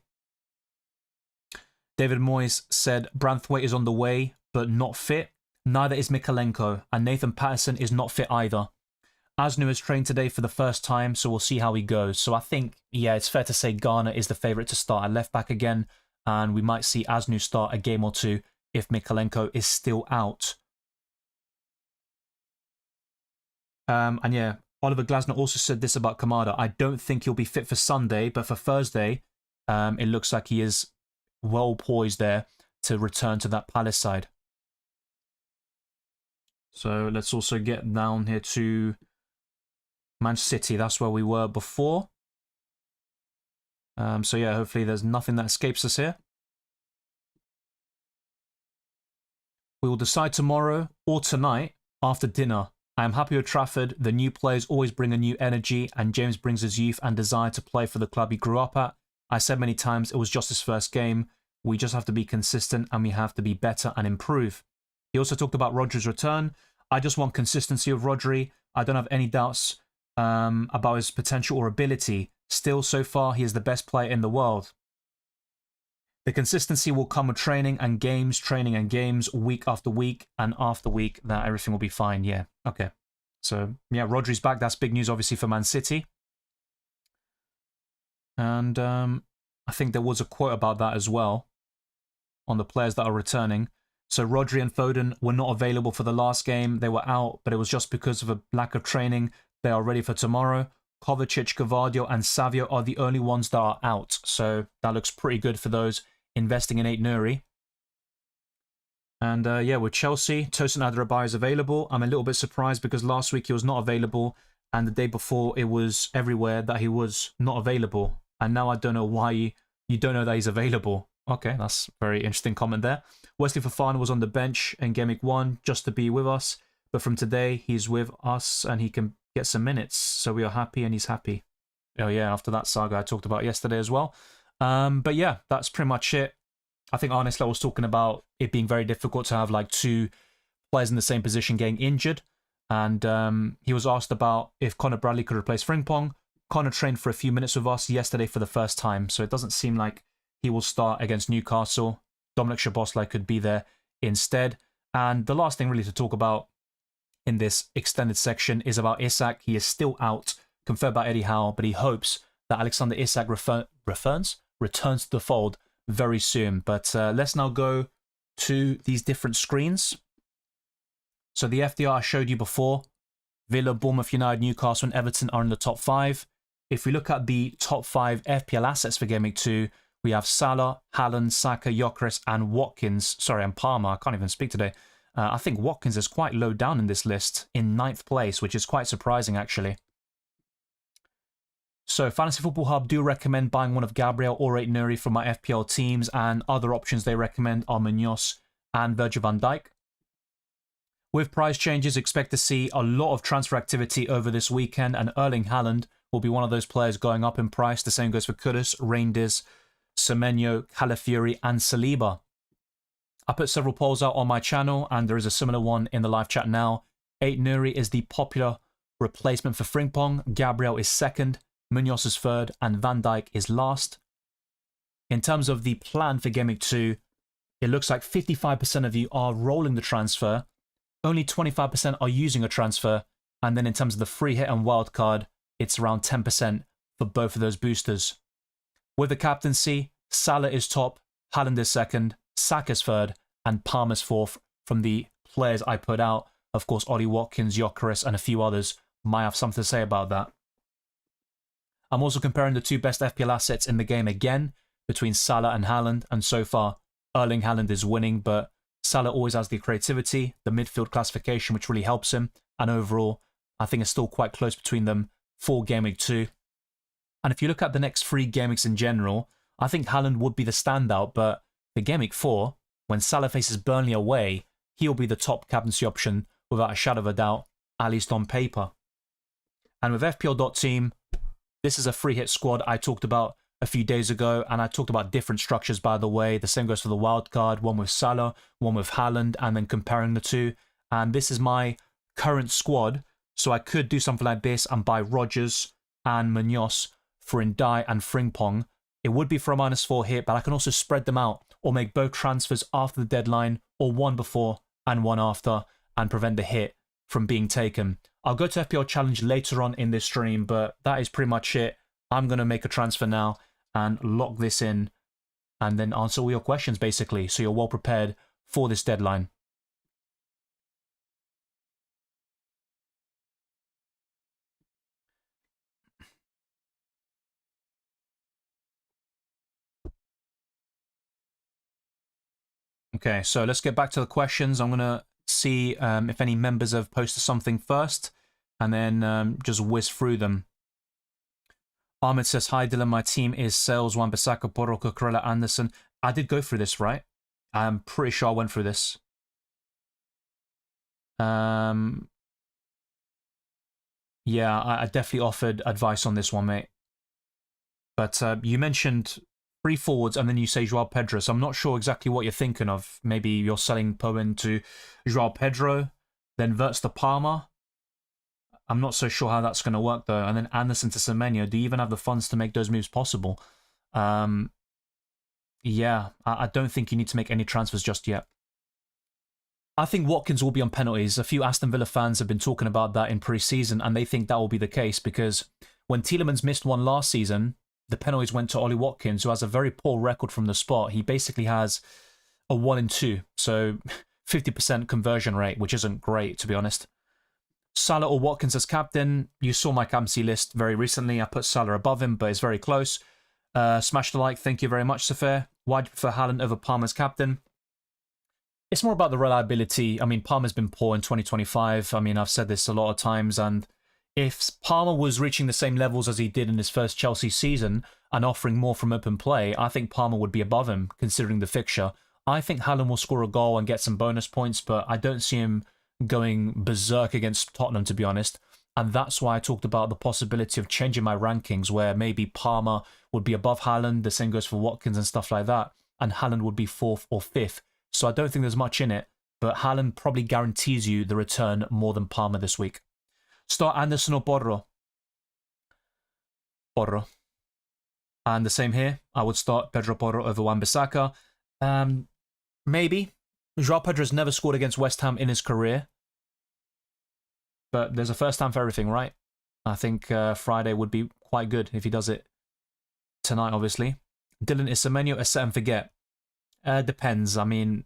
David Moyes said Branthwaite is on the way, but not fit. Neither is Mikalenko, and Nathan Patterson is not fit either. Asnu has trained today for the first time, so we'll see how he goes. So I think, yeah, it's fair to say Garner is the favourite to start at left back again, and we might see Asnu start a game or two if Mikalenko is still out. And yeah, Oliver Glasner also said this about Kamada. I don't think he'll be fit for Sunday, but for Thursday, it looks like he is well poised there to return to that Palace side. So let's also get down here to Manchester City. That's where we were before. So yeah, hopefully there's nothing that escapes us here. We will decide tomorrow or tonight after dinner. I am happy with Trafford. The new players always bring a new energy, and James brings his youth and desire to play for the club he grew up at. I said many times it was just his first game. We just have to be consistent and we have to be better and improve. He also talked about Rodri's return. I just want consistency of Rodri. I don't have any doubts about his potential or ability. Still, so far, he is the best player in the world. The consistency will come with training and games, week after week, and after week that everything will be fine. Yeah, okay. So, yeah, Rodri's back. That's big news, obviously, for Man City. And I think there was a quote about that as well on the players that are returning. So Rodri and Foden were not available for the last game. They were out, but it was just because of a lack of training. They are ready for tomorrow. Kovacic, Gvardiol, and Savio are the only ones that are out. So that looks pretty good for those investing in 8 Nuri. And yeah, with Chelsea, Tosin Adarabioyo is available. I'm a little bit surprised because last week he was not available, and the day before it was everywhere that he was not available. And now I don't know why you don't know that he's available. Okay, that's a very interesting comment there. Wesley Fofana was on the bench in Game Week 1 just to be with us. But from today, he's with us and he can get some minutes. So we are happy and he's happy. Oh yeah, after that saga I talked about yesterday as well. But yeah, that's pretty much it. I think Arne Slot was talking about it being very difficult to have like 2 players in the same position getting injured. And he was asked about if Connor Bradley could replace Frimpong. Connor trained for a few minutes with us yesterday for the first time. So it doesn't seem like he will start against Newcastle. Dominic Szoboszlai could be there instead. And the last thing really to talk about in this extended section is about Isak. He is still out, confirmed by Eddie Howe, but he hopes that Alexander Isak returns to the fold very soon. But let's now go to these different screens. So the FDR I showed you before, Villa, Bournemouth, United, Newcastle, and Everton are in the top 5. If we look at the top 5 FPL assets for Game Week 2, we have Salah, Haaland, Saka, Gyökeres, and Watkins. Sorry, and Palmer. I can't even speak today. I think Watkins is quite low down in this list, in 9th place, which is quite surprising, actually. So, Fantasy Football Hub do recommend buying one of Gabriel or 8 Nuri from my FPL teams, and other options they recommend are Munoz and Virgil van Dijk. With price changes, expect to see a lot of transfer activity over this weekend, and Erling Haaland will be one of those players going up in price. The same goes for Kudus, Reinders, Semenyo, Calafiori, and Saliba. I put several polls out on my channel, and there is a similar one in the live chat now. 8 Nuri is the popular replacement for Frimpong. Gabriel is 2nd, Munoz is 3rd, and Van Dijk is last. In terms of the plan for Game Week 2, it looks like 55% of you are rolling the transfer, only 25% are using a transfer, and then in terms of the free hit and wild card, it's around 10% for both of those boosters. With the captaincy, Salah is top, Haaland is 2nd, Saka's 3rd, and Palmer's 4th from the players I put out. Of course, Ollie Watkins, Gyökeres, and a few others might have something to say about that. I'm also comparing the 2 best FPL assets in the game again between Salah and Haaland, and so far, Erling Haaland is winning, but Salah always has the creativity, the midfield classification, which really helps him, and overall, I think it's still quite close between them for Game Week 2. And if you look at the next 3 Game Weeks in general, I think Haaland would be the standout, but for Game Week 4, when Salah faces Burnley away, he'll be the top captaincy option without a shadow of a doubt, at least on paper. And with FPL.team, this is a free hit squad I talked about a few days ago, and I talked about different structures, by the way. The same goes for the wild card, one with Salah, one with Haaland, and then comparing the 2. And this is my current squad, so I could do something like this and buy Rodgers and Munoz for Ndai and Frimpong. It would be for a -4 hit, but I can also spread them out or make both transfers after the deadline or one before and one after and prevent the hit from being taken. I'll go to FPL Challenge later on in this stream, but that is pretty much it. I'm going to make a transfer now and lock this in and then answer all your questions, basically, so you're well prepared for this deadline. Okay, so let's get back to the questions. I'm going to see if any members have posted something first, and then just whiz through them. Ahmed says, hi Dylan, my team is Sales, Wan-Bissaka, Porro, Cucurella, Anderson. I did go through this, right? I'm pretty sure I went through this. Yeah, I definitely offered advice on this one, mate. But you mentioned 3 forwards and then you say Joao Pedro, so I'm not sure exactly what you're thinking of. Maybe you're selling Bowen to Joao Pedro, then Wirtz to Palmer. I'm not so sure how that's going to work, though. And then Anderson to Semenyo. Do you even have the funds to make those moves possible? yeah, I don't think you need to make any transfers just yet. I think Watkins will be on penalties. A few Aston Villa fans have been talking about that in pre-season, and they think that will be the case because when Tielemans missed one last season, the penalties went to Ollie Watkins, who has a very poor record from the spot. He basically has a 1 in 2, so 50% conversion rate, which isn't great, to be honest. Salah or Watkins as captain. You saw my captaincy list very recently. I put Salah above him, but it's very close. Smash the like. Thank you very much, Safir. Why do you prefer Haaland over Palmer's captain? It's more about the reliability. I mean, Palmer's been poor in 2025. I mean, I've said this a lot of times, and if Palmer was reaching the same levels as he did in his first Chelsea season and offering more from open play, I think Palmer would be above him, considering the fixture. I think Haaland will score a goal and get some bonus points, but I don't see him going berserk against Tottenham, to be honest. And that's why I talked about the possibility of changing my rankings, where maybe Palmer would be above Haaland, the same goes for Watkins and stuff like that, and Haaland would be 4th or 5th. So I don't think there's much in it, but Haaland probably guarantees you the return more than Palmer this week. Start Anderson or Porro? Porro. And the same here. I would start Pedro Porro over Wan-Bissaka. Maybe. João Pedro's never scored against West Ham in his career. But there's a first time for everything, right? I think Friday would be quite good if he does it tonight, obviously. Dylan, is Semenyo a set and forget? Depends. I mean,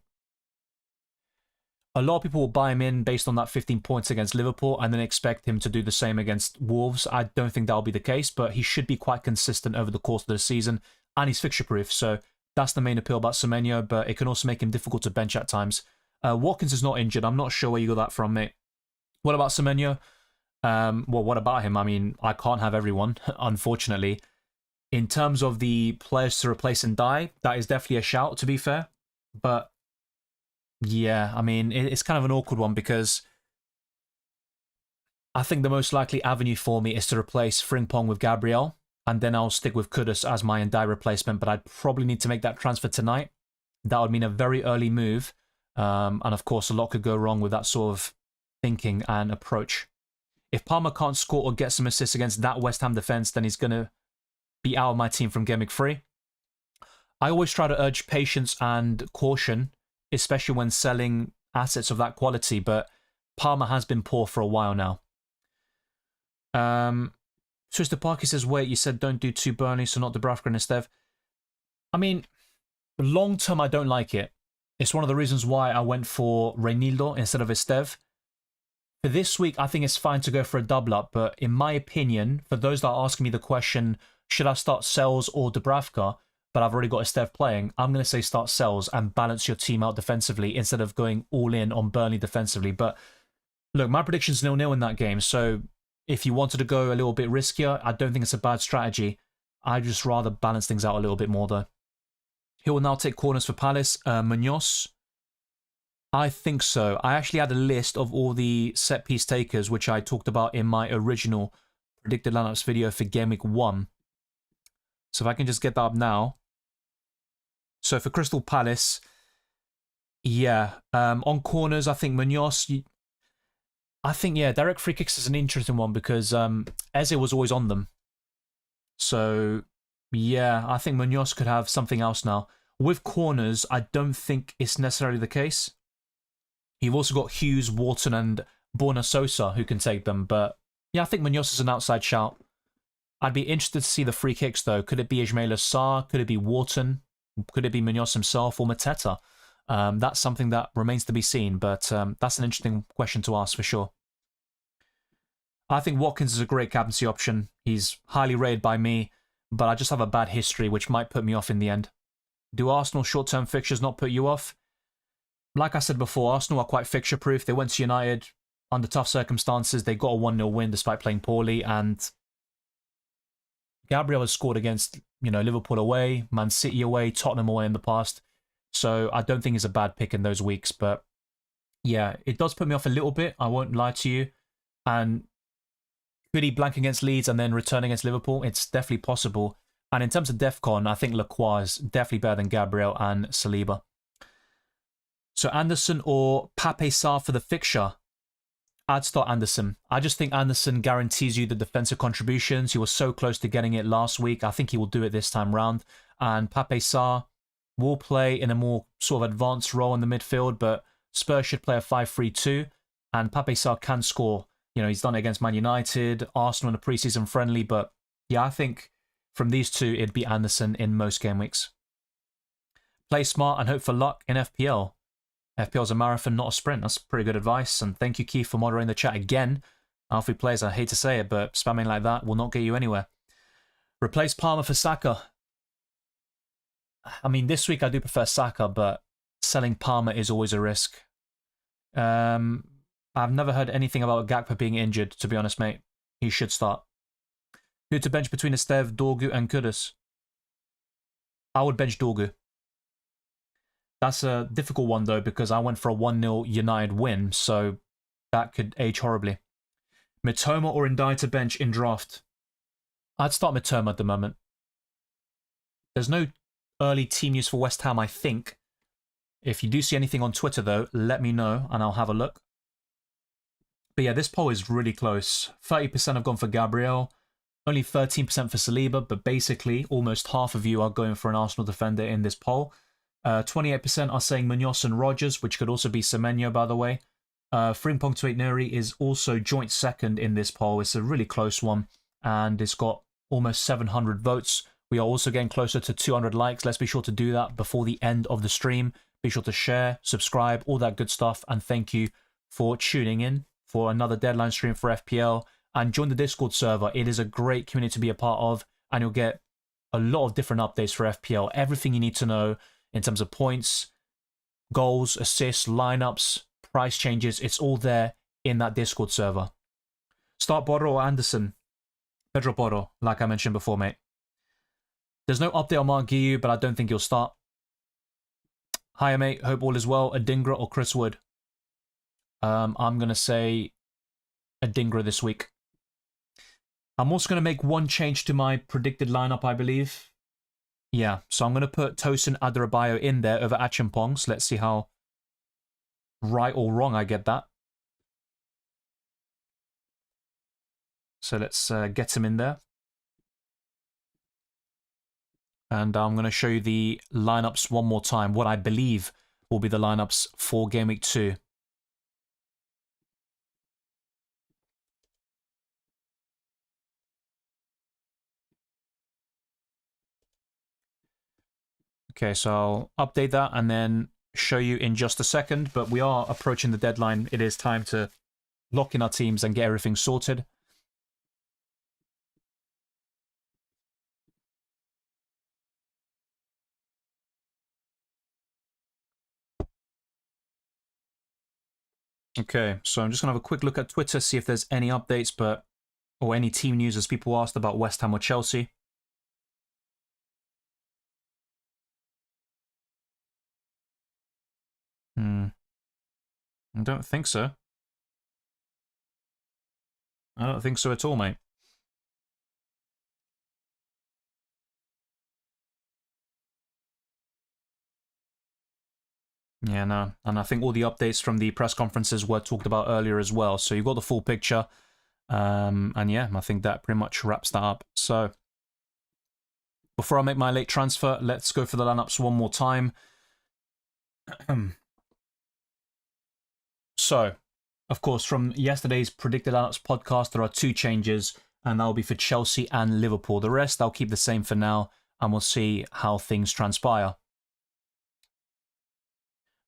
a lot of people will buy him in based on that 15 points against Liverpool and then expect him to do the same against Wolves. I don't think that'll be the case, but he should be quite consistent over the course of the season, and he's fixture-proof, so that's the main appeal about Semenyo, but it can also make him difficult to bench at times. Watkins is not injured. I'm not sure where you got that from, mate. What about Semenyo? Well, what about him? I mean, I can't have everyone, unfortunately. In terms of the players to replace and die, that is definitely a shout, to be fair. But, yeah, I mean, it's kind of an awkward one because I think the most likely avenue for me is to replace Frimpong with Gabriel, and then I'll stick with Kudus as my Ndai replacement, but I'd probably need to make that transfer tonight. That would mean a very early move, and of course, a lot could go wrong with that sort of thinking and approach. If Palmer can't score or get some assists against that West Ham defence, then he's going to be out of my team from Gameweek 3. I always try to urge patience and caution, especially when selling assets of that quality, but Palmer has been poor for a while now. Twister Parky says, wait, you said don't do 2 Burnley, so not Dubravka and Estev. I mean, long term, I don't like it. It's one of the reasons why I went for Reinildo instead of Estev. For this week, I think it's fine to go for a double up, but in my opinion, for those that are asking me the question, should I start Sells or Dubravka, but I've already got Estev playing, I'm going to say start Sells and balance your team out defensively instead of going all in on Burnley defensively. But look, my prediction's 0-0 in that game, so if you wanted to go a little bit riskier, I don't think it's a bad strategy. I'd just rather balance things out a little bit more, though. He will now take corners for Palace. Munoz? I think so. I actually had a list of all the set-piece takers, which I talked about in my original predicted lineups video for Gameweek 1. So if I can just get that up now. So for Crystal Palace, yeah. On corners, I think Munoz... I think, yeah, direct free kicks is an interesting one because Eze was always on them. So, yeah, I think Munoz could have something else now. With corners, I don't think it's necessarily the case. You've also got Hughes, Wharton, and Borna Sosa who can take them. But, yeah, I think Munoz is an outside shout. I'd be interested to see the free kicks, though. Could it be Ismail Sarr? Could it be Wharton? Could it be Munoz himself or Mateta? That's something that remains to be seen, but that's an interesting question to ask for sure. I think Watkins is a great captaincy option. He's highly rated by me, but I just have a bad history, which might put me off in the end. Do Arsenal short-term fixtures not put you off? Like I said before, Arsenal are quite fixture-proof. They went to United under tough circumstances. They got a 1-0 win despite playing poorly, and Gabriel has scored against, Liverpool away, Man City away, Tottenham away in the past. So I don't think it's a bad pick in those weeks. But yeah, it does put me off a little bit. I won't lie to you. And could he blank against Leeds and then return against Liverpool? It's definitely possible. And in terms of DEFCON, I think Lacroix is definitely better than Gabriel and Saliba. So Anderson or Pape Sarr for the fixture? I'd start Anderson. I just think Anderson guarantees you the defensive contributions. He was so close to getting it last week. I think he will do it this time round. And Pape Sarr, will play in a more sort of advanced role in the midfield, but Spurs should play a 5-3-2, and Pape Sarr can score. You know, he's done it against Man United, Arsenal in a preseason friendly, but yeah, I think from these two, it'd be Anderson in most game weeks. Play smart and hope for luck in FPL. FPL's a marathon, not a sprint. That's pretty good advice, and thank you, Keith, for moderating the chat again. Alfie players, I hate to say it, but spamming like that will not get you anywhere. Replace Palmer for Saka. I mean, this week I do prefer Saka, but selling Palmer is always a risk. I've never heard anything about Gakpo being injured, to be honest, mate. He should start. Who to bench between Estev, Dorgu, and Kudus? I would bench Dorgu. That's a difficult one, though, because I went for a 1-0 United win, so that could age horribly. Mitoma or Ndai to bench in draft? I'd start Mitoma at the moment. There's no early team news for West Ham, I think. If you do see anything on Twitter, though, let me know, and I'll have a look. But yeah, this poll is really close. 30% have gone for Gabriel, only 13% for Saliba, but basically almost half of you are going for an Arsenal defender in this poll. 28% are saying Munoz and Rodgers, which could also be Semenyo, by the way. Frimpong to Nuri is also joint second in this poll. It's a really close one, and it's got almost 700 votes. We are also getting closer to 200 likes. Let's be sure to do that before the end of the stream. Be sure to share, subscribe, all that good stuff, and thank you for tuning in for another deadline stream for FPL, and join the Discord server. It is a great community to be a part of, and you'll get a lot of different updates for FPL. Everything you need to know in terms of points, goals, assists, lineups, price changes, it's all there in that Discord server. Start Porro or Anderson? Pedro Porro, like I mentioned before, mate. There's no update on Mark Guiu, but I don't think he'll start. Hiya, mate. Hope all is well. Adingra or Chris Wood? I'm going to say Adingra this week. I'm also going to make one change to my predicted lineup, I believe. Yeah, so I'm going to put Tosin Adarabioyo in there over Achimpong. So let's see how right or wrong I get that. So let's get him in there. And I'm going to show you the lineups one more time, what I believe will be the lineups for Game Week 2. Okay, so I'll update that and then show you in just a second, but we are approaching the deadline. It is time to lock in our teams and get everything sorted. Okay, so I'm just going to have a quick look at Twitter, see if there's any updates, or any team news as people asked about West Ham or Chelsea. I don't think so. I don't think so at all, mate. Yeah, no. And I think all the updates from the press conferences were talked about earlier as well. So you've got the full picture. And yeah, I think that pretty much wraps that up. So before I make my late transfer, let's go for the lineups one more time. So, of course, from yesterday's Predicted Lineups podcast, there are two changes, and that will be for Chelsea and Liverpool. The rest, I'll keep the same for now, and we'll see how things transpire.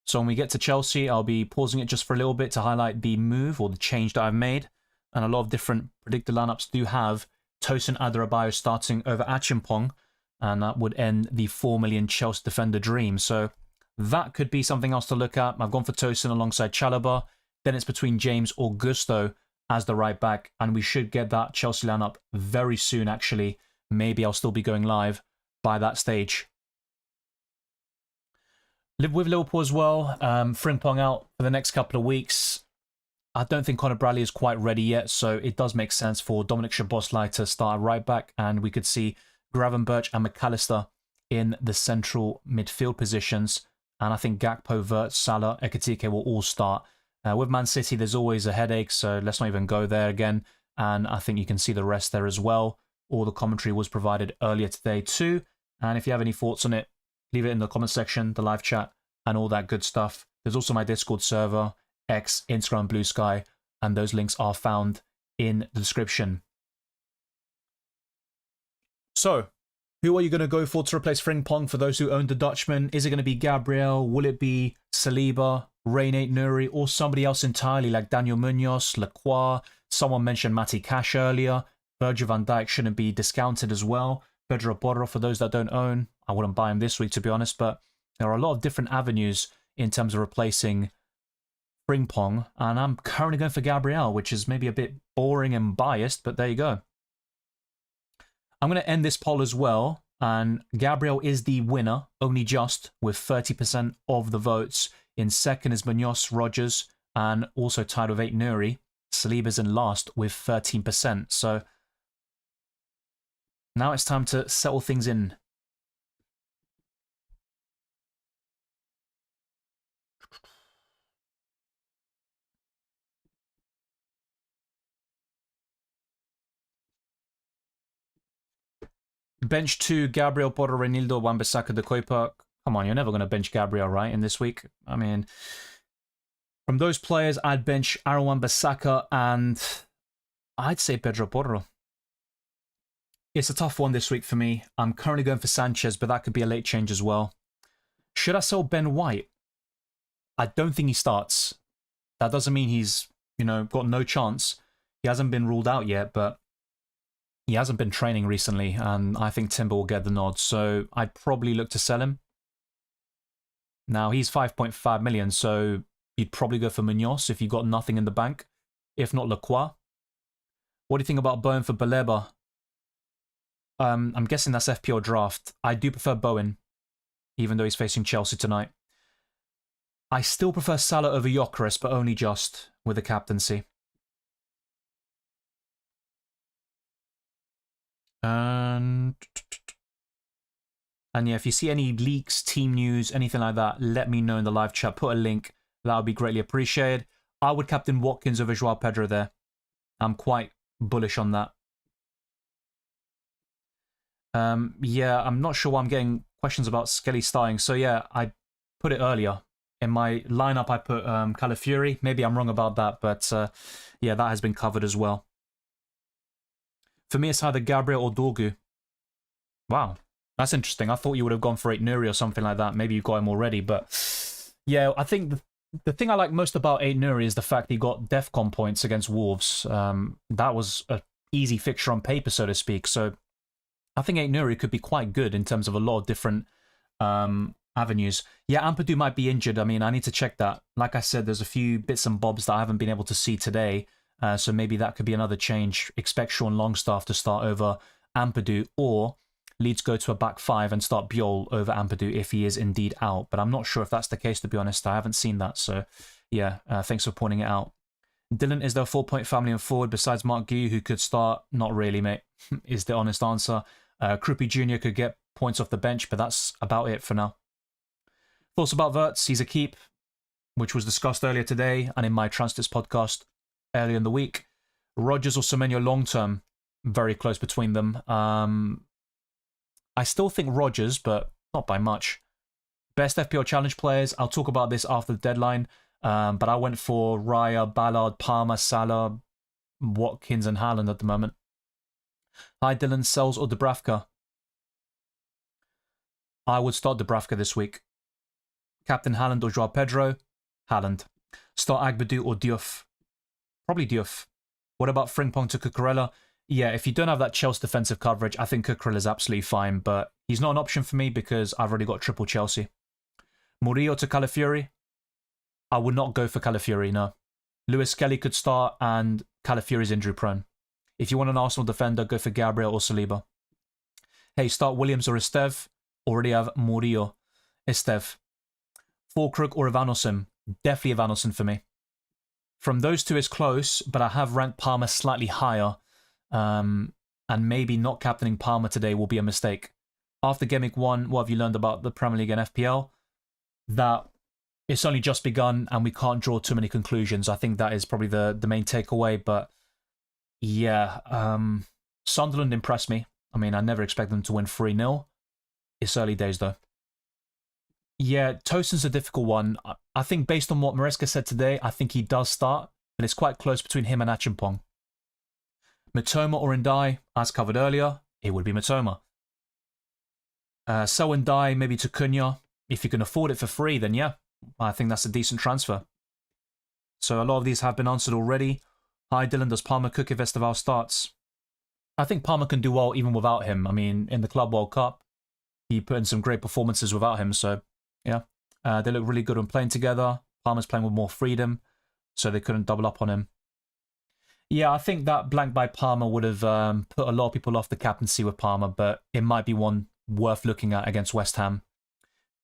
So when we get to Chelsea, I'll be pausing it just for a little bit to highlight the move or the change that I've made. And a lot of different Predicted Lineups do have Tosin Adarabioyo starting over Achimpong, and that would end the 4 million Chelsea defender dream. So that could be something else to look at. I've gone for Tosin alongside Chalobah. Then it's between James or Gusto as the right back. And we should get that Chelsea lineup very soon, actually. Maybe I'll still be going live by that stage. Live with Liverpool as well. Frimpong out for the next couple of weeks. I don't think Conor Bradley is quite ready yet, so it does make sense for Dominic Szoboszlai to start at right back. And we could see Gravenberch and McAllister in the central midfield positions. And I think Gakpo, Wirtz, Salah, Ekitike will all start. With Man City, there's always a headache, so let's not even go there again. And I think you can see the rest there as well. All the commentary was provided earlier today too. And if you have any thoughts on it, leave it in the comment section, the live chat, and all that good stuff. There's also my Discord server, X, Instagram, Blue Sky, and those links are found in the description. So, who are you going to go for to replace Frimpong for those who own the Dutchman? Is it going to be Gabriel? Will it be Saliba, Reine Nuri, or somebody else entirely like Daniel Munoz, Lacroix? Someone mentioned Matty Cash earlier. Virgil van Dijk shouldn't be discounted as well. Pedro Porro, for those that don't own. I wouldn't buy him this week, to be honest, but there are a lot of different avenues in terms of replacing Frimpong, and I'm currently going for Gabriel, which is maybe a bit boring and biased, but there you go. I'm going to end this poll as well, and Gabriel is the winner, only just, with 30% of the votes. In second is Munoz Rogers, and also tied with 8 Nuri. Saliba's in last with 13%. So now it's time to settle things in. Bench 2, Gabriel, Porro, Reinildo, Wan-Bissaka, De Kuyper. Come on, you're never going to bench Gabriel, right, in this week? I mean, from those players, I'd bench Aaron Wan-Bissaka and I'd say Pedro Porro. It's a tough one this week for me. I'm currently going for Sanchez, but that could be a late change as well. Should I sell Ben White? I don't think he starts. That doesn't mean he's, got no chance. He hasn't been ruled out yet, but he hasn't been training recently, and I think Timber will get the nod, so I'd probably look to sell him. Now, he's 5.5 million, so you'd probably go for Munoz if you've got nothing in the bank, if not Lacroix. What do you think about Bowen for Baleba? I'm guessing that's FPL draft. I do prefer Bowen, even though he's facing Chelsea tonight. I still prefer Salah over Gyökeres, but only just with the captaincy. And yeah, if you see any leaks, team news, anything like that, let me know in the live chat. Put a link. That would be greatly appreciated. I would captain Watkins over Joao Pedro there. I'm quite bullish on that. Yeah, I'm not sure why I'm getting questions about Skelly starting. So yeah, I put it earlier. In my lineup, I put Calafiori. Maybe I'm wrong about that, but yeah, that has been covered as well. For me, it's either Gabriel or Dorgu. Wow, that's interesting. I thought you would have gone for 8 Nuri or something like that. Maybe you got him already, but yeah, I think the thing I like most about 8 Nuri is the fact he got DEFCON points against Wolves. That was an easy fixture on paper, so to speak. So I think 8 Nuri could be quite good in terms of a lot of different avenues. Yeah, Ampadu might be injured. I mean, I need to check that. Like I said, there's a few bits and bobs that I haven't been able to see today. So maybe that could be another change. Expect Sean Longstaff to start over Ampadu, or Leeds go to a back 5 and start Biol over Ampadu if he is indeed out. But I'm not sure if that's the case, to be honest. I haven't seen that. So yeah, thanks for pointing it out. Dylan, is there a 4-point family and forward besides Mark Guy who could start? Not really, mate, is the honest answer. Krupi Jr. could get points off the bench, but that's about it for now. Thoughts about Wirtz? He's a keep, which was discussed earlier today and in my Transits podcast earlier in the week. Rogers or Semenyo long term, very close between them. I still think Rogers, but not by much. Best FPL challenge players, I'll talk about this after the deadline, but I went for Raya, Ballard, Palmer, Salah, Watkins and Haaland at the moment. Hi Dylan, Sells or Dubravka? I would start Dubravka this week. Captain Haaland or Joao Pedro? Haaland. Start Agbadu or Diouf? Probably Diouf. What about Frimpong to Cucurella? Yeah, if you don't have that Chelsea defensive coverage, I think Cucurella is absolutely fine, but he's not an option for me because I've already got triple Chelsea. Murillo to Calafiori? I would not go for Calafiori, no. Lewis Kelly could start and Calafiori's injury prone. If you want an Arsenal defender, go for Gabriel or Saliba. Hey, start Williams or Esteve? Already have Murillo. Esteve. Fulkrug or Ivanosin? Definitely Ivanosin for me. From those two is close, but I have ranked Palmer slightly higher. And maybe not captaining Palmer today will be a mistake. After Gameweek 1, what have you learned about the Premier League and FPL? That it's only just begun and we can't draw too many conclusions. I think that is probably the main takeaway. But yeah, Sunderland impressed me. I mean, I never expected them to win 3-0. It's early days though. Yeah, Tosin's a difficult one. I think based on what Maresca said today, I think he does start, but it's quite close between him and Achimpong. Matoma or Ndai, as covered earlier, it would be Matoma. So Ndai, maybe to Cunha. If you can afford it for free, then yeah, I think that's a decent transfer. So a lot of these have been answered already. Hi Dylan, does Palmer cook if Esteval starts? I think Palmer can do well even without him. I mean, in the Club World Cup, he put in some great performances without him, so yeah. They look really good when playing together. Palmer's playing with more freedom, so they couldn't double up on him. Yeah, I think that blank by Palmer would have put a lot of people off the captaincy with Palmer, but it might be one worth looking at against West Ham.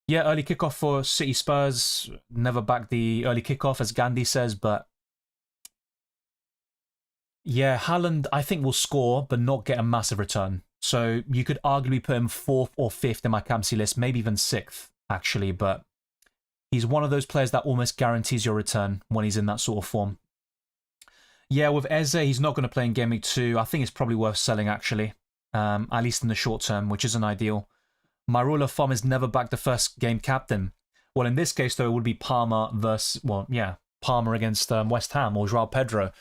Yeah, early kickoff for City Spurs. Never back the early kickoff, as Gandhi says, but yeah, Haaland, I think, will score, but not get a massive return. So you could arguably put him 4th or 5th in my captaincy list, maybe even 6th, actually, but he's one of those players that almost guarantees your return when he's in that sort of form. Yeah, with Eze, he's not going to play in Game Week 2. I think it's probably worth selling, actually, at least in the short term, which isn't ideal. My rule of thumb is never back the first game captain. Well, in this case, though, it would be Palmer versus, well, yeah, Palmer against West Ham or Joao Pedro.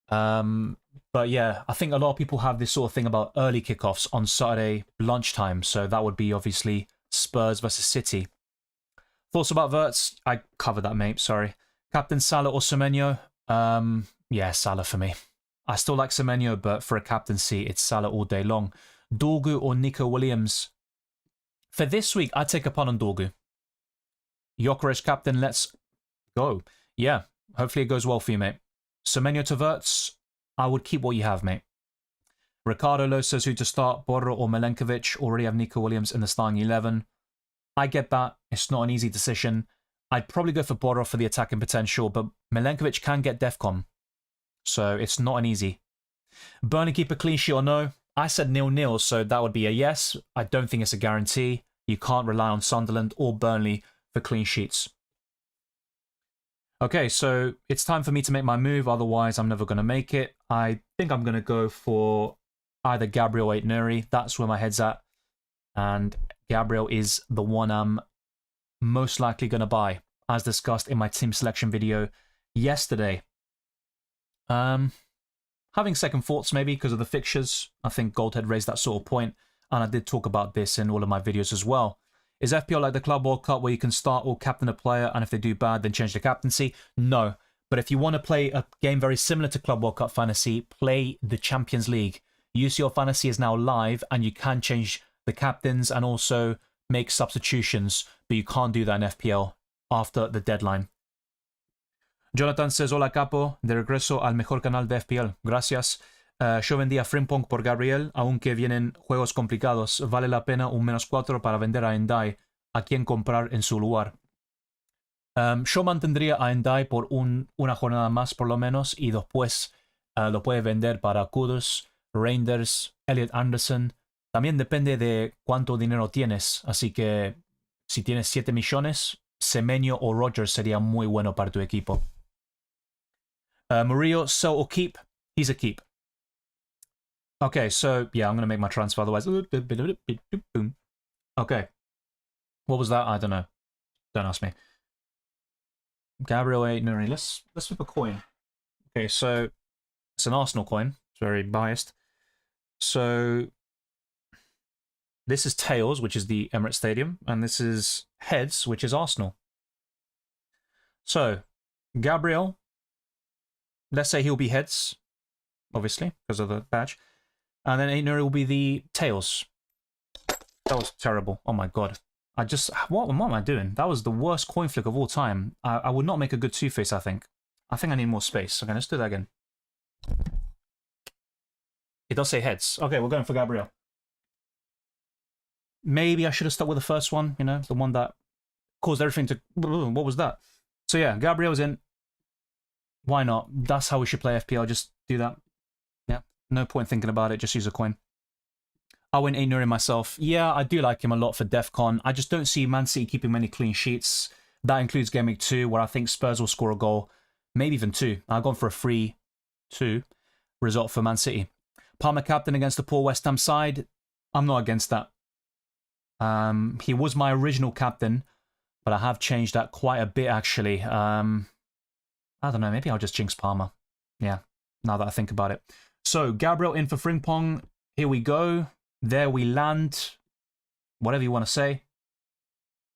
But yeah, I think a lot of people have this sort of thing about early kickoffs on Saturday lunchtime. So that would be obviously Spurs versus City. Thoughts about Verts? I covered that, mate. Sorry. Captain Salah or Semenyo? Yeah, Salah for me. I still like Semenyo, but for a captaincy, it's Salah all day long. Dorgu or Nico Williams? For this week, I'd take a punt on Dorgu. Jokeres captain, let's go. Yeah, hopefully it goes well for you, mate. Semenyo to Verts, I would keep what you have, mate. Ricardo Lowe says who to start, Borro or Milenkovic. Already have Nico Williams in the starting 11. I get that. It's not an easy decision. I'd probably go for Borro for the attacking potential, but Milenkovic can get DEFCON. So it's not an easy. Burnley keep a clean sheet or no? I said 0-0, so that would be a yes. I don't think it's a guarantee. You can't rely on Sunderland or Burnley for clean sheets. Okay, so it's time for me to make my move, otherwise I'm never going to make it. I think I'm going to go for either Gabriel or Nuri. That's where my head's at. And Gabriel is the one I'm most likely going to buy, as discussed in my team selection video yesterday. Having second thoughts maybe because of the fixtures. I think Gold had raised that sort of point, and I did talk about this in all of my videos as well. Is FPL like the Club World Cup where you can start or captain a player, and if they do bad, then change the captaincy? No. But if you want to play a game very similar to Club World Cup Fantasy, play the Champions League. UCL Fantasy is now live, and you can change the captains and also make substitutions, but you can't do that in FPL after the deadline. Jonathan says, hola capo, de regreso al mejor canal de FPL. Gracias. Yo vendía Frimpong por Gabriel, aunque vienen juegos complicados. Vale la pena un -4 para vender a Ndai. ¿A quién comprar en su lugar? Yo mantendría a Ndai por una jornada más por lo menos y después lo puede vender para Kudus, Reinders, Elliot Anderson. También depende de cuánto dinero tienes. Así que si tienes 7 millones, Semenyo o Rogers sería muy bueno para tu equipo. Murillo, sell or keep? He's a keep. Okay, so yeah, I'm going to make my transfer otherwise. Okay. What was that? I don't know. Don't ask me. Gabriel A. Nuri. Let's flip a coin. Okay, so it's an Arsenal coin. It's very biased. So this is tails, which is the Emirates Stadium, and this is heads, which is Arsenal. So Gabriel, let's say he'll be heads, obviously, because of the badge. And then Nuri will be the tails. That was terrible. Oh my god. What am I doing? That was the worst coin flick of all time. I would not make a good Two-Face, I think. I think I need more space. Okay, let's do that again. It does say heads. Okay, we're going for Gabriel. Maybe I should have stuck with the first one, you know, the one that caused everything to... What was that? So yeah, Gabriel's in. Why not? That's how we should play FPL. Just do that. Yeah, no point thinking about it. Just use a coin. I went Nuri myself. Yeah, I do like him a lot for DEFCON. I just don't see Man City keeping many clean sheets. That includes Game Week 2, where I think Spurs will score a goal. Maybe even 2. I've gone for a 3-2 result for Man City. Palmer captain against the poor West Ham side. I'm not against that. He was my original captain but I have changed that quite a bit, actually. I don't know, maybe I'll just jinx Palmer. Yeah, now that I think about it. So, Gabriel in for Frimpong. Here we go. There we land. Whatever you want to say.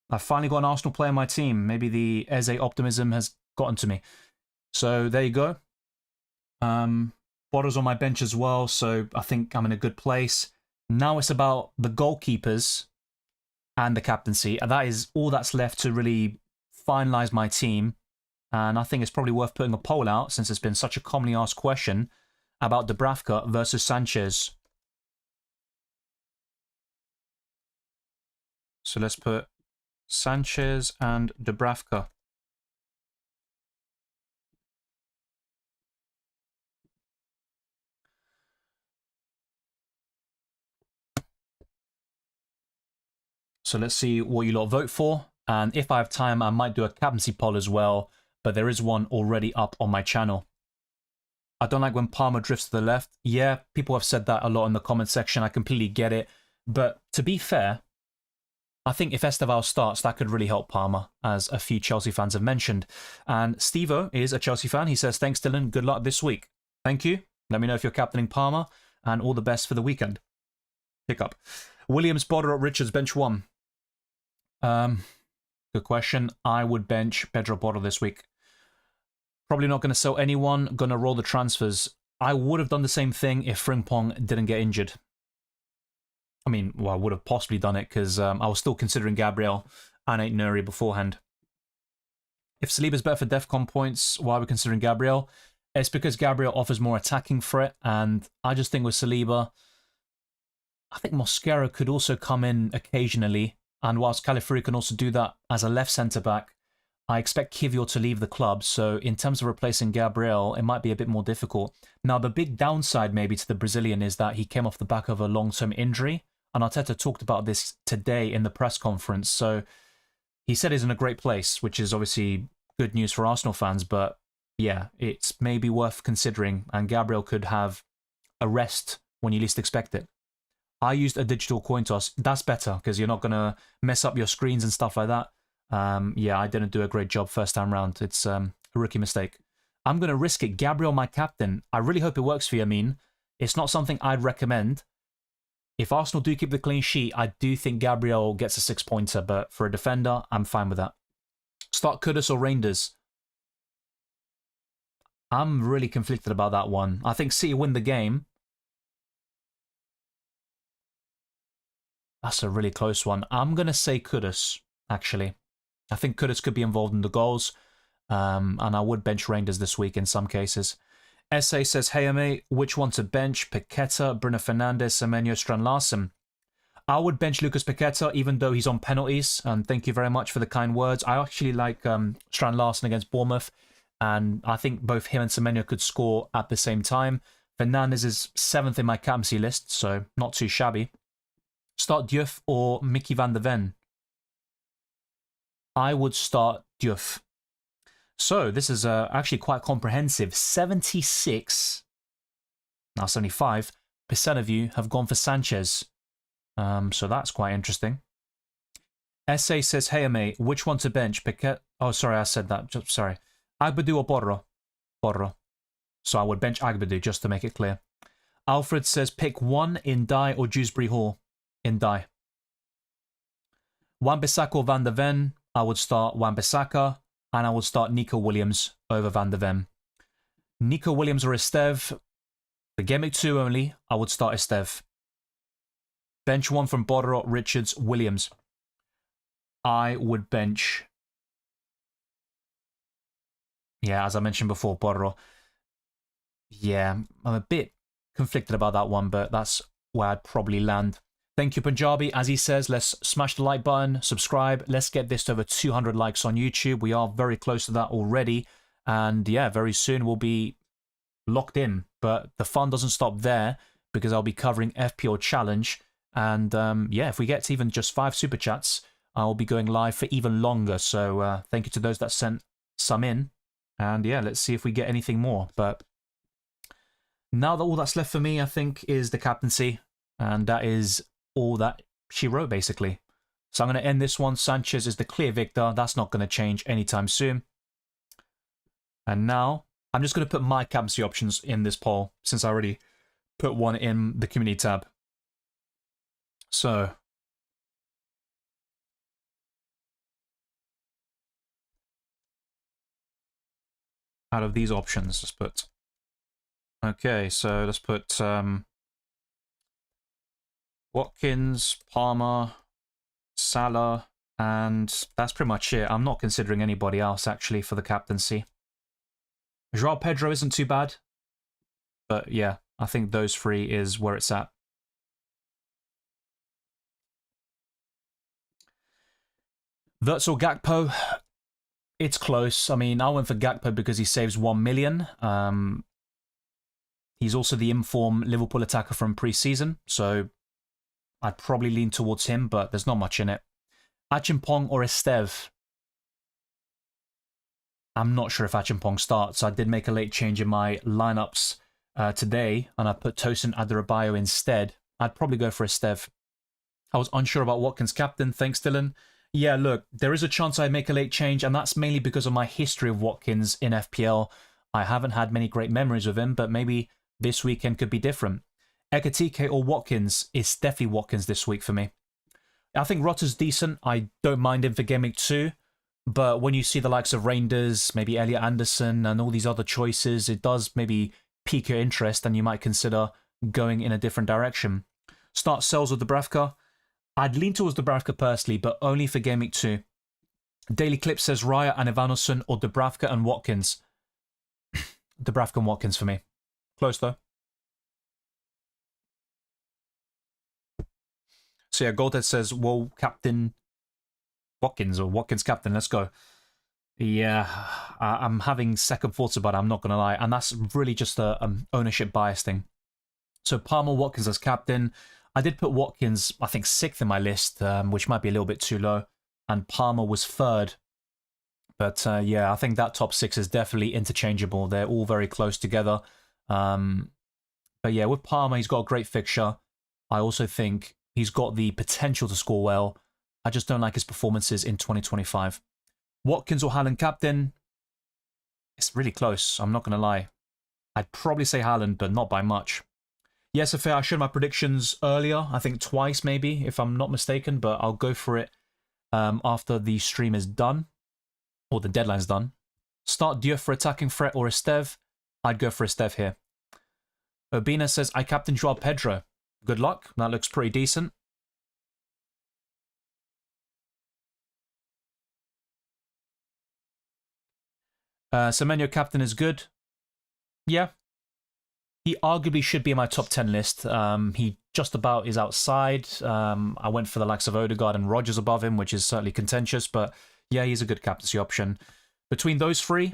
I finally got an Arsenal player in my team. Maybe the Eze optimism has gotten to me. So, there you go. Botto's on my bench as well, so I think I'm in a good place. Now it's about the goalkeepers and the captaincy. And that is all that's left to really finalize my team. And I think it's probably worth putting a poll out, since it's been such a commonly asked question, about Dubravka versus Sanchez. So let's put Sanchez and Dubravka. So let's see what you lot vote for. And if I have time, I might do a captaincy poll as well. But there is one already up on my channel. I don't like when Palmer drifts to the left. Yeah, people have said that a lot in the comment section. I completely get it. But to be fair, I think if Esteval starts, that could really help Palmer, as a few Chelsea fans have mentioned. And Stevo is a Chelsea fan. He says, thanks, Dylan. Good luck this week. Thank you. Let me know if you're captaining Palmer, and all the best for the weekend. Pick up. Williams, Bodder, Richards, bench one. Good question. I would bench Pedro Bodder this week. Probably not going to sell anyone. Going to roll the transfers. I would have done the same thing if Frimpong didn't get injured. I mean, well, I would have possibly done it because I was still considering Gabriel and Ait Nuri beforehand. If Saliba's better for DEFCON points, why are we considering Gabriel? It's because Gabriel offers more attacking threat, and I just think with Saliba, I think Mosquera could also come in occasionally, and whilst Califuri can also do that as a left centre-back, I expect Kivior to leave the club, so in terms of replacing Gabriel, it might be a bit more difficult. Now, the big downside maybe to the Brazilian is that he came off the back of a long-term injury, and Arteta talked about this today in the press conference, so he said he's in a great place, which is obviously good news for Arsenal fans, but yeah, it's maybe worth considering, and Gabriel could have a rest when you least expect it. I used a digital coin toss. That's better, because you're not going to mess up your screens and stuff like that. Yeah, I didn't do a great job first time round. It's a rookie mistake. I'm going to risk it. Gabriel, my captain. I really hope it works for you, Amin. It's not something I'd recommend. If Arsenal do keep the clean sheet, I do think Gabriel gets a 6-pointer, but for a defender, I'm fine with that. Start Kudus or Reinders? I'm really conflicted about that one. I think City win the game. That's a really close one. I'm going to say Kudus, actually. I think Kudus could be involved in the goals, and I would bench Reinders this week in some cases. SA says, hey, mate, which one to bench? Paqueta, Bruno Fernandes, Semenyo, Strand Larsen. I would bench Lucas Paqueta, even though he's on penalties, and thank you very much for the kind words. I actually like Strand Larsen against Bournemouth, and I think both him and Semenyo could score at the same time. Fernandes is 7th in my captaincy list, so not too shabby. Start Diouf or Mickey van der Ven? I would start Diouf. So this is actually quite comprehensive. 76, now 75% of you have gone for Sanchez. So that's quite interesting. SA says, hey, mate, which one to bench? Piquet? Oh, sorry, I said that. Sorry. Agbadu or Borro? Borro. So I would bench Agbadu, just to make it clear. Alfred says, pick one in Die or Dewsbury Hall. In Die. Wan-Bissaka or Van der Ven? I would start Wan-Bissaka, and I would start Nico Williams over Van der Ven. Nico Williams or Esteve? For Gameweek 2 only, I would start Esteve. Bench one from Bodder, Richards, Williams. I would bench... Yeah, as I mentioned before, Bodder. Yeah, I'm a bit conflicted about that one, but that's where I'd probably land. Thank you, Punjabi. As he says, let's smash the like button, subscribe. Let's get this to over 200 likes on YouTube. We are very close to that already. And yeah, very soon we'll be locked in. But the fun doesn't stop there, because I'll be covering FPL Challenge. And yeah, if we get to even just 5 super chats, I'll be going live for even longer. So thank you to those that sent some in. And yeah, let's see if we get anything more. But now that all that's left for me, I think, is the captaincy. And that is all that she wrote, basically. So I'm going to end this one. Sanchez is the clear victor. That's not going to change anytime soon. And now I'm just going to put my captaincy options in this poll since I already put one in the community tab. So out of these options, let's put... Okay, so let's put Watkins, Palmer, Salah, and that's pretty much it. I'm not considering anybody else, actually, for the captaincy. João Pedro isn't too bad, but yeah, I think those three is where it's at. Virtual Gakpo, it's close. I mean, I went for Gakpo because he saves 1 million. He's also the inform Liverpool attacker from pre-season, so I'd probably lean towards him, but there's not much in it. Frimpong or Esteve? I'm not sure if Frimpong starts. I did make a late change in my lineups today, and I put Tosin Adarabioyo instead. I'd probably go for Esteve. I was unsure about Watkins' captain. Thanks, Dylan. Yeah, look, there is a chance I make a late change, and that's mainly because of my history of Watkins in FPL. I haven't had many great memories of him, but maybe this weekend could be different. Ekatike or Watkins? It's definitely Watkins this week for me. I think Rotter's decent. I don't mind him for Gameweek 2. But when you see the likes of Reinders, maybe Elliot Anderson, and all these other choices, it does maybe pique your interest and you might consider going in a different direction. Start Sells or Dubravka? I'd lean towards Dubravka personally, but only for Gameweek 2. Daily Clip says Raya and Evanussen or Dubravka and Watkins. Dubravka and Watkins for me. Close though. So yeah, Goldhead says, well, Captain Watkins or Watkins captain, let's go. Yeah, I'm having second thoughts about it, I'm not going to lie. And that's really just a ownership bias thing. So Palmer, Watkins as captain. I did put Watkins, I think, 6th in my list, which might be a little bit too low. And Palmer was 3rd. But yeah, I think that top 6 is definitely interchangeable. They're all very close together. But yeah, with Palmer, he's got a great fixture. I also think he's got the potential to score well. I just don't like his performances in 2025. Watkins or Haaland captain? It's really close, I'm not going to lie. I'd probably say Haaland, but not by much. Yes, I showed my predictions earlier, I think twice maybe, if I'm not mistaken, but I'll go for it after the stream is done, or the deadline's done. Start Dieu for attacking threat or Esteve? I'd go for Esteve here. Urbina says, I captain João Pedro. Good luck, that looks pretty decent. Semenyo captain is good. Yeah. He arguably should be in my top 10 list. He just about is outside. I went for the likes of Odegaard and Rodgers above him, which is certainly contentious. But yeah, he's a good captaincy option. Between those three,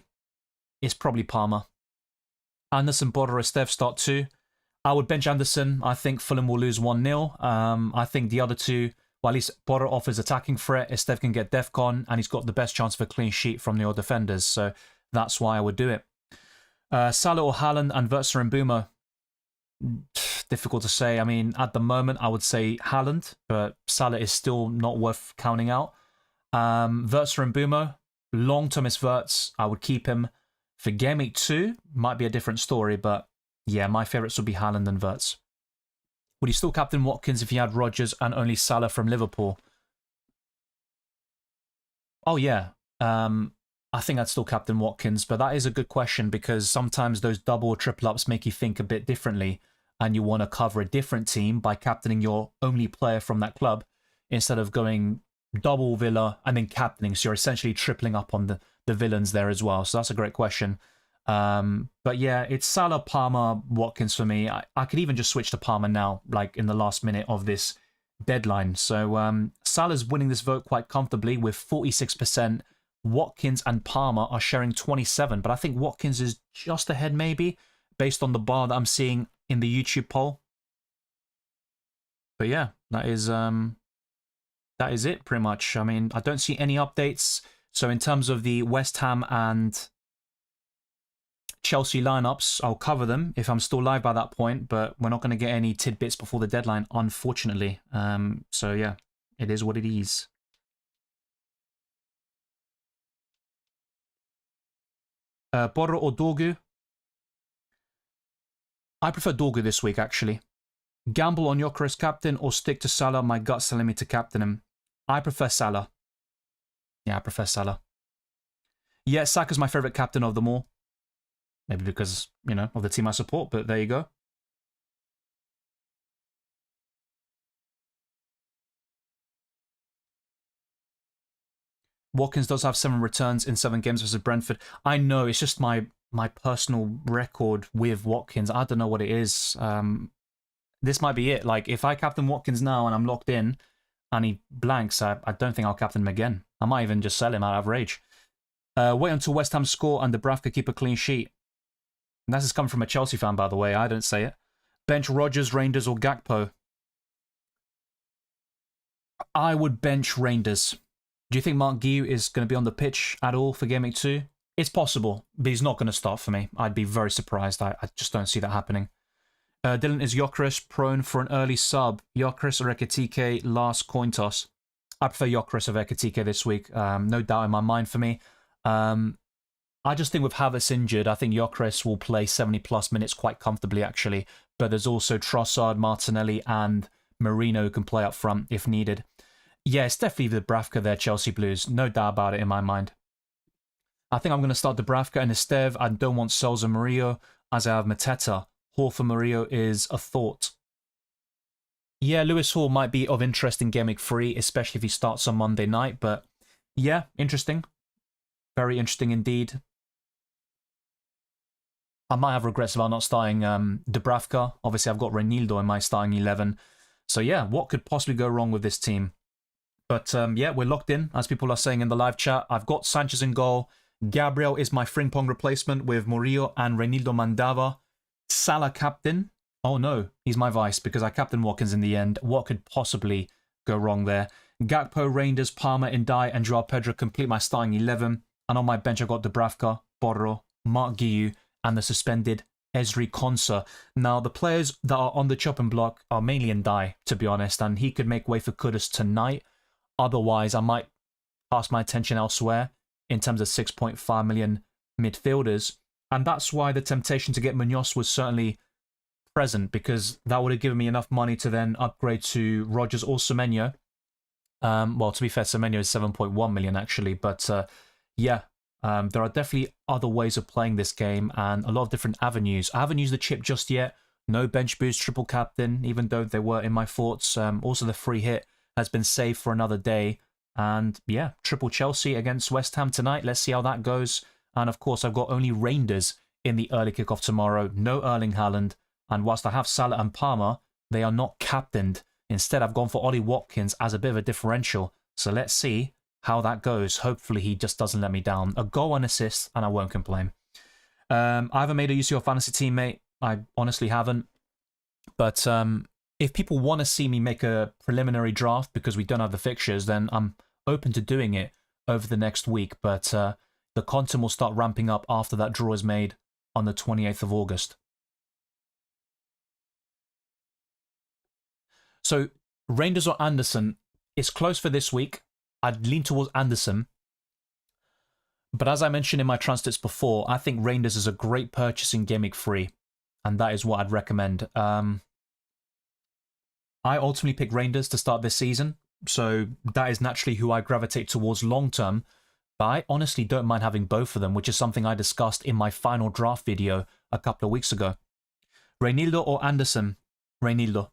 it's probably Palmer. Anderson, Border, Esteve start 2. I would bench Anderson. I think Fulham will lose 1-0. I think the other two, well, at least Border offers attacking threat. Esteve can get DEFCON, and he's got the best chance of a clean sheet from the defenders. So that's why I would do it. Salah or Haaland and Vertzer and Boomer. Difficult to say. I mean, at the moment, I would say Haaland, but Salah is still not worth counting out. Vertzer and Boomer, long-term is Verts. I would keep him. For Gameweek 2, might be a different story, but yeah, my favourites would be Haaland and Verts. Would you still captain Watkins if you had Rodgers and only Salah from Liverpool? Oh, yeah. I think I'd still captain Watkins, but that is a good question because sometimes those double or triple ups make you think a bit differently and you want to cover a different team by captaining your only player from that club instead of going double Villa and then captaining. So you're essentially tripling up on the villains there as well. So that's a great question. But yeah, it's Salah, Palmer, Watkins for me. I could even just switch to Palmer now, like in the last minute of this deadline. So Salah's winning this vote quite comfortably with 46%. Watkins and Palmer are sharing 27, but I think Watkins is just ahead maybe based on the bar that I'm seeing in the YouTube poll. But yeah, that is it pretty much. I mean, I don't see any updates. So in terms of the West Ham and Chelsea lineups, I'll cover them if I'm still live by that point, but we're not going to get any tidbits before the deadline, unfortunately. So yeah, it is what it is. Porro or Dorgu? I prefer Dorgu this week, actually. Gamble on Gyökeres captain or stick to Salah? My gut's telling me to captain him. I prefer Salah. Yeah, I prefer Salah. Yeah, Saka's my favourite captain of them all. Maybe because, you know, of the team I support, but there you go. Watkins does have 7 returns in 7 games versus Brentford. I know, it's just my personal record with Watkins. I don't know what it is. This might be it. Like, if I captain Watkins now and I'm locked in and he blanks, I don't think I'll captain him again. I might even just sell him out of rage. Wait until West Ham score and Dubravka keep a clean sheet. And this is coming from a Chelsea fan, by the way. I don't say it. Bench Rodgers, Reinders, or Gakpo? I would bench Reinders. Do you think Mark Guiu is going to be on the pitch at all for Game Week 2? It's possible, but he's not going to start for me. I'd be very surprised. I just don't see that happening. Dylan, is Gyökeres prone for an early sub? Gyökeres or Ekitike, last coin toss? I prefer Gyökeres over Ekitike this week. No doubt in my mind for me. I just think with Havertz injured, I think Gyökeres will play 70-plus minutes quite comfortably, actually. But there's also Trossard, Martinelli, and Marino who can play up front if needed. Yeah, it's definitely Dubravka there, Chelsea Blues. No doubt about it in my mind. I think I'm going to start Dubravka and Esteve. I don't want Souls and Murillo as I have Mateta. Hall for Murillo is a thought. Yeah, Lewis Hall might be of interest in Game Week 3, especially if he starts on Monday night. But yeah, interesting. Very interesting indeed. I might have regrets about not starting Dubravka. Obviously, I've got Reinildo in my starting 11. So yeah, what could possibly go wrong with this team? But yeah, we're locked in, as people are saying in the live chat. I've got Sanchez in goal. Gabriel is my Frimpong replacement with Murillo and Reinildo Mandava. Salah captain. Oh no, he's my vice because I captained Watkins in the end. What could possibly go wrong there? Gakpo, Reinders, Palmer, Ndai, and Joao Pedro complete my starting 11. And on my bench, I've got Dubravka, Porro, Mark Guiu, and the suspended Ezri Konsa. Now, the players that are on the chopping block are mainly Ndai, to be honest, and he could make way for Kudus tonight. Otherwise, I might pass my attention elsewhere in terms of 6.5 million midfielders. And that's why the temptation to get Munoz was certainly present, because that would have given me enough money to then upgrade to Rodgers or Semenyo. Well, to be fair, Semenyo is 7.1 million actually. But yeah, there are definitely other ways of playing this game and a lot of different avenues. I haven't used the chip just yet. No bench boost, triple captain, even though they were in my thoughts. Also, the free hit has been saved for another day. And yeah, triple Chelsea against West Ham tonight. Let's see how that goes. And of course, I've got only Reinders in the early kickoff tomorrow. No Erling Haaland. And whilst I have Salah and Palmer, they are not captained. Instead, I've gone for Ollie Watkins as a bit of a differential. So let's see how that goes. Hopefully, he just doesn't let me down. A goal and assist, and I won't complain. I haven't made a UCL fantasy teammate. I honestly haven't. But if people want to see me make a preliminary draft because we don't have the fixtures, then I'm open to doing it over the next week. But the content will start ramping up after that draw is made on the 28th of August. So, Reinders or Anderson, it's close for this week. I'd lean towards Anderson. But as I mentioned in my transcripts before, I think Reinders is a great purchase in Game Week 3. And that is what I'd recommend. I ultimately picked Reinders to start this season, so that is naturally who I gravitate towards long term, but I honestly don't mind having both of them, which is something I discussed in my final draft video a couple of weeks ago. Reinildo or Anderson? Reinildo.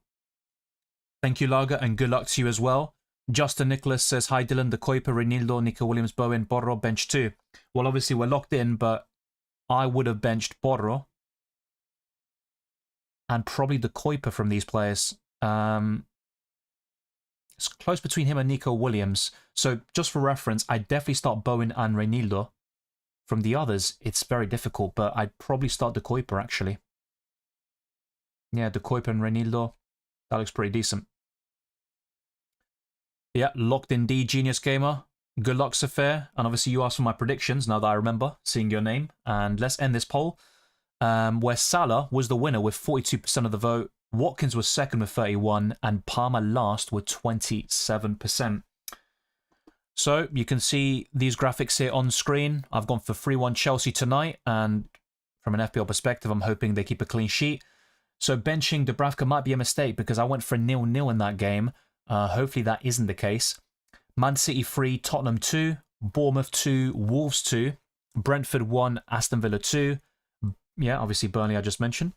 Thank you, Lager, and good luck to you as well. Justin Nicholas says, hi Dylan, De Kuiper, Reinildo, Nico Williams, Bowen, Porro, bench 2. Well, obviously we're locked in, but I would have benched Porro and probably De Kuiper from these players. It's close between him and Nico Williams. So just for reference, I'd definitely start Bowen and Reinildo. From the others, it's very difficult, but I'd probably start De Kuiper actually. Yeah, De Kuiper and Reinildo. That looks pretty decent. Yeah, locked indeed, Genius Gamer. Good luck, Safir. And obviously you asked for my predictions now that I remember seeing your name. And let's end this poll. Where Salah was the winner with 42% of the vote. Watkins was second with 31%, and Palmer last with 27%. So you can see these graphics here on screen. I've gone for 3-1 Chelsea tonight, and from an FPL perspective, I'm hoping they keep a clean sheet. So benching Dubravka might be a mistake because I went for 0-0 in that game. Hopefully that isn't the case. Man City 3, Tottenham 2, Bournemouth 2, Wolves 2, Brentford 1, Aston Villa 2. Yeah, obviously Burnley I just mentioned.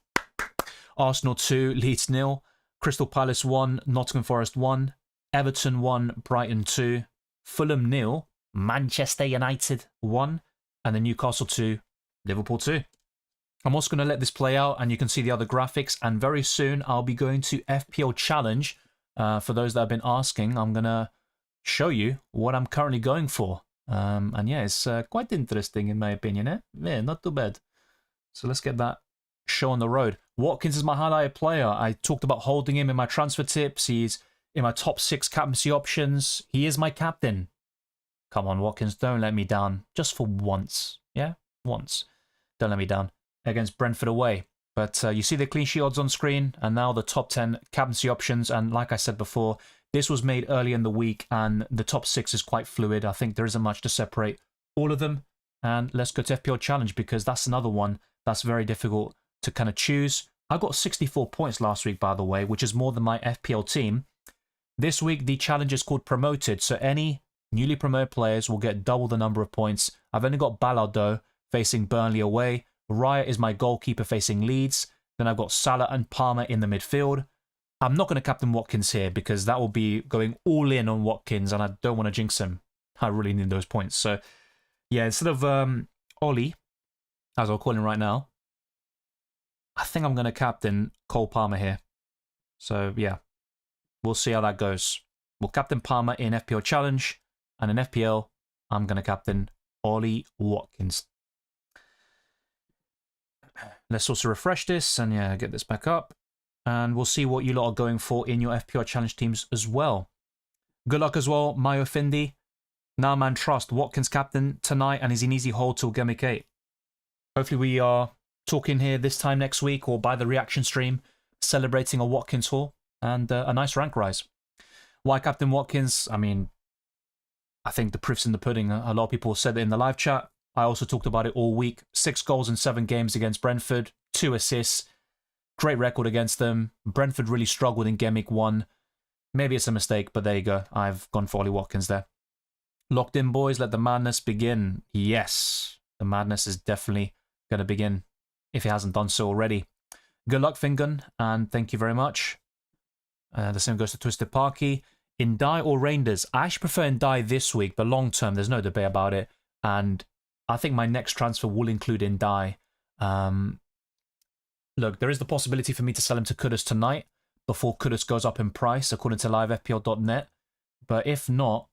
Arsenal 2, Leeds 0, Crystal Palace 1, Nottingham Forest 1, Everton 1, Brighton 2, Fulham 0, Manchester United 1, and then Newcastle 2, Liverpool 2. I'm also going to let this play out, and you can see the other graphics, and very soon I'll be going to FPL Challenge. For those that have been asking, I'm going to show you what I'm currently going for. And yeah, it's quite interesting in my opinion, eh? Yeah, not too bad. So let's get that show on the road. Watkins is my highlighted player. I talked about holding him in my transfer tips. He's in my top 6 captaincy options. He is my captain. Come on, Watkins, don't let me down. Just for once. Yeah? Once. Don't let me down. Against Brentford away. But you see the clean sheet odds on screen, and now the top 10 captaincy options. And like I said before, this was made early in the week, and the top 6 is quite fluid. I think there isn't much to separate all of them. And let's go to FPL Challenge, because that's another one that's very difficult to kind of choose. I got 64 points last week, by the way, which is more than my FPL team. This week, the challenge is called Promoted, so any newly promoted players will get double the number of points. I've only got Ballardo facing Burnley away. Raya is my goalkeeper facing Leeds. Then I've got Salah and Palmer in the midfield. I'm not going to captain Watkins here because that will be going all in on Watkins, and I don't want to jinx him. I really need those points. So, yeah, instead of Ollie, as I'll call him right now, I think I'm going to captain Cole Palmer here. So, yeah, we'll see how that goes. We'll captain Palmer in FPL Challenge, and in FPL, I'm going to captain Ollie Watkins. Let's also refresh this and yeah, get this back up. And we'll see what you lot are going for in your FPL Challenge teams as well. Good luck as well, Mayo Findy. Now man trust Watkins captain tonight, and is an easy hold till Game Week 8. Hopefully we are talking here this time next week or by the reaction stream, celebrating a Watkins haul and a nice rank rise. Why captain Watkins? I mean, I think the proof's in the pudding. A lot of people said it in the live chat. I also talked about it all week. 6 goals in 7 games against Brentford, 2 assists. Great record against them. Brentford really struggled in Game Week 1. Maybe it's a mistake, but there you go. I've gone for Ollie Watkins there. Locked in, boys. Let the madness begin. Yes, the madness is definitely going to begin, if it hasn't done so already. Good luck, Fingon, and thank you very much. The same goes to Twisted Parky. Indai or Reinders? I actually prefer Indai this week, but long term, there's no debate about it. And I think my next transfer will include Indai. Look, there is the possibility for me to sell him to Kudus tonight before Kudus goes up in price, according to livefpl.net. But if not,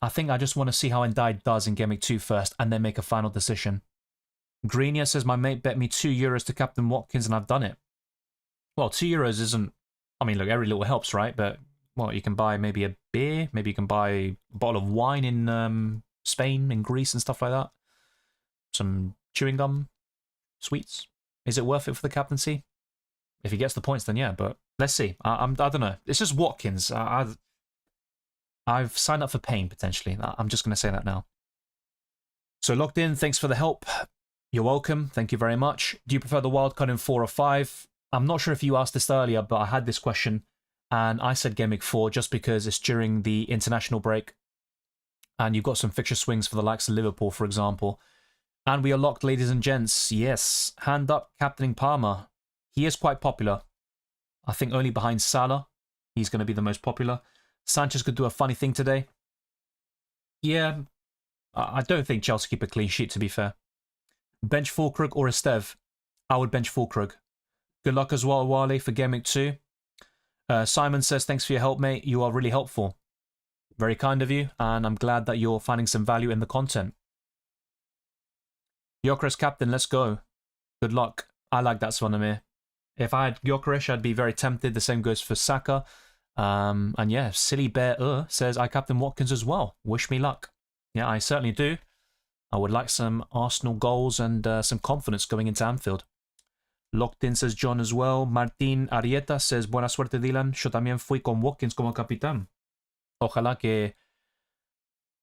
I think I just want to see how Indai does in Game Week 2 first and then make a final decision. Greenia says, my mate bet me €2 to captain Watkins and I've done it. Well, €2 isn't... I mean, look, every little helps, right? But, well, you can buy maybe a beer. Maybe you can buy a bottle of wine in Spain, in Greece and stuff like that. Some chewing gum, sweets. Is it worth it for the captaincy? If he gets the points, then yeah, but let's see. I don't know. It's just Watkins. I've signed up for pain, potentially. I'm just going to say that now. So, Locked In, thanks for the help. You're welcome. Thank you very much. Do you prefer the wildcard in 4 or 5? I'm not sure if you asked this earlier, but I had this question, and I said Game Week 4 just because it's during the international break, and you've got some fixture swings for the likes of Liverpool, for example. And we are locked, ladies and gents. Yes, hand up, captaining Palmer. He is quite popular. I think only behind Salah, he's going to be the most popular. Sanchez could do a funny thing today. Yeah, I don't think Chelsea keep a clean sheet, to be fair. Bench Fulkrug or Esteve? I would bench Fulkrug. Good luck as well, Wale, for Game Week 2. Simon says, thanks for your help, mate. You are really helpful. Very kind of you, and I'm glad that you're finding some value in the content. Gyökeres captain, let's go. Good luck. I like that, Svanamir. If I had Gyökeres, I'd be very tempted. The same goes for Saka. And yeah, Silly Bear says, I captain Watkins as well. Wish me luck. Yeah, I certainly do. I would like some Arsenal goals and some confidence going into Anfield. Locked In says John as well. Martín Arieta says, buena suerte, Dylan. Yo también fui con Watkins como capitán. Ojalá que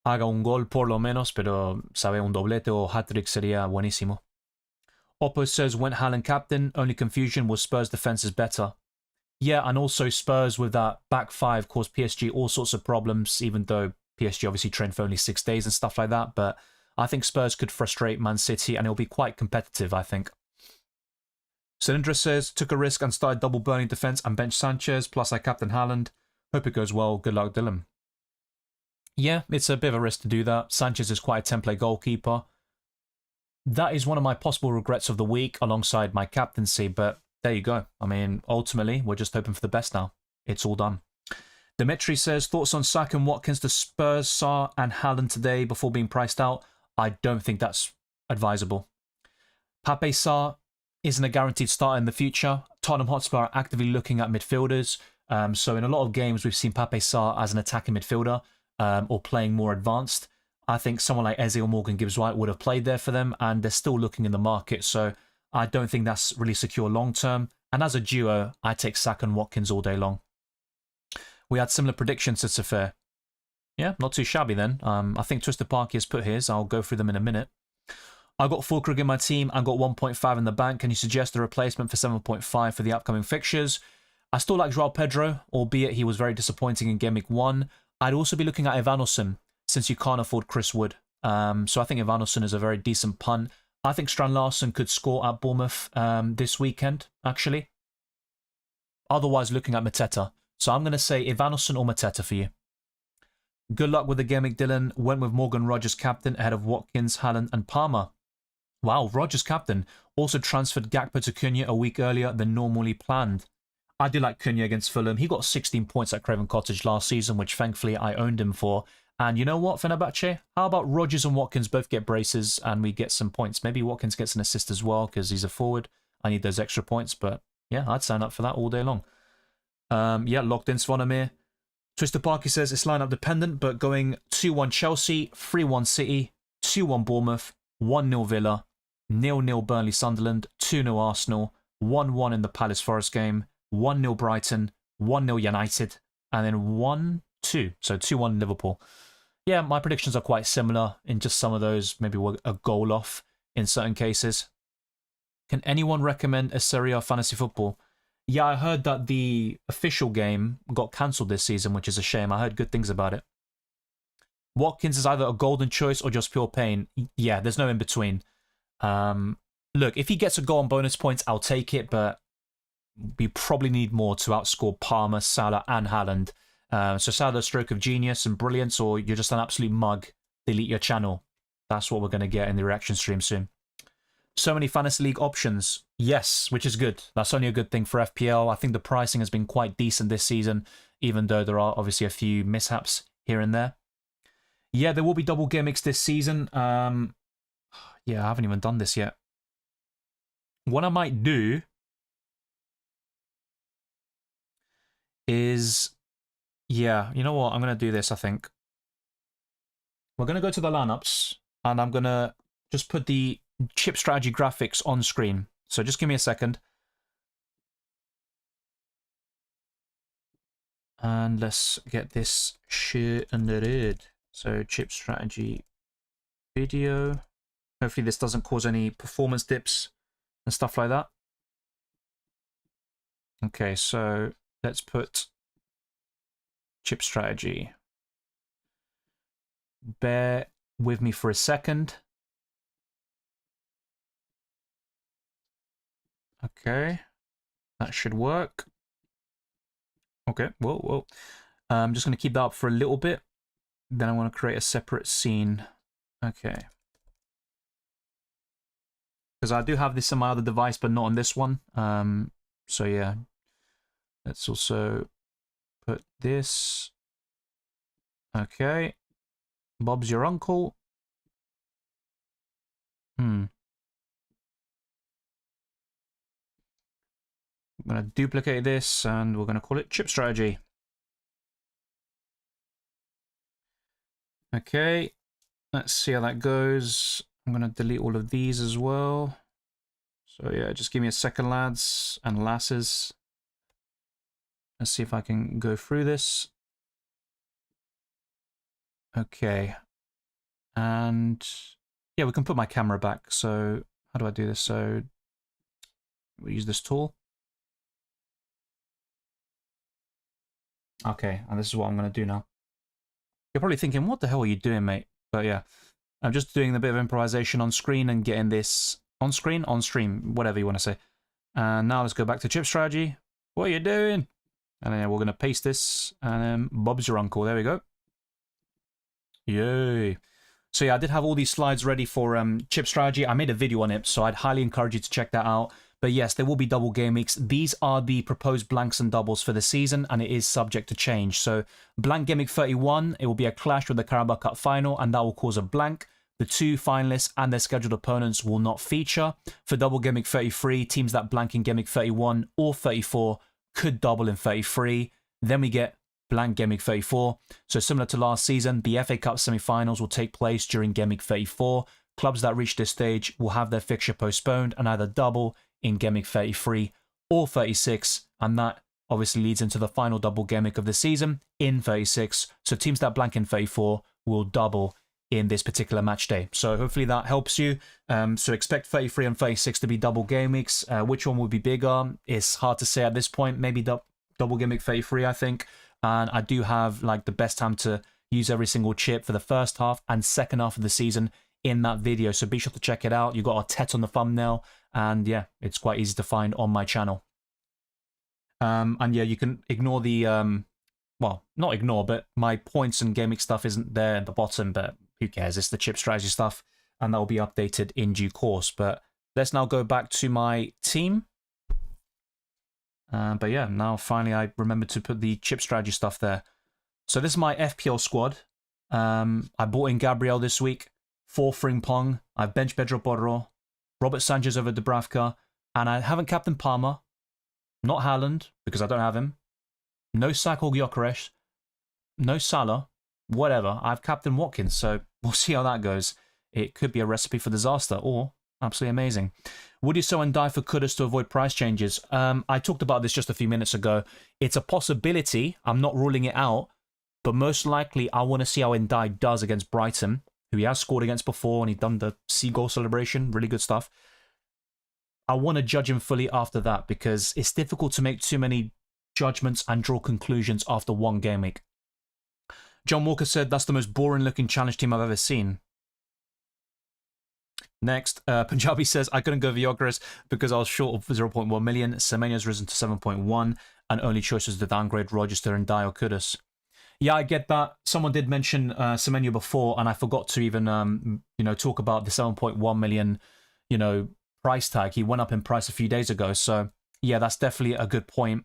haga un gol por lo menos, pero sabe, un doblete o hat-trick sería buenísimo. Oppo says, when Haaland captain, only confusion was Spurs' defense is better. Yeah, and also Spurs with that back five caused PSG all sorts of problems, even though PSG obviously trained for only 6 days and stuff like that. But I think Spurs could frustrate Man City, and it'll be quite competitive, I think. Cylindra says, took a risk and started double burning defense and bench Sanchez, plus I captain Haaland. Hope it goes well. Good luck, Dylan. Yeah, it's a bit of a risk to do that. Sanchez is quite a template goalkeeper. That is one of my possible regrets of the week alongside my captaincy, but there you go. I mean, ultimately, we're just hoping for the best now. It's all done. Dimitri says, thoughts on Saka and Watkins to Spurs, Sarr and Haaland today before being priced out? I don't think that's advisable. Pape Sarr isn't a guaranteed start in the future. Tottenham Hotspur are actively looking at midfielders. So in a lot of games, we've seen Pape Sarr as an attacking midfielder or playing more advanced. I think someone like Eze or Morgan Gibbs-White would have played there for them, and they're still looking in the market. So I don't think that's really secure long-term. And as a duo, I take Saka and Watkins all day long. We had similar predictions to Safair. Yeah, not too shabby then. I think Twisted Parky has put his. I'll go through them in a minute. I got Fulkrug in my team and got 1.5 in the bank. Can you suggest a replacement for 7.5 for the upcoming fixtures? I still like Joao Pedro, albeit he was very disappointing in Game Week 1. I'd also be looking at Evanilson, since you can't afford Chris Wood. So I think Evanilson is a very decent punt. I think Strand Larsen could score at Bournemouth this weekend, actually. Otherwise, looking at Mateta. So I'm going to say Evanilson or Mateta for you. Good luck with the Game Week, Dylan. Went with Morgan Rogers captain ahead of Watkins, Haaland and Palmer. Wow, Rogers captain. Also transferred Gakpo to Cunha a week earlier than normally planned. I do like Cunha against Fulham. He got 16 points at Craven Cottage last season, which thankfully I owned him for. And you know what, Fenerbahce? How about Rogers and Watkins both get braces and we get some points? Maybe Watkins gets an assist as well because he's a forward. I need those extra points, but yeah, I'd sign up for that all day long. Yeah, locked in Svonomir. Twister Parky says it's lineup dependent, but going 2-1 Chelsea, 3-1 City, 2-1 Bournemouth, 1-0 Villa, 0-0 Burnley Sunderland, 2-0 Arsenal, 1-1 in the Palace Forest game, 1-0 Brighton, 1-0 United, and then 1-2. So 2-1 Liverpool. Yeah, my predictions are quite similar in just some of those. Maybe we're a goal off in certain cases. Can anyone recommend a Serie A fantasy football? Yeah, I heard that the official game got cancelled this season, which is a shame. I heard good things about it. Watkins is either a golden choice or just pure pain. Yeah, there's no in between. Look, if he gets a goal on bonus points, I'll take it, but we probably need more to outscore Palmer, Salah, and Haaland. So Salah, stroke of genius and brilliance, or you're just an absolute mug. Delete your channel. That's what we're going to get in the reaction stream soon. So many Fantasy League options. Yes, which is good. That's only a good thing for FPL. I think the pricing has been quite decent this season, even though there are obviously a few mishaps here and there. Yeah, there will be double gimmicks this season. Yeah, I haven't even done this yet. What I might do is, yeah, you know what? I'm going to do this, I think. We're going to go to the lineups, and I'm going to just put the chip strategy graphics on screen. So just give me a second. And let's get this shit under it. So chip strategy video. Hopefully this doesn't cause any performance dips and stuff like that. Okay, so let's put chip strategy. Bear with me for a second. Okay, that should work. Okay, whoa. I'm just going to keep that up for a little bit. Then I want to create a separate scene. Okay. Because I do have this on my other device, but not on this one. So yeah. Let's also put this. Okay. Bob's your uncle. I'm going to duplicate this, and we're going to call it chip strategy. Okay. Let's see how that goes. I'm going to delete all of these as well. So yeah, just give me a second, lads and lasses. Let's see if I can go through this. Okay. And yeah, we can put my camera back. So how do I do this? So we use this tool. Okay, and this is what I'm going to do now. You're probably thinking, what the hell are you doing, mate? But yeah, I'm just doing a bit of improvisation on screen and getting this on screen, on stream, whatever you want to say. And now let's go back to chip strategy. What are you doing? And then we're going to paste this, and then Bob's your uncle. There we go. Yay. So yeah, I did have all these slides ready for chip strategy. I made a video on it, so I'd highly encourage you to check that out. But yes, there will be double game weeks. These are the proposed blanks and doubles for the season, and it is subject to change. So blank game week 31, it will be a clash with the Carabao Cup final, and that will cause a blank. The two finalists and their scheduled opponents will not feature. For double game week 33, teams that blank in game week 31 or 34 could double in 33. Then we get blank game week 34. So similar to last season, the FA Cup semi-finals will take place during game week 34. Clubs that reach this stage will have their fixture postponed and either double in game week 33 or 36, and that obviously leads into the final double game week of the season in 36. So teams that blank in 34 will double in this particular match day. So hopefully that helps you. So expect 33 and 36 to be double game weeks. Which one will be bigger? It's hard to say at this point. Maybe double game week 33, I think. And I do have like the best time to use every single chip for the first half and second half of the season in that video. So be sure to check it out. You got a tet on the thumbnail, and yeah, it's quite easy to find on my channel. And yeah, you can ignore the well, not ignore, but my points and gaming stuff isn't there at the bottom, but who cares? It's the chip strategy stuff, and that will be updated in due course. But let's now go back to my team. But yeah, now finally I remembered to put the chip strategy stuff there. So this is my FPL squad. I bought in Gabriel this week for Frimpong. I've benched Pedro Porro, Robert Sanchez over Dubravka, and I haven't captained Palmer. Not Haaland, because I don't have him. No Saka or Gyökeres. No Salah. Whatever. I've captained Watkins, so we'll see how that goes. It could be a recipe for disaster, or absolutely amazing. Would you sell and die for Kudus to avoid price changes? I talked about this just a few minutes ago. It's a possibility. I'm not ruling it out. But most likely, I want to see how Ndai does against Brighton, who he has scored against before, and he's done the seagull celebration. Really good stuff. I want to judge him fully after that, because it's difficult to make too many judgments and draw conclusions after one game week. John Walker said, that's the most boring-looking challenge team I've ever seen. Next, Punjabi says, I couldn't go Gyökeres because I was short of 0.1 million. Semenyo's risen to 7.1, and only choices to downgrade Rochester and Dio Kudus. Yeah, I get that. Someone did mention Semenyo before, and I forgot to even, talk about the 7.1 million, price tag. He went up in price a few days ago. So yeah, that's definitely a good point.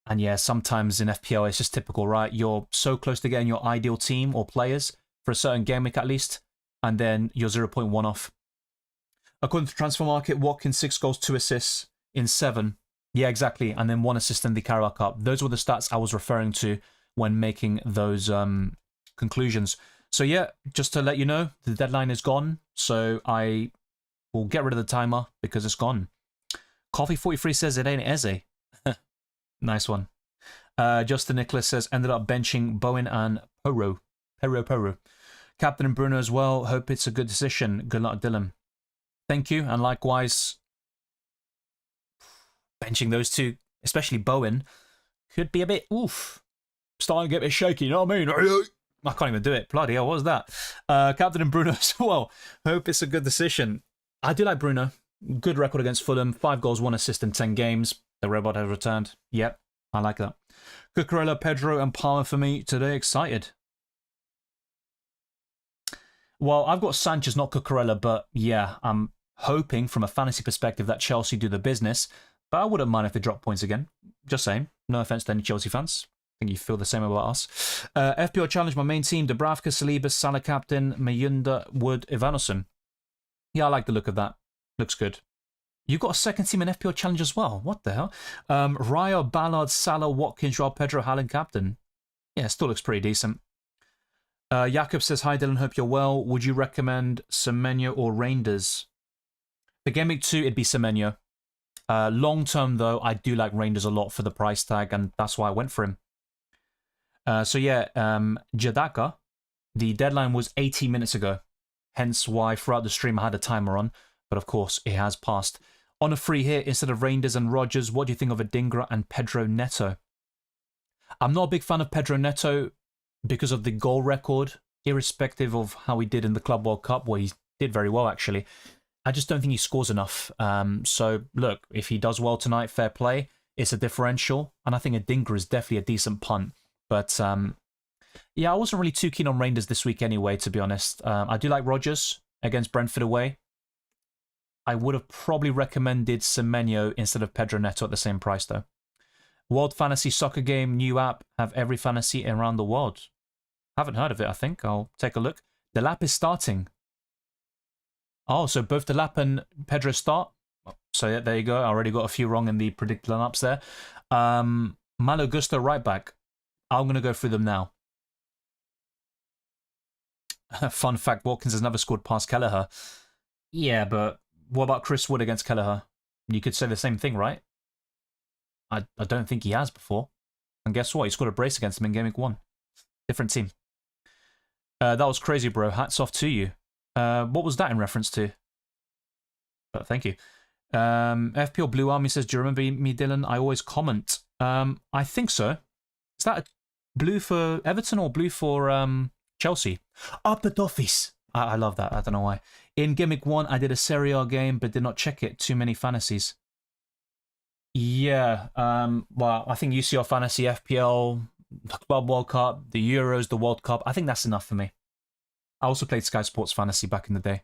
And yeah, sometimes in FPL, it's just typical, right? You're so close to getting your ideal team or players for a certain game week at least, and then you're 0.1 off. According to Transfer Market, Watkins 6 goals, 2 assists in 7. Yeah, exactly. And then 1 assist in the Carabao Cup. Those were the stats I was referring to when making those conclusions. So yeah, just to let you know, the deadline is gone. So I will get rid of the timer because it's gone. Coffee43 says it ain't Eze. Nice one. Justin Nicholas says, ended up benching Bowen and Poro. Captain and Bruno as well. Hope it's a good decision. Good luck, Dylan. Thank you. And likewise, benching those two, especially Bowen, could be a bit, starting to get a bit shaky, you know what I mean? I can't even do it. Bloody hell, what was that? Captain and Bruno as well. Hope it's a good decision. I do like Bruno. Good record against Fulham. 5 goals, 1 assist in 10 games. The robot has returned. Yep, I like that. Cucurella, Pedro, and Palmer for me today. Excited. Well, I've got Sanchez, not Cucurella, but yeah, I'm hoping from a fantasy perspective that Chelsea do the business. But I wouldn't mind if they drop points again. Just saying. No offense to any Chelsea fans. I think you feel the same about us. FPL Challenge, my main team. Dubravka, Saliba, Salah captain, Mayunda, Wood, Ivanosen. Yeah, I like the look of that. Looks good. You've got a second team in FPL Challenge as well. What the hell? Raya, Ballard, Salah, Watkins, Joao Pedro, Haaland captain. Yeah, still looks pretty decent. Jakob says, hi Dylan, hope you're well. Would you recommend Semenyo or Reinders? For Game Week 2, it'd be Semenyo. Long term, though, I do like Reinders a lot for the price tag, and that's why I went for him. So yeah, Jadaka The deadline was 80 minutes ago, hence why throughout the stream I had a timer on, but of course it has passed. On a free hit instead of Reinders and Rogers, what do you think of Adingra and Pedro Neto? I'm not a big fan of Pedro Neto because of the goal record, irrespective of how he did in the Club World Cup, where he did very well actually. I just don't think he scores enough. So look, if he does well tonight, fair play. It's a differential, and I think Adingra is definitely a decent punt. But yeah, I wasn't really too keen on Reinders this week anyway, to be honest. I do like Rogers against Brentford away. I would have probably recommended Semenyo instead of Pedro Neto at the same price, though. World Fantasy Soccer Game, new app, have every fantasy around the world. Haven't heard of it, I think. I'll take a look. The lap is starting. Oh, so both the lap and Pedro start? So yeah, there you go. I already got a few wrong in the predicted lineups there. Malo Gusto right back. I'm going to go through them now. Fun fact, Watkins has never scored past Kelleher. Yeah, but what about Chris Wood against Kelleher? You could say the same thing, right? I don't think he has before. And guess what? He scored a brace against him in Game Week 1. Different team. That was crazy, bro. Hats off to you. What was that in reference to? Thank you. FPL Blue Army says, do you remember me, Dylan? I always comment. I think so. Is that a blue for Everton or blue for Chelsea? Up the Toffees. I love that. I don't know why. In Gimmick 1, I did a Serie A game, but did not check it. Too many fantasies. Yeah. Well, I think UCL Fantasy, FPL, the Club World Cup, the Euros, the World Cup. I think that's enough for me. I also played Sky Sports Fantasy back in the day.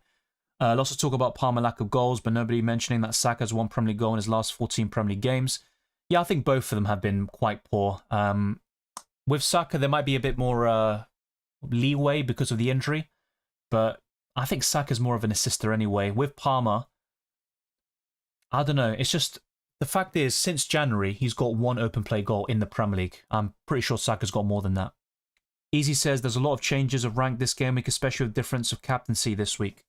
Lots of talk about Palmer lack of goals, but nobody mentioning that Saka's one Premier League goal in his last 14 Premier League games. Yeah, I think both of them have been quite poor. With Saka, there might be a bit more leeway because of the injury, but I think Saka's more of an assister anyway. With Palmer, I don't know. It's just, the fact is, since January, he's got one open play goal in the Premier League. I'm pretty sure Saka's got more than that. Easy says there's a lot of changes of rank this game week, especially with the difference of captaincy this week.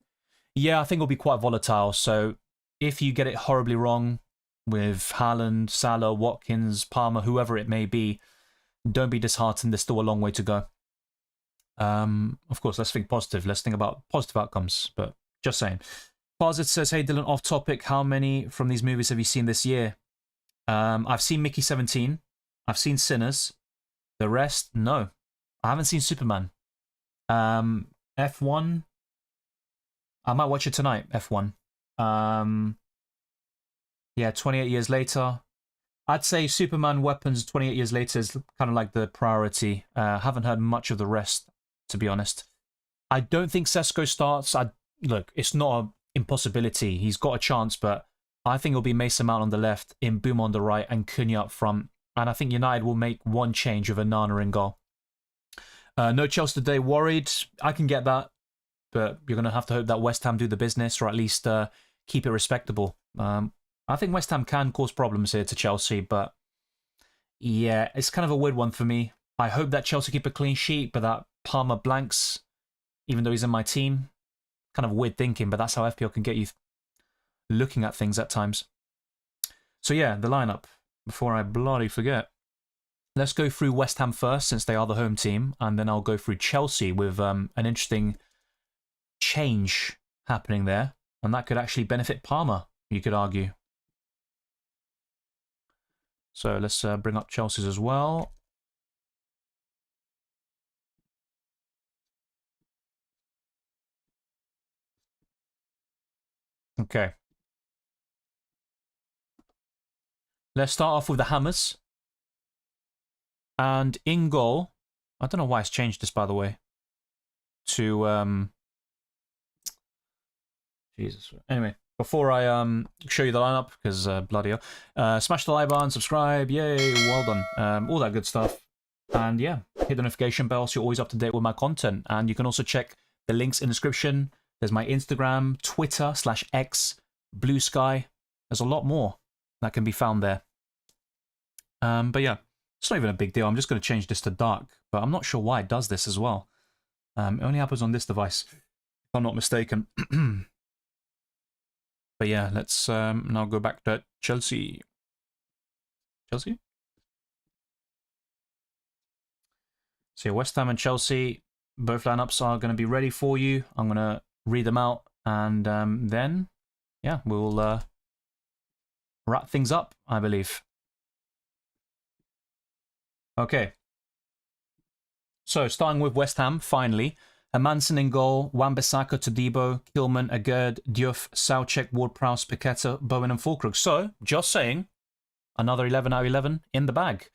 Yeah, I think it'll be quite volatile. So if you get it horribly wrong with Haaland, Salah, Watkins, Palmer, whoever it may be, don't be disheartened. There's still a long way to go. Of course, let's think positive. Let's think about positive outcomes. But just saying. Farzad says, hey Dylan, off topic, how many from these movies have you seen this year? I've seen Mickey 17. I've seen Sinners. The rest, no. I haven't seen Superman. F1. I might watch it tonight, F1. Yeah, 28 years later. I'd say Superman Weapons 28 years later is kind of like the priority. Haven't heard much of the rest, to be honest. I don't think Sesko starts. Look, it's not an impossibility. He's got a chance, but I think it'll be Mason Mount on the left, Mbeumo on the right, and Cunha up front. And I think United will make one change with Onana in goal. No Chelsea today, worried. I can get that, but you're going to have to hope that West Ham do the business, or at least keep it respectable. I think West Ham can cause problems here to Chelsea, but yeah, it's kind of a weird one for me. I hope that Chelsea keep a clean sheet, but that Palmer blanks, even though he's in my team. Kind of weird thinking, but that's how FPL can get you looking at things at times. So yeah, the lineup, before I bloody forget. Let's go through West Ham first, since they are the home team, and then I'll go through Chelsea with an interesting change happening there, and that could actually benefit Palmer, you could argue. So let's bring up Chelsea's as well. Okay. Let's start off with the Hammers. And in goal, I don't know why it's changed this, by the way, to Jesus. Anyway, before I show you the lineup, because bloody hell, smash the like button, subscribe, yay, well done, all that good stuff. And yeah, hit the notification bell so you're always up to date with my content. And you can also check the links in the description. There's my Instagram, Twitter /X, Blue Sky. There's a lot more that can be found there. But yeah, it's not even a big deal. I'm just going to change this to dark, but I'm not sure why it does this as well. It only happens on this device, if I'm not mistaken. But yeah, let's now go back to Chelsea. Chelsea? So yeah, West Ham and Chelsea. both lineups are going to be ready for you. I'm going to read them out, and then, yeah, we'll wrap things up, I believe. Okay. So, starting with West Ham, finally. Hermansen in goal, Wan-Bissaka, Todibo, Kilman, Agerd, Diouf, Soucek, Ward-Prowse, Paqueta, Bowen and Fulkrug. So, just saying, another 11 out of 11 in the bag.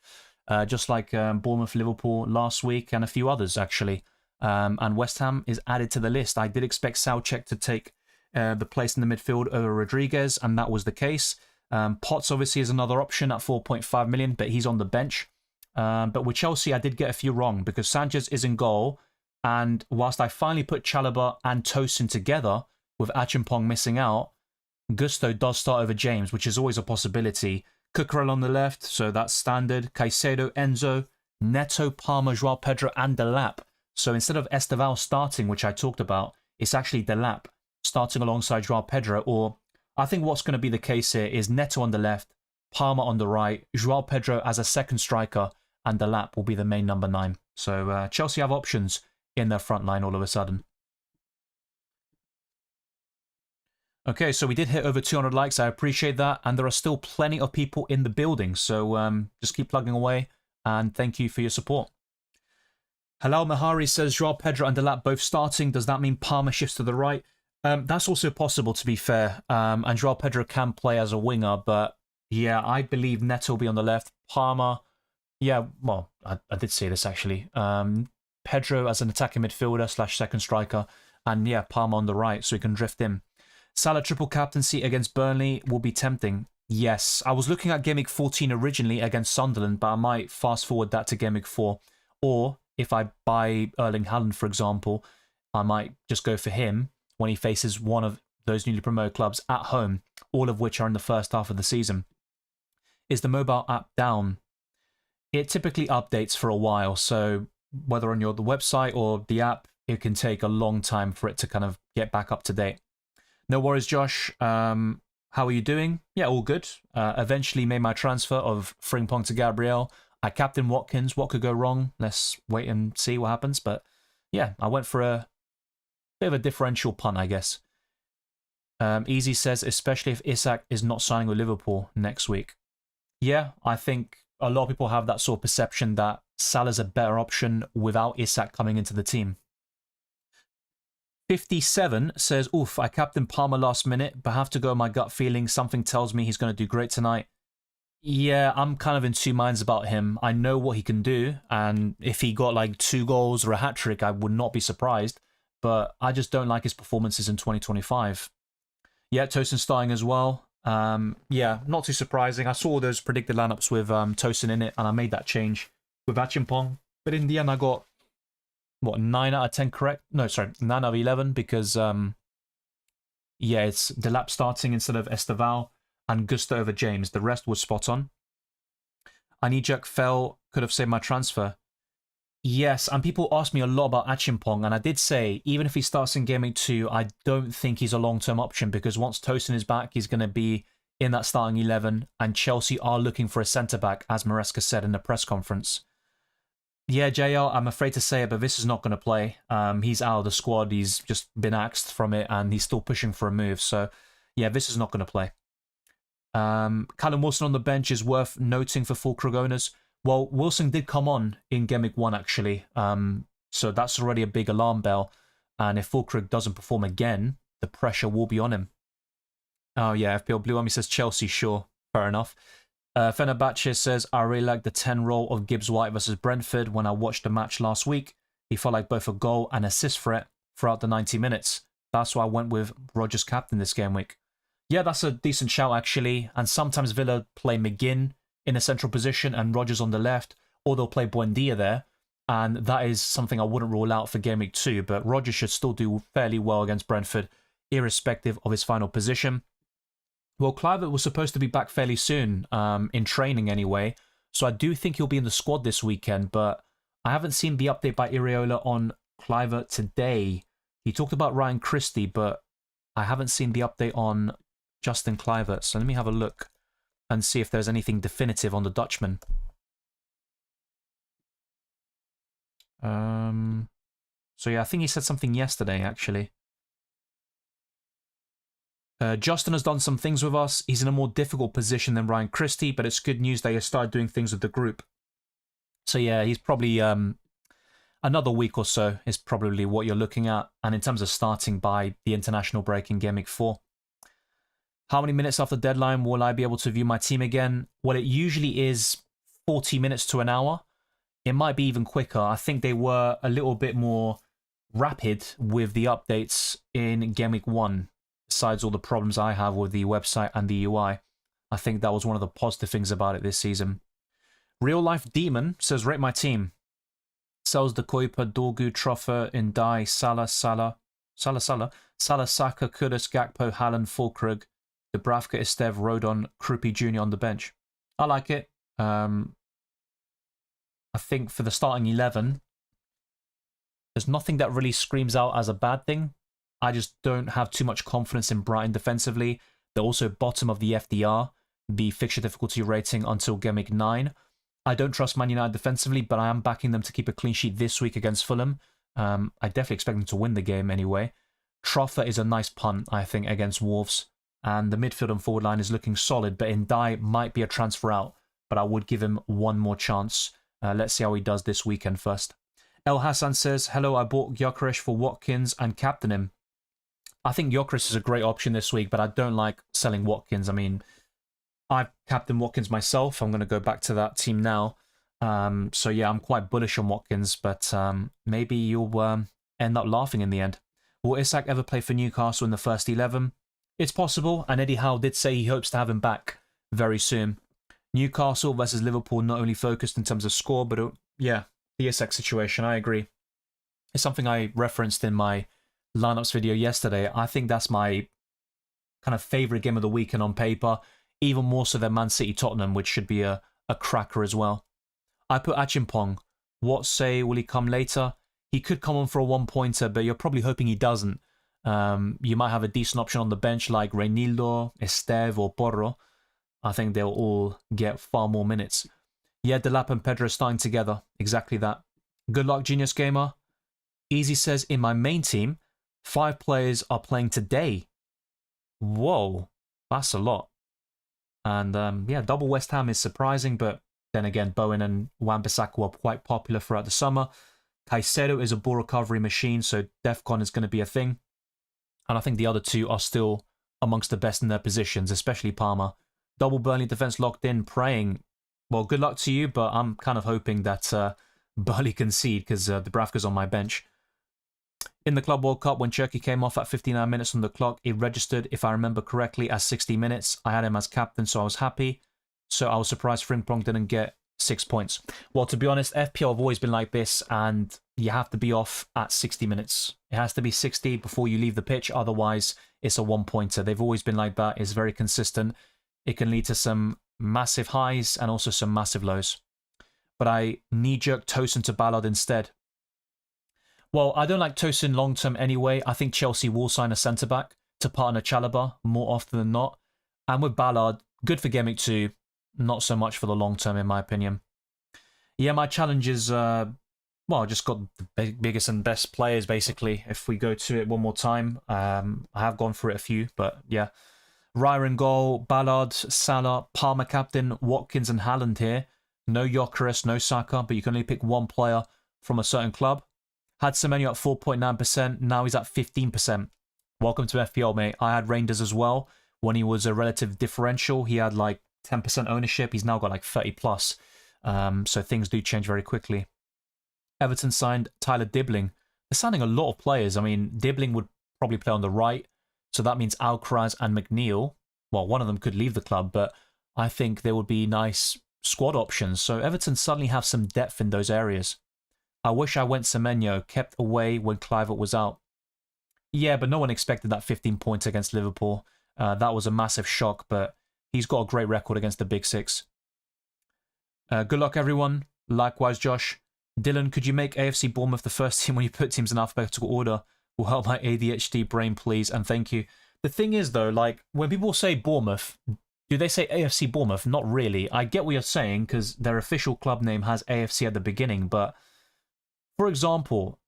Just like Bournemouth, Liverpool last week, and a few others, actually. And West Ham is added to the list. I did expect Soucek to take the place in the midfield over Rodriguez, and that was the case. Potts obviously is another option at 4.5 million, but he's on the bench. But with Chelsea, I did get a few wrong because Sanchez is in goal. And whilst I finally put Chalobah and Tosin together with Achimpong missing out, Gusto does start over James, which is always a possibility. Cucurella on the left, so that's standard. Caicedo, Enzo, Neto, Palmer, Joao Pedro, and Delap. So instead of Esteval starting, which I talked about, it's actually Delap starting alongside Joao Pedro. Or I think what's going to be the case here is Neto on the left, Palmer on the right, Joao Pedro as a second striker, and Delap will be the main number 9. So Chelsea have options in their front line all of a sudden. Okay, so we did hit over 200 likes. I appreciate that. And there are still plenty of people in the building. So just keep plugging away. And thank you for your support. Halal Mahari says, Joao Pedro and Delap both starting. Does that mean Palmer shifts to the right? That's also possible, to be fair. And Joao Pedro can play as a winger. But yeah, I believe Neto will be on the left. Palmer, yeah, well, I did say this actually. Pedro as an attacking midfielder / second striker. And yeah, Palmer on the right so he can drift in. Salah triple captaincy against Burnley will be tempting. Yes, I was looking at Gameweek 14 originally against Sunderland, but I might fast forward that to Gameweek 4. Or if I buy Erling Haaland, for example, I might just go for him when he faces one of those newly promoted clubs at home, all of which are in the first half of the season. Is the mobile app down? It typically updates for a while, so whether on the website or the app, it can take a long time for it to kind of get back up to date. No worries, Josh. How are you doing? Yeah, all good. Eventually made my transfer of Frimpong to Gabriel. I captained Watkins. What could go wrong? Let's wait and see what happens. But yeah, I went for a bit of a differential punt, I guess. Easy says, especially if Isak is not signing with Liverpool next week. Yeah, I think a lot of people have that sort of perception that Salah's a better option without Isak coming into the team. 57 says, oof, I captained Palmer last minute, but have to go my gut feeling. Something tells me he's going to do great tonight. Yeah, I'm kind of in two minds about him. I know what he can do, and if he got like 2 goals or a hat-trick, I would not be surprised, but I just don't like his performances in 2025. Yeah, Tosin starting as well. Yeah, not too surprising. I saw those predicted lineups with Tosin in it, and I made that change with Achimpong. But in the end, I got, what, 9 out of 10 correct? No, sorry, 9 out of 11 because, yeah, it's Delap starting instead of Esteval and Gusto over James. The rest was spot on. Anijak fell, could have saved my transfer. Yes, and people ask me a lot about Achimpong, and I did say, even if he starts in Game Week 2, I don't think he's a long-term option because once Tosin is back, he's going to be in that starting 11, and Chelsea are looking for a centre-back, as Maresca said in the press conference. Yeah, JL, I'm afraid to say it, but this is not going to play. He's out of the squad, he's just been axed from it, and he's still pushing for a move, so yeah, this is not going to play. Callum Wilson on the bench is worth noting for Fulkrug owners. Well, Wilson did come on in Game Week 1, actually. So that's already a big alarm bell. And if Fulkrug doesn't perform again, the pressure will be on him. Oh, yeah, FPL Blue Army says Chelsea, sure. Fair enough. Fenerbahce says, I really like the 10 role of Gibbs White versus Brentford. When I watched the match last week, he felt like both a goal and assist threat throughout the 90 minutes. That's why I went with Rodgers captain this game week. Yeah, that's a decent shout, actually. And sometimes Villa play McGinn in a central position and Rodgers on the left, or they'll play Buendia there, and that is something I wouldn't rule out for Game Week 2, but Rodgers should still do fairly well against Brentford, irrespective of his final position. Well, Kluivert was supposed to be back fairly soon, in training anyway, so I do think he'll be in the squad this weekend, but I haven't seen the update by Iriola on Kluivert today. He talked about Ryan Christie, but I haven't seen the update on Justin Kluivert, so let me have a look and see if there's anything definitive on the Dutchman. So yeah, I think he said something yesterday, actually. Justin has done some things with us. He's in a more difficult position than Ryan Christie, but it's good news that he has started doing things with the group. So yeah, he's probably another week or so is probably what you're looking at. And in terms of starting by the international break in Game Week 4. How many minutes after deadline will I be able to view my team again? Well, it usually is 40 minutes to an hour. It might be even quicker. I think they were a little bit more rapid with the updates in Game Week 1. Besides all the problems I have with the website and the UI, I think that was one of the positive things about it this season. Real Life Demon says, rate my team. Sells the Kuiper, Dorgu, Truffer, Indai, Salah, Saka, Kudus, Gakpo, Haaland, Fulkrug, Dubravka, Estev, Rodon, Krupi Jr. on the bench. I like it. I think for the starting 11, there's nothing that really screams out as a bad thing. I just don't have too much confidence in Brighton defensively. They're also bottom of the FDR, the fixture difficulty rating until Game Week 9. I don't trust Man United defensively, but I am backing them to keep a clean sheet this week against Fulham. I definitely expect them to win the game anyway. Truffer is a nice punt, I think, against Wolves. And the midfield and forward line is looking solid, but Ndai might be a transfer out, but I would give him one more chance. Let's see how he does this weekend first. El Hassan says, hello, I bought Gyökeres for Watkins and captain him. I think Gyökeres is a great option this week, but I don't like selling Watkins. I mean, I've captained Watkins myself. I'm going to go back to that team now. So yeah, I'm quite bullish on Watkins, but maybe you'll end up laughing in the end. Will Isak ever play for Newcastle in the first 11? It's possible, and Eddie Howe did say he hopes to have him back very soon. Newcastle versus Liverpool not only focused in terms of score, but yeah, the Isak situation, I agree. It's something I referenced in my lineups video yesterday. I think that's my kind of favourite game of the week and on paper, even more so than Man City Tottenham, which should be a cracker as well. I put Achimpong. What say, will he come later? He could come on for a one-pointer, but you're probably hoping he doesn't. You might have a decent option on the bench like Reinildo, Estev or Porro. I think they'll all get far more minutes. Yeah, Delap and Pedro starting together. Exactly that. Good luck, Genius Gamer. Easy says, in my main team, 5 players are playing today. Whoa, that's a lot. And yeah, double West Ham is surprising, but then again, Bowen and Wan-Bissaka were quite popular throughout the summer. Caicedo is a ball recovery machine, so DEFCON is going to be a thing. And I think the other two are still amongst the best in their positions, especially Palmer. Double Burnley defense locked in, praying. Well, good luck to you, but I'm kind of hoping that Burnley concede because Dubravka's on my bench. In the Club World Cup, when Cherki came off at 59 minutes on the clock, it registered, if I remember correctly, as 60 minutes. I had him as captain, so I was happy. So I was surprised Frimpong didn't get 6 points. Well, to be honest, FPL have always been like this, and you have to be off at 60 minutes. It has to be 60 before you leave the pitch, otherwise it's a one-pointer. They've always been like that. It's very consistent. It can lead to some massive highs and also some massive lows. But I knee-jerk Tosin to Ballard instead. Well, I don't like Tosin long-term anyway. I think Chelsea will sign a centre-back to partner Chalobah more often than not. And with Ballard, good for Game Week 2, not so much for the long-term in my opinion. Yeah, my challenge is, well, just got the biggest and best players basically. If we go to it one more time, I have gone through it a few, but yeah. Raya in goal, Ballard, Salah, Palmer captain, Watkins and Haaland here. No Gyökeres, no Saka, but you can only pick one player from a certain club. Had Semenyo at 4.9%, now he's at 15%. Welcome to FPL, mate. I had Reinders as well. When he was a relative differential, he had like 10% ownership. He's now got like 30 plus. So things do change very quickly. Everton signed Tyler Dibbling. They're signing a lot of players. I mean, Dibbling would probably play on the right. So that means Alcaraz and McNeil. Well, one of them could leave the club, but I think there would be nice squad options. So Everton suddenly have some depth in those areas. I wish I went Semenyo, kept away when Kluivert was out. Yeah, but no one expected that 15 points against Liverpool. That was a massive shock, but he's got a great record against the Big Six. Good luck, everyone. Likewise, Josh. Dylan, could you make AFC Bournemouth the first team when you put teams in alphabetical order? Will help my ADHD brain, please, and thank you. The thing is, though, like, when people say Bournemouth, do they say AFC Bournemouth? Not really. I get what you're saying, because their official club name has AFC at the beginning, but for example,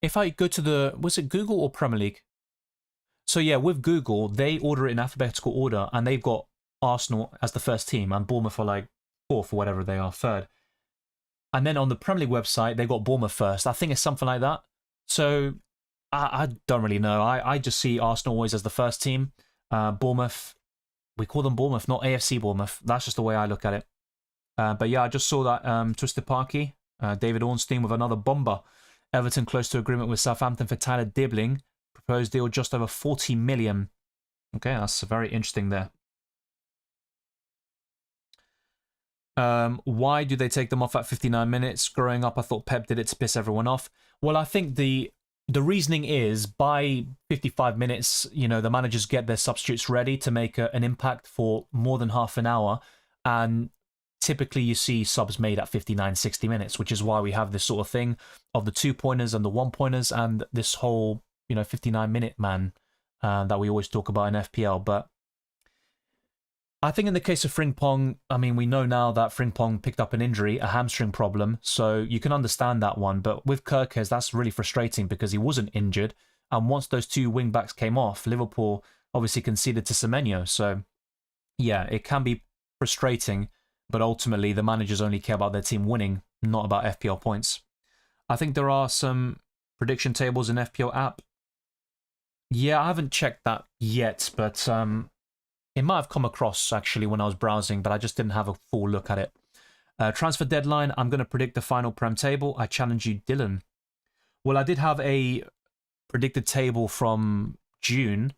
if I go to the, was it Google or Premier League? So yeah, with Google, they order it in alphabetical order, and they've got Arsenal as the first team, and Bournemouth are like fourth or whatever they are, third. And then on the Premier League website, they got Bournemouth first. I think it's something like that. So I don't really know. I just see Arsenal always as the first team. Bournemouth, we call them Bournemouth, not AFC Bournemouth. That's just the way I look at it. But yeah, I just saw that Twisted Parky, David Ornstein with another bomber. Everton close to agreement with Southampton for Tyler Dibbling. Proposed deal just over 40 million. Okay, that's very interesting there. Why do they take them off at 59 minutes? Growing up, I thought Pep did it to piss everyone off. Well, I think the reasoning is by 55 minutes, you know, the managers get their substitutes ready to make an impact for more than half an hour. And typically you see subs made at 59, 60 minutes, which is why we have this sort of thing of the 2-pointers and the 1-pointers and this whole, you know, 59-minute man that we always talk about in FPL. But I think in the case of Frimpong, I mean, we know now that Frimpong picked up an injury, a hamstring problem, so you can understand that one. But with Kirkes, that's really frustrating because he wasn't injured. And once those two wing-backs came off, Liverpool obviously conceded to Semenyo. So, yeah, it can be frustrating, but ultimately the managers only care about their team winning, not about FPL points. I think there are some prediction tables in FPL app. Yeah, I haven't checked that yet, but it might have come across, actually, when I was browsing, but I just didn't have a full look at it. Transfer deadline, I'm going to predict the final Prem table. I challenge you, Dylan. Well, I did have a predicted table from June,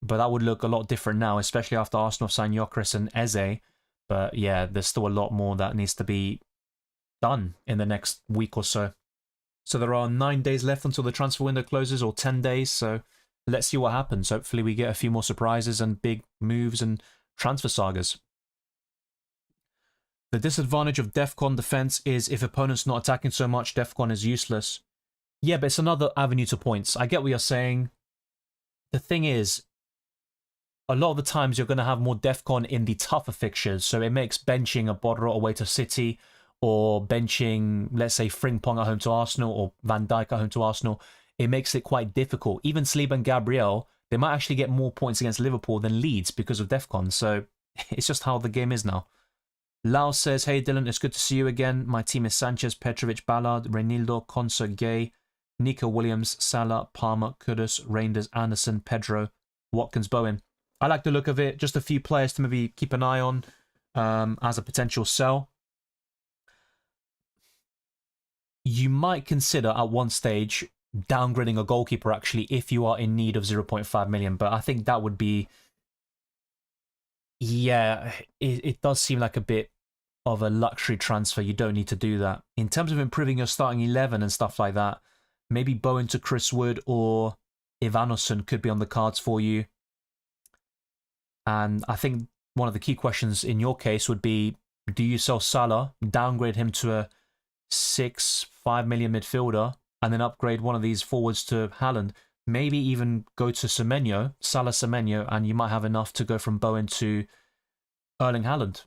but that would look a lot different now, especially after Arsenal signed Gyökeres and Eze. But yeah, there's still a lot more that needs to be done in the next week or so. So there are 9 days left until the transfer window closes, or 10 days, so let's see what happens. Hopefully we get a few more surprises and big moves and transfer sagas. The disadvantage of Defcon defense is if opponents not attacking so much, Defcon is useless. Yeah, but it's another avenue to points. I get what you're saying. The thing is, a lot of the times you're going to have more Defcon in the tougher fixtures, so it makes benching a Bodro away to City, or benching, let's say, Frimpong at home to Arsenal, or Van Dijk at home to Arsenal, it makes it quite difficult. Even Saliba and Gabriel, they might actually get more points against Liverpool than Leeds because of Defcon. So it's just how the game is now. Lau says, hey Dylan, it's good to see you again. My team is Sanchez, Petrovic, Ballard, Reinildo, Konsa, Gay, Nico Williams, Salah, Palmer, Kudus, Reinders, Anderson, Pedro, Watkins, Bowen. I like the look of it. Just a few players to maybe keep an eye on as a potential sell. You might consider at one stage downgrading a goalkeeper, actually, if you are in need of 0.5 million. But I think that would be... Yeah, it does seem like a bit of a luxury transfer. You don't need to do that. In terms of improving your starting 11 and stuff like that, maybe Bowen to Chris Wood or Ivanoson could be on the cards for you. And I think one of the key questions in your case would be, do you sell Salah, downgrade him to a 5 million midfielder, and then upgrade one of these forwards to Haaland? Maybe even go to Semenyo, Salah Semenyo, and you might have enough to go from Bowen to Erling Haaland.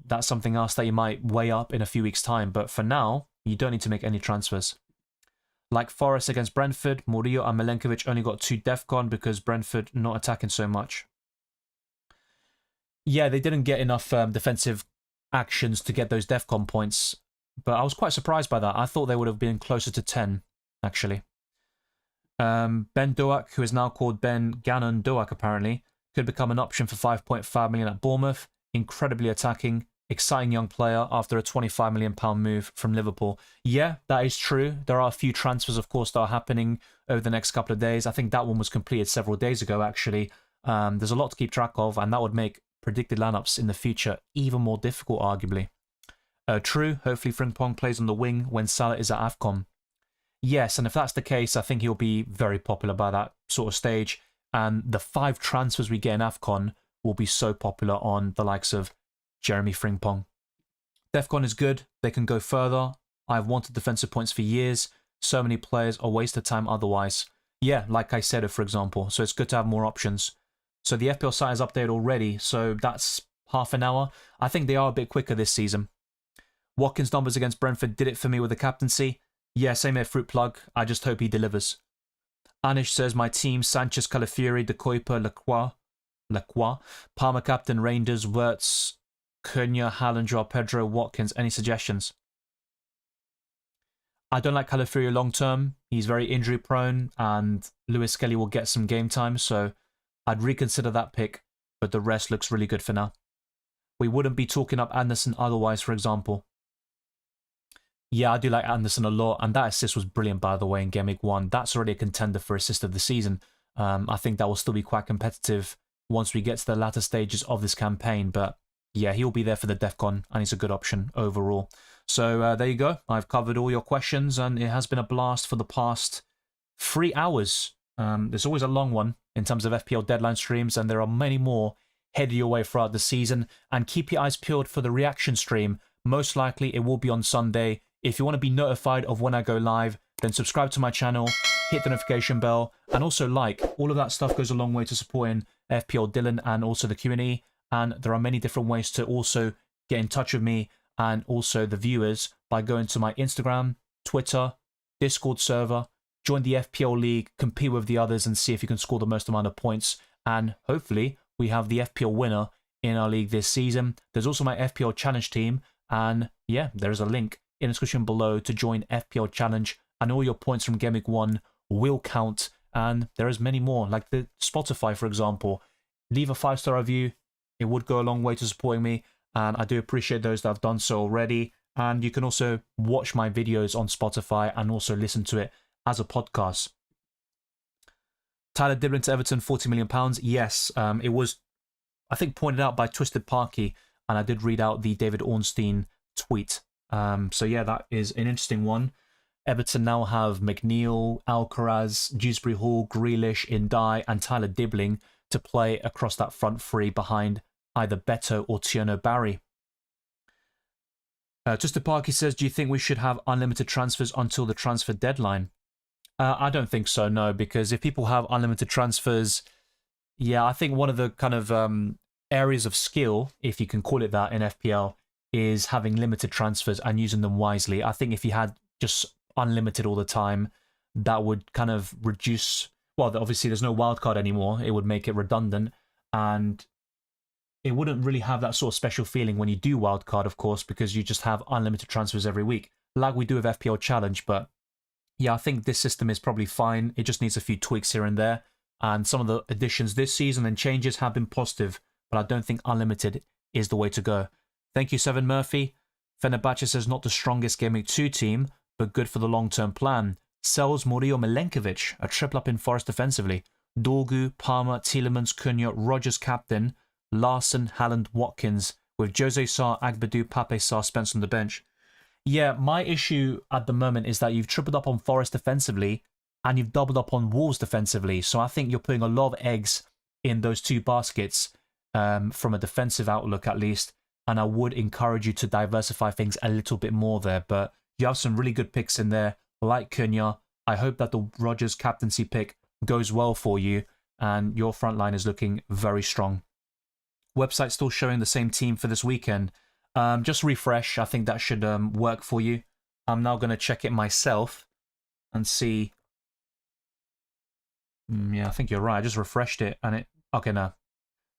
That's something else that you might weigh up in a few weeks' time. But for now, you don't need to make any transfers. Like Forest against Brentford, Murillo and Milenkovic only got 2 Defcon because Brentford not attacking so much. Yeah, they didn't get enough defensive actions to get those Defcon points, but I was quite surprised by that. I thought they would have been closer to 10, actually. Ben Doak, who is now called Ben Gannon Doak apparently, could become an option for 5.5 million at Bournemouth. Incredibly attacking, exciting young player after a £25 million move from Liverpool. Yeah, that is true. There are a few transfers, of course, that are happening over the next couple of days. I think that one was completed several days ago, actually. There's a lot to keep track of, and that would make predicted lineups in the future even more difficult, arguably. True, hopefully Frimpong plays on the wing when Salah is at AFCON. Yes, and if that's the case, I think he'll be very popular by that sort of stage. And the 5 transfers we get in AFCON will be so popular on the likes of Jeremy Frimpong. Defcon is good. They can go further. I've wanted defensive points for years. So many players are waste of time otherwise. Yeah, like I said, for example. So it's good to have more options. So the FPL site is updated already. So that's half an hour. I think they are a bit quicker this season. Watkins' numbers against Brentford did it for me with the captaincy. Yeah, same here, Fruit Plug. I just hope he delivers. Anish says, my team, Sanchez, Calafiori, De Kuiper, Lacroix, Palmer captain, Rangers, Wirtz, Cunha, Hallandra, Pedro, Watkins. Any suggestions? I don't like Calafiori long term. He's very injury prone, and Lewis Skelly will get some game time, so I'd reconsider that pick, but the rest looks really good for now. We wouldn't be talking up Anderson otherwise, for example. Yeah, I do like Anderson a lot, and that assist was brilliant, by the way, in Game Week 1. That's already a contender for assist of the season. I think that will still be quite competitive once we get to the latter stages of this campaign, but yeah, he'll be there for the DEFCON, and he's a good option overall. So there you go. I've covered all your questions, and it has been a blast for the past 3 hours. There's always a long one in terms of FPL deadline streams, and there are many more headed your way throughout the season. And keep your eyes peeled for the reaction stream. Most likely it will be on Sunday. If you want to be notified of when I go live, then subscribe to my channel, hit the notification bell, and also like. All of that stuff goes a long way to supporting FPL Dylan and also the Q&A. And there are many different ways to also get in touch with me and also the viewers by going to my Instagram, Twitter, Discord server, join the FPL League, compete with the others, and see if you can score the most amount of points. And hopefully we have the FPL winner in our league this season. There's also my FPL Challenge team, and yeah, there's a link in the description below to join FPL Challenge, and all your points from Game Week 1 will count, and there is many more, like the Spotify, for example. Leave a 5-star review. It would go a long way to supporting me, and I do appreciate those that have done so already. And you can also watch my videos on Spotify and also listen to it as a podcast. Tyler Dibblin to Everton, £40 million. Yes, it was, I think, pointed out by Twisted Parky, and I did read out the David Ornstein tweet. So yeah, that is an interesting one. Everton now have McNeil, Alcaraz, Dewsbury Hall, Grealish, Indai, and Tyler Dibling to play across that front three behind either Beto or Tierno Barry. Twisted Parky says, do you think we should have unlimited transfers until the transfer deadline? I don't think so, no, because if people have unlimited transfers, yeah, I think one of the kind of areas of skill, if you can call it that in FPL, is having limited transfers and using them wisely. I think if you had just unlimited all the time, that would kind of reduce, well, obviously there's no wildcard anymore, it would make it redundant, and it wouldn't really have that sort of special feeling when you do wildcard, of course, because you just have unlimited transfers every week, like we do with FPL Challenge. But yeah, I think this system is probably fine. It just needs a few tweaks here and there, and some of the additions this season and changes have been positive, but I don't think unlimited is the way to go. Thank you, Seven Murphy. Fenerbahce says not the strongest Game Week 2 team, but good for the long-term plan. Sells Murillo Milenkovic, a triple up in Forest defensively. Dorgu, Palmer, Tielemans, Cunha, Rogers captain, Larson, Haaland, Watkins, with Jose Sarr, Agbadou, Pape Sarr, Spence on the bench. Yeah, my issue at the moment is that you've tripled up on Forest defensively and you've doubled up on Wolves defensively. So I think you're putting a lot of eggs in those two baskets from a defensive outlook at least. And I would encourage you to diversify things a little bit more there. But you have some really good picks in there, like Cunha. I hope that the Rodgers captaincy pick goes well for you, and your front line is looking very strong. Website still showing the same team for this weekend. Just refresh. I think that should work for you. I'm now going to check it myself and see. Yeah, I think you're right. I just refreshed it, and it... Okay, no.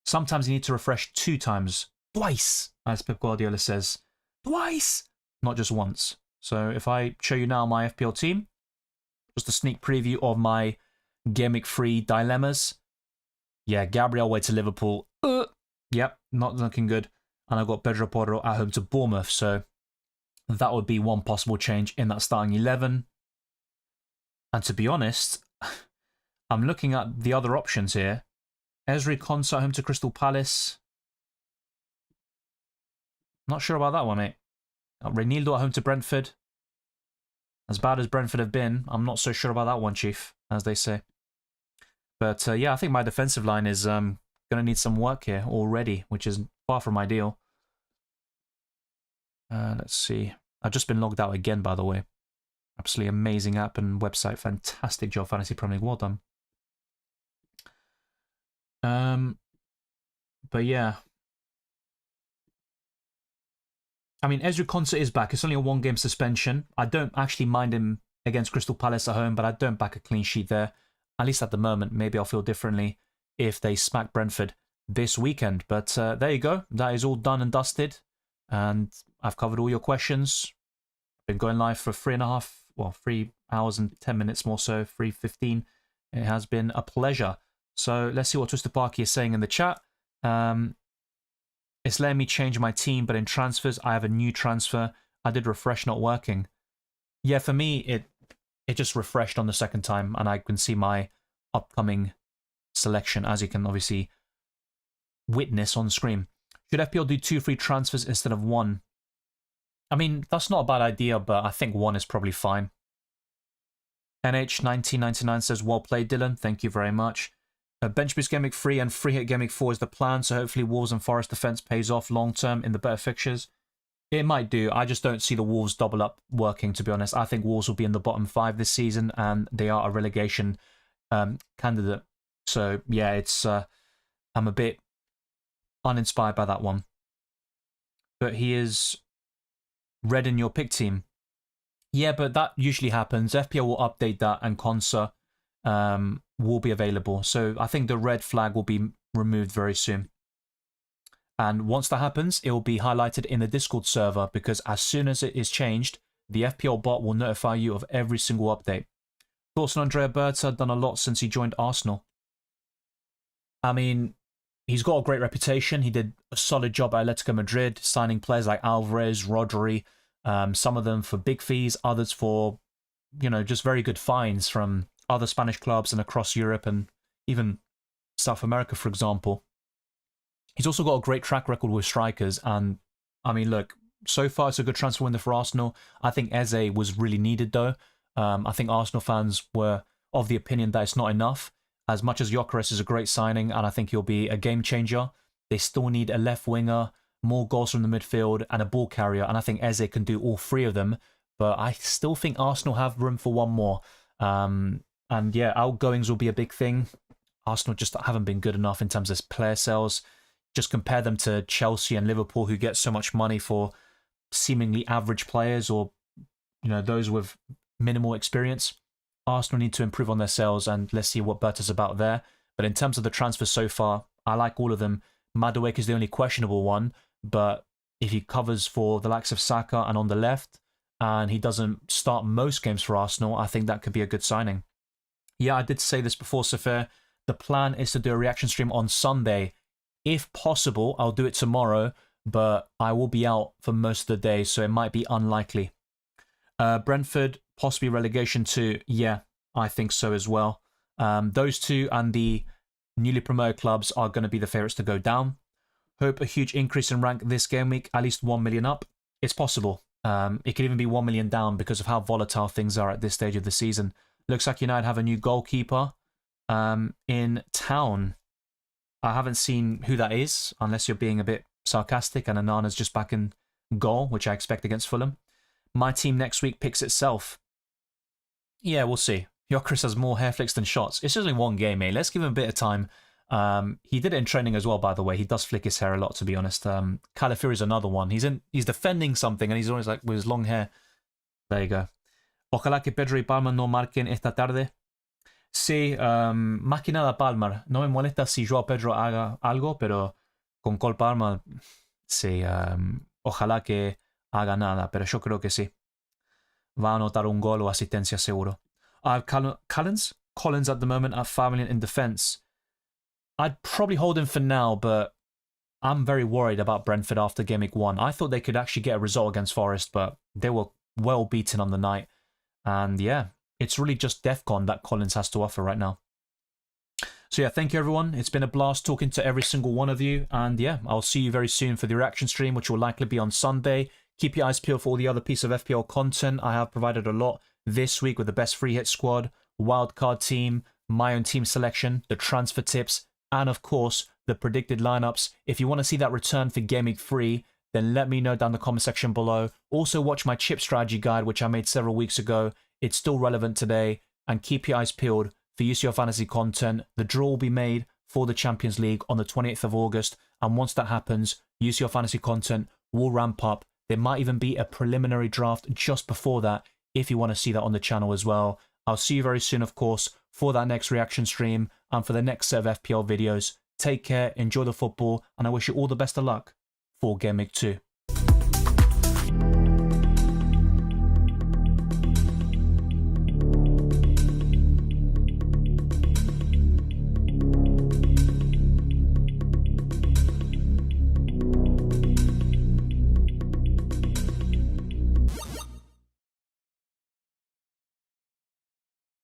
Sometimes you need to refresh 2 times. Twice, as Pep Guardiola says. Twice! Not just once. So if I show you now my FPL team, just a sneak preview of my Game Week 3 dilemmas. Yeah, Gabriel away to Liverpool. Yep, not looking good. And I've got Pedro Porro at home to Bournemouth. So that would be one possible change in that starting 11. And to be honest, I'm looking at the other options here. Ezri Konsa at home to Crystal Palace. Not sure about that one, mate. Reinildo at home to Brentford. As bad as Brentford have been, I'm not so sure about that one, Chief, as they say. But yeah, I think my defensive line is going to need some work here already, which is far from ideal. Let's see. I've just been logged out again, by the way. Absolutely amazing app and website. Fantastic job, Fantasy Premier League. Well done. But yeah. I mean, Ezri Konsa is back. It's only a 1-game suspension. I don't actually mind him against Crystal Palace at home, but I don't back a clean sheet there. At least at the moment. Maybe I'll feel differently if they smack Brentford this weekend. But there you go. That is all done and dusted. And I've covered all your questions. Been going live for 3 hours and 10 minutes more so, 3:15. It has been a pleasure. So let's see what Twister Parky is saying in the chat. It's letting me change my team, but in transfers, I have a new transfer. I did refresh, not working. Yeah, for me, it just refreshed on the second time, and I can see my upcoming selection, as you can obviously witness on screen. Should FPL do 2 free transfers instead of 1? I mean, that's not a bad idea, but I think 1 is probably fine. NH1999 says, well played, Dylan. Thank you very much. Bench boost Gameweek 3 and free hit Gameweek 4 is the plan, so hopefully Wolves and Forest defense pays off long term in the better fixtures. It might do. I just don't see the Wolves double up working, to be honest. I think Wolves will be in the bottom 5 this season, and they are a relegation candidate. So, yeah, it's I'm a bit uninspired by that one. But he is red in your pick team. Yeah, but that usually happens. FPL will update that, and Consa will be available. So I think the red flag will be removed very soon. And once that happens, it will be highlighted in the Discord server, because as soon as it is changed, the FPL bot will notify you of every single update. Thoughts on Andrea Berta? Done a lot since he joined Arsenal. I mean, he's got a great reputation. He did a solid job at Atletico Madrid, signing players like Alvarez, Rodri, some of them for big fees, others for, you know, just very good fines from other Spanish clubs and across Europe and even South America, for example. He's also got a great track record with strikers. And, I mean, look, so far it's a good transfer window for Arsenal. I think Eze was really needed, though. I think Arsenal fans were of the opinion that it's not enough. As much as Gyökeres is a great signing, and I think he'll be a game changer, they still need a left winger, more goals from the midfield, and a ball carrier. And I think Eze can do all 3 of them. But I still think Arsenal have room for 1 more. And yeah, outgoings will be a big thing. Arsenal just haven't been good enough in terms of player sales. Just compare them to Chelsea and Liverpool, who get so much money for seemingly average players, or, you know, those with minimal experience. Arsenal need to improve on their sales, and let's see what Berta's about there. But in terms of the transfers so far, I like all of them. Madueke is the only questionable one, but if he covers for the likes of Saka and on the left, and he doesn't start most games for Arsenal, I think that could be a good signing. Yeah, I did say this before, Safir. The plan is to do a reaction stream on Sunday. If possible, I'll do it tomorrow, but I will be out for most of the day, so it might be unlikely. Brentford, possibly relegation to, yeah, I think so as well. Those two and the newly promoted clubs are going to be the favourites to go down. Hope a huge increase in rank this game week, at least 1 million up. It's possible. It could even be 1 million down because of how volatile things are at this stage of the season. Looks like United have a new goalkeeper in town. I haven't seen who that is, unless you're being a bit sarcastic, and Anana's just back in goal, which I expect against Fulham. My team next week picks itself. Yeah, we'll see. Gyökeres has more hair flicks than shots. It's just only 1 game, eh? Let's give him a bit of time. He did it in training as well, by the way. He does flick his hair a lot, to be honest. Calafiori is another one. He's defending something, and he's always like with his long hair. There you go. Ojalá que Pedro y Palma no marquen esta tarde. Sí, más que nada Palmer. No me molesta si Joao Pedro haga algo, pero con Cole Palmer, sí, ojalá que haga nada, pero yo creo que sí. Va a anotar un gol o asistencia seguro. I have Collins at the moment at 5 million in defence. I'd probably hold him for now, but I'm very worried about Brentford after Game Week 1. I thought they could actually get a result against Forest, but they were well beaten on the night. And yeah, it's really just DEFCON that Collins has to offer right now. So yeah, thank you everyone. It's been a blast talking to every single one of you. And yeah, I'll see you very soon for the reaction stream, which will likely be on Sunday. Keep your eyes peeled for all the other piece of FPL content. I have provided a lot this week with the best free hit squad, wildcard team, my own team selection, the transfer tips, and of course, the predicted lineups. If you want to see that return for Game Week 3, then let me know down the comment section below. Also watch my chip strategy guide, which I made several weeks ago. It's still relevant today. And keep your eyes peeled for UCL Fantasy content. The draw will be made for the Champions League on the 28th of August. And once that happens, UCL Fantasy content will ramp up. There might even be a preliminary draft just before that if you want to see that on the channel as well. I'll see you very soon, of course, for that next reaction stream and for the next set of FPL videos. Take care, enjoy the football, and I wish you all the best of luck for Game Week 2.